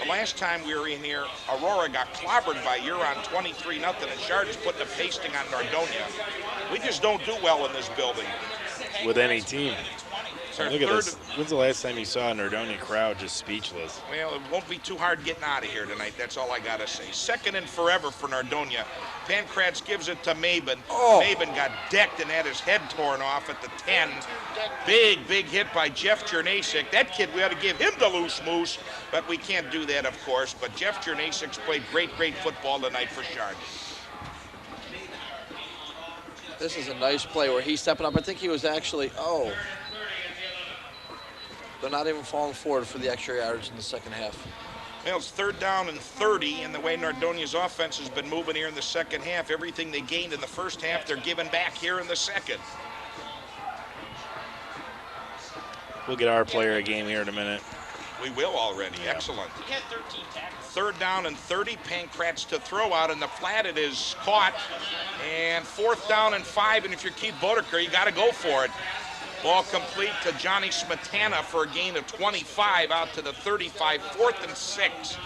The last time we were in here, Aurora got clobbered by Huron 23-0, and Chardon's putting a pasting on Nordonia. We just don't do well in this building. With any team. Look at this. When's the last time you saw a Nordonia crowd just speechless? Well, it won't be too hard getting out of here tonight. That's all I got to say. Second and forever for Nordonia. Pankratz gives it to Maben. Maben got decked and had his head torn off at the 10. Big hit by Jeff Chernasik. That kid, we ought to give him the loose moose, but we can't do that, of course. But Jeff Chernasik's played great football tonight for Chardon. This is a nice play where he's stepping up. I think he was actually, they're not even falling forward for the extra yards in the second half. Well, it's 3rd down and 30, and the way Nordonia's offense has been moving here in the second half, everything they gained in the first half, they're giving back here in the second. We'll get our player a game here in a minute. We will already. Yeah. Excellent. He had 13 tackles. 3rd down and 30. Pankratz to throw out in the flat. It is caught. And 4th down and 5. And if you're Keith Bodeker, you got to go for it. Ball complete to Johnny Smetana for a gain of 25 out to the 35. 4th and 6.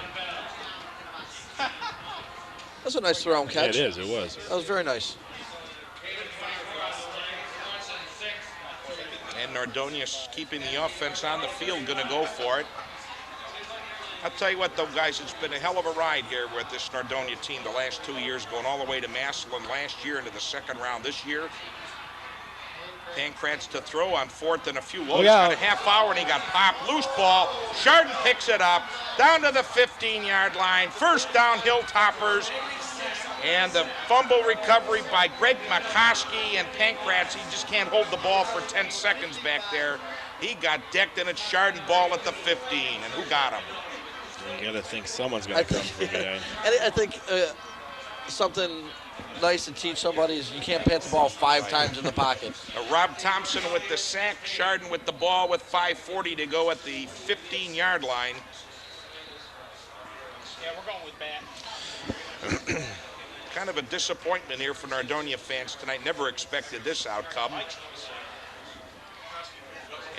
That's a nice throw and catch. Yeah, it is. It was. That was very nice. And Nordonia's keeping the offense on the field, going to go for it. I'll tell you what, though, guys, it's been a hell of a ride here with this Nordonia team the last 2 years, going all the way to Massillon last year into the second round this year. Pankratz to throw on 4th and a few. Well, he's got a half hour, and he got popped. Loose ball. Chardon picks it up down to the 15-yard line. First down, Hilltoppers. And the fumble recovery by Greg McCoskey, and Pankratz, he just can't hold the ball for 10 seconds back there. He got decked, and it's Chardon ball at the 15. And who got him? You got to think someone's going to come for a guy. And I think something nice to teach somebody is you can't pat the ball 5 times in the pocket. Rob Thompson with the sack, Chardon with the ball with 5:40 to go at the 15-yard line. Yeah, we're going with bat. Kind of a disappointment here for Nordonia fans tonight. Never expected this outcome.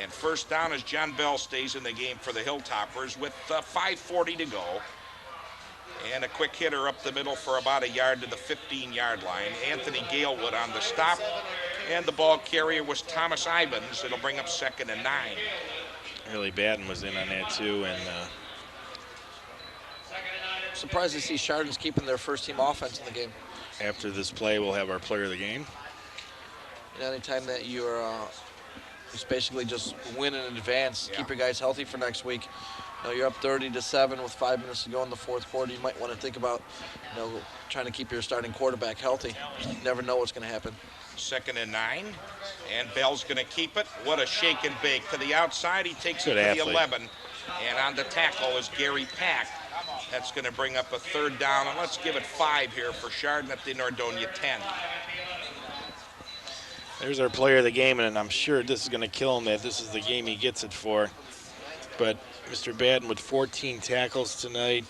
And first down as John Bell stays in the game for the Hilltoppers with 5:40 to go. And a quick hitter up the middle for about a yard to the 15-yard line. Anthony Galewood on the stop. And the ball carrier was Thomas Ivans. It'll bring up 2nd and 9. Really Baden was in on that too, and Surprised to see Chardon's keeping their first-team offense in the game. after this play, we'll have our player of the game. And anytime that you're It's basically just win in advance, keep your guys healthy for next week. You're up 30-7 with 5 minutes to go in the fourth quarter. You might want to think about, trying to keep your starting quarterback healthy. You never know what's going to happen. 2nd and 9, and Bell's going to keep it. What a shake and bake. To the outside, he takes it to the 11, and on the tackle is Gary Pack. That's going to bring up a 3rd down, and let's give it 5 here for Chardon at the Nordonia 10. There's our player of the game, and I'm sure this is going to kill him that this is the game he gets it for. But Mr. Batten with 14 tackles tonight.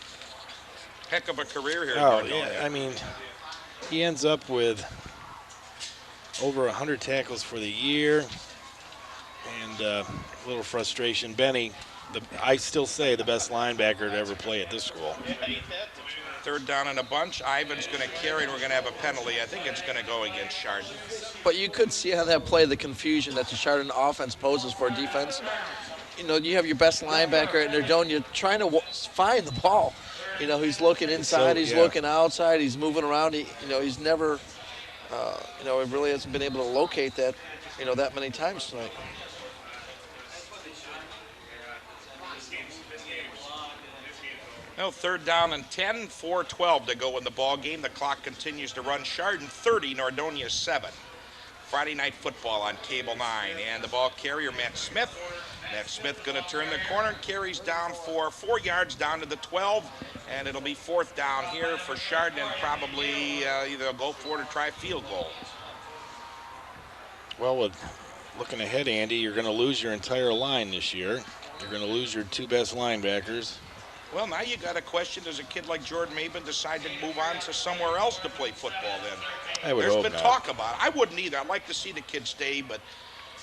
Heck of a career here. Oh, yeah, I mean, he ends up with over 100 tackles for the year, and a little frustration. Benny, I still say the best linebacker to ever play at this school. 3rd down and a bunch. Ivan's going to carry, and we're going to have a penalty. I think it's going to go against Chardon. But you could see how that play, the confusion that the Chardon offense poses for defense. You have your best linebacker at Nordonia trying to find the ball. He's looking inside, he's looking outside, he's moving around. He's never, he really hasn't been able to locate that, that many times tonight. No, 3rd down and 10, 4:12 to go in the ball game. The clock continues to run. Chardon 30, Nordonia 7. Friday Night Football on Cable 9, and the ball carrier Matt Smith. Matt Smith going to turn the corner, carries down for 4 yards down to the 12, and it'll be 4th down here for Chardon, and probably either go for it or try a field goal. Well, with looking ahead, Andy, you're going to lose your entire line this year. You're going to lose your 2 best linebackers. Well, now you got a question, does a kid like Jordan Maben decide to move on to somewhere else to play football then? I would hope not. There's been talk about it. I wouldn't either. I'd like to see the kid stay, but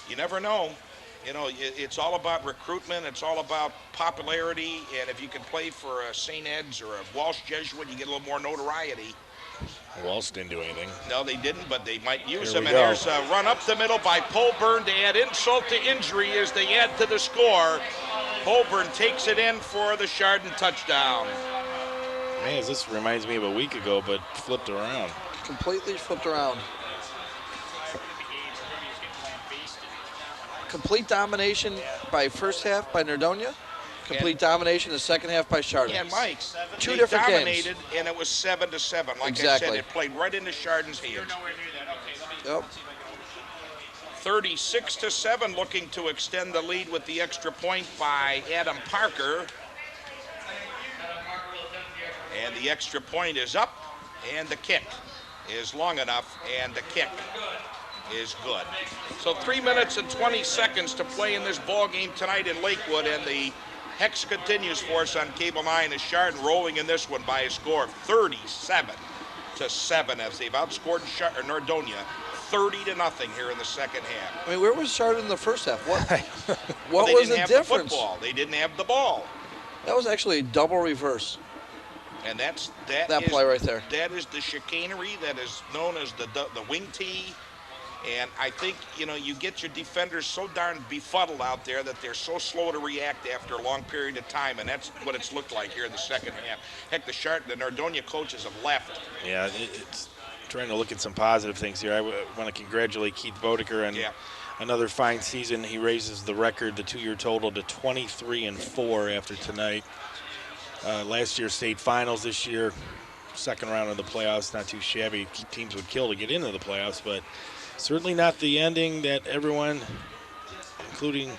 you never know. It's all about recruitment. It's all about popularity, and if you can play for a St. Ed's or a Walsh Jesuit, you get a little more notoriety. Walsh didn't do anything. No, they didn't, but they might use Here him. we And go. there's a run up the middle by Polburn to add insult to injury as they add to the score. Polburn takes it in for the Chardon touchdown. Man, this reminds me of a week ago, but flipped around. Completely flipped around. Complete domination by first half by Nordonia. Complete domination the second half by Chardon. And Mike, Two different dominated, games. and it was 7-7. Like Exactly. I said, it played right into Chardon's hands. Yep. 36-7, looking to extend the lead with the extra point by Adam Parker. And the extra point is up, and the kick is long enough, and the kick is good. So 3 minutes and 20 seconds to play in this ball game tonight in Lakewood, and the hex continues for us on Cable 9 as Chardon rolling in this one by a score of 37-7 as they've outscored Nordonia 30-0 here in the second half. I mean, where was Chardon in the first half? What Well, was the They didn't have difference? the football. They didn't have the ball. That was actually a double reverse. And that is play right there. That is the chicanery that is known as the wing tee. And I think, you get your defenders so darn befuddled out there that they're so slow to react after a long period of time, and that's what it's looked like here in the second half. Heck, the Nordonia coaches have left. Yeah, it's trying to look at some positive things here. I want to congratulate Keith Bodeker on another fine season. He raises the record, the 2-year total, to 23-4 after tonight. Last year, state finals. This year, second round of the playoffs. Not too shabby. Teams would kill to get into the playoffs, but certainly not the ending that everyone, including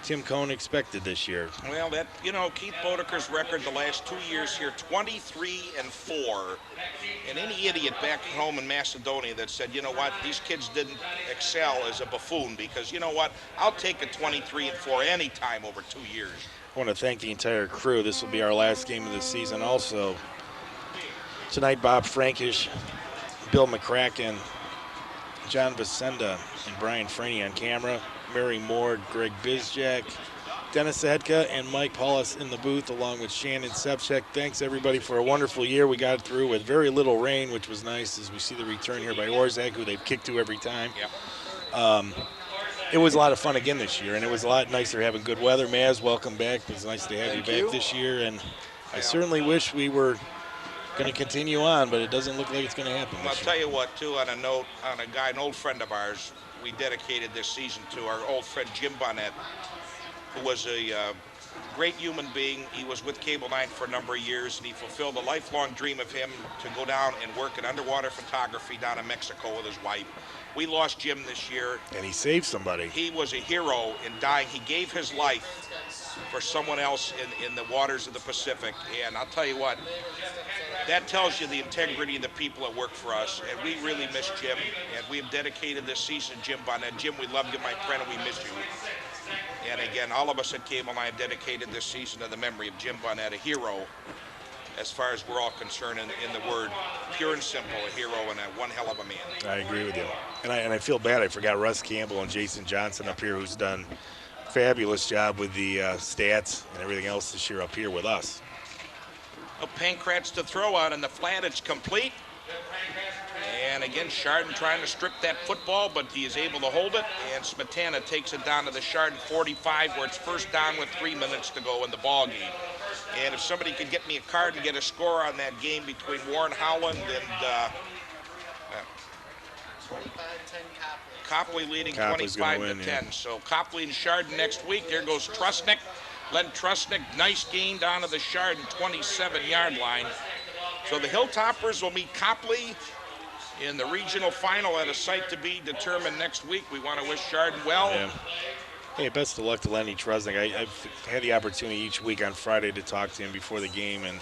Tim Cohn, expected this year. Well, Keith Bodeker's record the last 2 years here, 23-4. And any idiot back home in Macedonia that said, these kids didn't excel as a buffoon, because I'll take a 23-4 any time over 2 years. I want to thank the entire crew. This will be our last game of the season also. Tonight, Bob Frankish, Bill McCracken, John Vicenda, and Brian Franey on camera. Mary Moore, Greg Bizjack, Dennis Edka, and Mike Paulus in the booth, along with Shannon Sepchek. Thanks, everybody, for a wonderful year. We got through with very little rain, which was nice, as we see the return here by Orzak, who they've kicked to every time. Yep. It was a lot of fun again this year, and it was a lot nicer having good weather. Maz, welcome back. It was nice to have you back this year, and I certainly wish we were going to continue on, but it doesn't look like it's going to happen. I'll tell you what, too, on a note, on a guy, an old friend of ours, we dedicated this season to our old friend Jim Bonnet, who was a great human being. He was with Cable9 for a number of years, and he fulfilled a lifelong dream of him to go down and work in underwater photography down in Mexico with his wife. We lost Jim this year. And he saved somebody. He was a hero in dying. He gave his life for someone else in the waters of the Pacific. And I'll tell you what, that tells you the integrity of the people that work for us. And we really miss Jim. And we have dedicated this season to Jim Bonnet. Jim, we love you, my friend, and we miss you. And again, all of us at Cable9 have dedicated this season to the memory of Jim Bonnet, a hero, as far as we're all concerned, in the word pure and simple, a hero and one hell of a man. I agree with you. And I feel bad. I forgot Russ Campbell and Jason Johnson up here, who's done a fabulous job with the stats and everything else this year up here with us. Well, Pankratz to throw out, and the flat, it's complete. And again, Chardon trying to strip that football, but he is able to hold it. And Smetana takes it down to the Chardon 45, where it's first down with 3 minutes to go in the ball game. And if somebody could get me a card and get a score on that game between Warren Howland and 25-10 Copley leading Copley's gonna 25 win, to yeah. 10. So Copley and Chardon next week. There goes Trusnick. Len Trusnick, nice gain down to the Chardon 27-yard line. So the Hilltoppers will meet Copley in the regional final at a site to be determined next week. We want to wish Chardon well. Yeah. Hey, best of luck to Lenny Trusnick. I've had the opportunity each week on Friday to talk to him before the game, and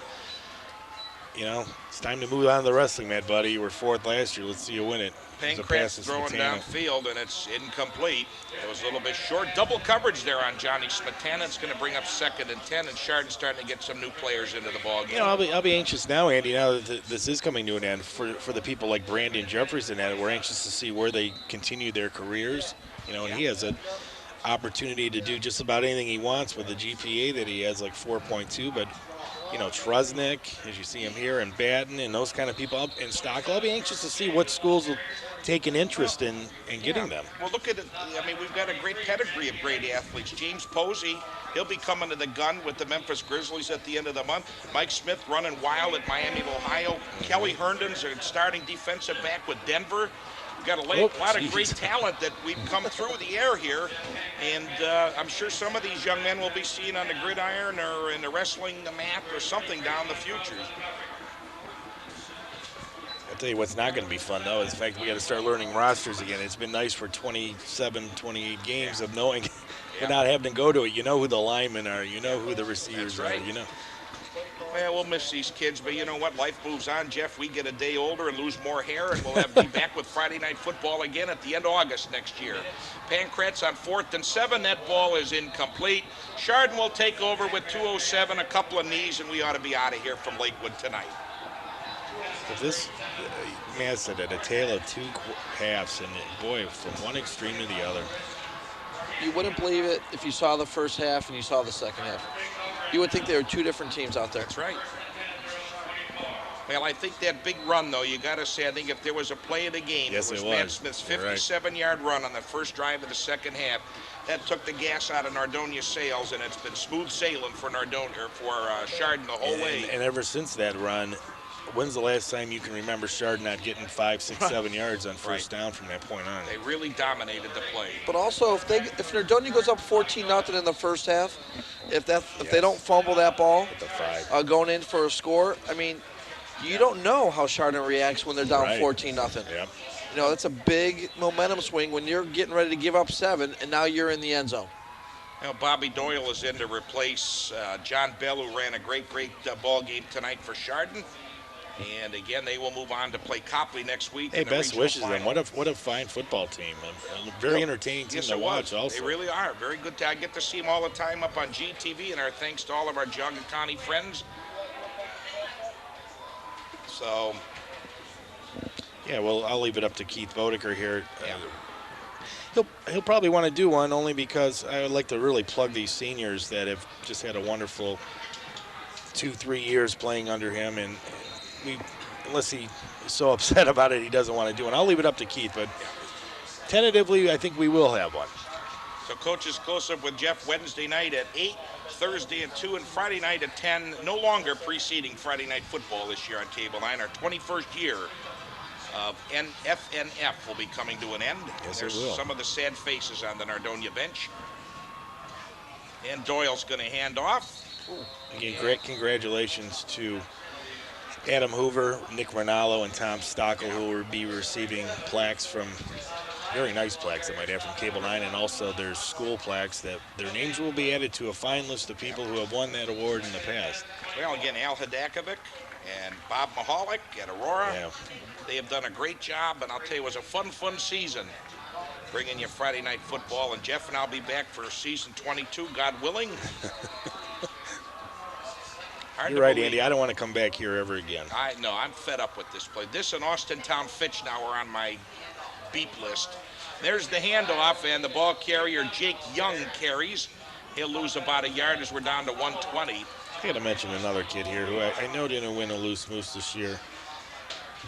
you know, it's time to move on to the wrestling mat, buddy. You were fourth last year. Let's see you win it. Pankratz throwing downfield, and it's incomplete. It was a little bit short. Double coverage there on Johnny Smetana. It's going to bring up 2nd and 10, and Chardon's starting to get some new players into the ball game. You know, I'll be anxious now, Andy, now that this is coming to an end. For the people like Brandon Jefferson, we're anxious to see where they continue their careers. You know, and he has an opportunity to do just about anything he wants with the GPA that he has, like 4.2, but you know, Trusnick, as you see him here, and Batten, and those kind of people up in Stockholm. I'll be anxious to see what schools will take an interest in getting them. Well, look at it. I mean, we've got a great pedigree of great athletes. James Posey, he'll be coming to the gun with the Memphis Grizzlies at the end of the month. Mike Smith running wild at Miami of Ohio. Kelly Herndon's a starting defensive back with Denver. We've got a lot of great talent that we've come through the air here, and I'm sure some of these young men will be seen on the gridiron or in the wrestling mat or something down the future. I'll tell you what's not going to be fun, though, is the fact that we got to start learning rosters again. It's been nice for 27, 28 games of knowing but not having to go to it. You know who the linemen are. You know who the receivers are. You know. Well, we'll miss these kids, but you know what? Life moves on, Jeff. We get a day older and lose more hair, and we'll be back with Friday Night Football again at the end of August next year. Pankratz on 4th and 7. That ball is incomplete. Chardon will take over with 2:07, a couple of knees, and we ought to be out of here from Lakewood tonight. But this, man, I said it, a tale of two halves, and boy, from one extreme to the other. You wouldn't believe it if you saw the first half and you saw the second half. You would think there were two different teams out there. That's right. Well, I think that big run, though, you got to say, I think if there was a play of the game, yes, it was Matt Smith's 57-yard run on the first drive of the second half. That took the gas out of Nordonia sails, and it's been smooth sailing for Chardon the whole way. And ever since that run, when's the last time you can remember Chardon not getting 5, 6, 7 yards on first down from that point on? They really dominated the play. But also, if Nordonia goes up 14-0 in the first half, if they don't fumble that ball going in for a score, I mean, you don't know how Chardon reacts when they're down 14-0. Yep. You know, that's a big momentum swing when you're getting ready to give up 7, and now you're in the end zone. Now, Bobby Doyle is in to replace John Bell, who ran a great ball game tonight for Chardon. And again, they will move on to play Copley next week. Hey, best wishes then. What a fine football team. A very entertaining team to watch also. They really are. Very good. I get to see them all the time up on GTV, and our thanks to all of our Geauga County friends. So. Yeah, well, I'll leave it up to Keith Bodeker here. He'll probably want to do one only because I would like to really plug these seniors that have just had a wonderful 2-3 years playing under him, and unless he's so upset about it, he doesn't want to do it. I'll leave it up to Keith, but tentatively, I think we will have one. So Coach's Close-Up with Jeff Wednesday night at 8, Thursday at 2, and Friday night at 10. No longer preceding Friday Night Football this year on Cable9, our 21st year of FNF will be coming to an end. Yes, it There's will. some of the sad faces on the Nordonia bench. And Doyle's going to hand off. Again, great congratulations to Adam Hoover, Nick Rinaldo, and Tom Stockel, who will be receiving plaques from, very nice plaques, I might add, from Cable9, and also their school plaques that their names will be added to a fine list of people who have won that award in the past. Well, again, Al Hadakovic and Bob Mahalik at Aurora. Yeah. They have done a great job, and I'll tell you, it was a fun season bringing you Friday night football. And Jeff and I'll be back for season 22, God willing. You're right, Andy. I don't want to come back here ever again. No, I'm fed up with this play. This and Austintown Fitch now are on my beep list. There's the handoff, and the ball carrier, Jake Young, carries. He'll lose about a yard as we're down to 120. I got to mention another kid here who I know didn't win a loose moose this year,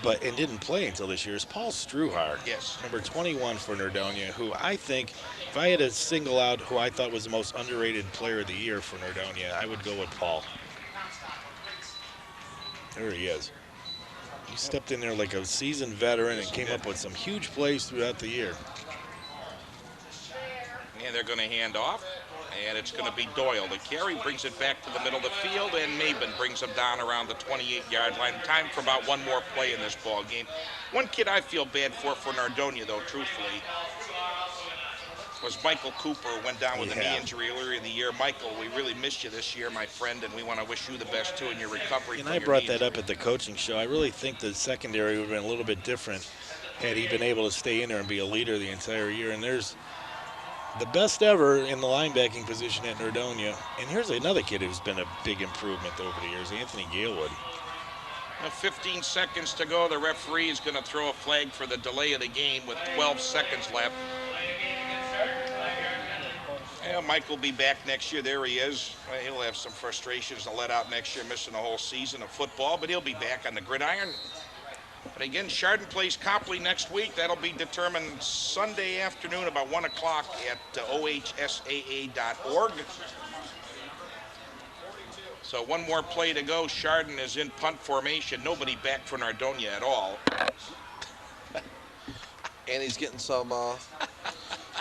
and didn't play until this year, is Paul Struhar. Yes. Number 21 for Nordonia, who I think, if I had to single out who I thought was the most underrated player of the year for Nordonia, I would go with Paul. There he is. He stepped in there like a seasoned veteran and came up with some huge plays throughout the year. And they're going to hand off, and it's going to be Doyle. The carry brings it back to the middle of the field, and Maben brings him down around the 28-yard line. Time for about one more play in this ball game. One kid I feel bad for Nordonia, though, truthfully, was Michael Cooper, who went down with a knee injury earlier in the year. Michael, we really missed you this year, my friend, and we want to wish you the best, too, in your recovery. And I brought that up at the coaching show. I really think the secondary would have been a little bit different had he been able to stay in there and be a leader the entire year. And there's the best ever in the linebacking position at Nordonia. And here's another kid who's been a big improvement over the years, Anthony Galewood. 15 seconds to go. The referee is going to throw a flag for the delay of the game with 12 seconds left. Yeah, Mike will be back next year. There he is. He'll have some frustrations to let out next year, missing a whole season of football, but he'll be back on the gridiron. But again, Chardon plays Copley next week. That'll be determined Sunday afternoon about 1 o'clock at ohsaa.org. So one more play to go. Chardon is in punt formation. Nobody back for Nordonia at all. And he's getting some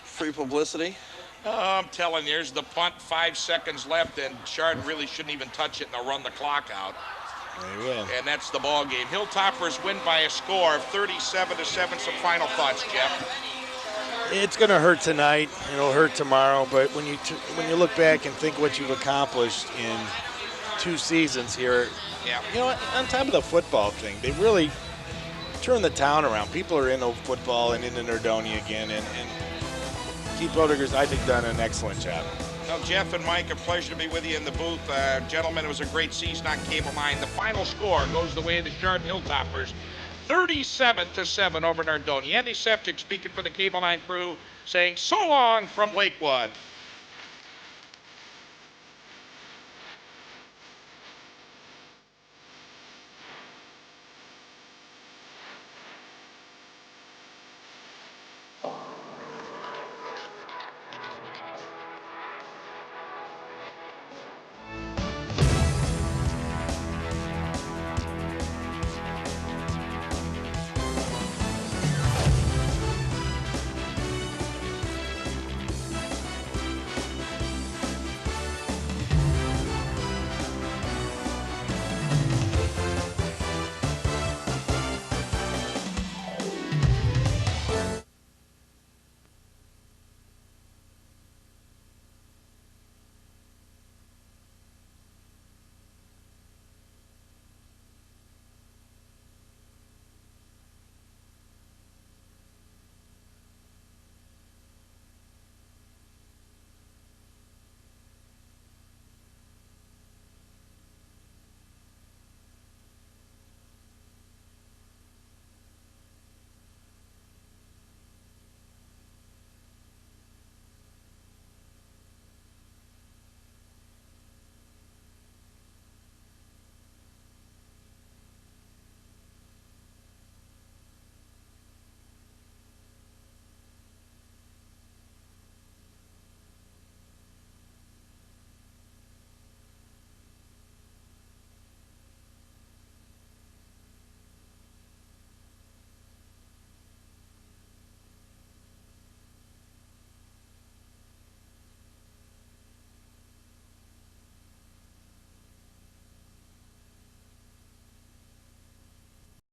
free publicity. I'm telling you, there's the punt, 5 seconds left, and Chardon really shouldn't even touch it, and they'll run the clock out. They will. And that's the ball game. Hilltoppers win by a score of 37-7. Some final thoughts, Jeff. It's going to hurt tonight. It'll hurt tomorrow. But when you look back and think what you've accomplished in 2 seasons here, you know, on top of the football thing, they really turned the town around. People are into football and into Nordonia again, and Keith Rodigger's, I think, done an excellent job. Well, Jeff and Mike, a pleasure to be with you in the booth. Gentlemen, it was a great season on Cable9. The final score goes the way of the Chardon Hilltoppers, 37-7 over Nordonia. Andy Septic speaking for the Cable9 crew, saying so long from Lakewood.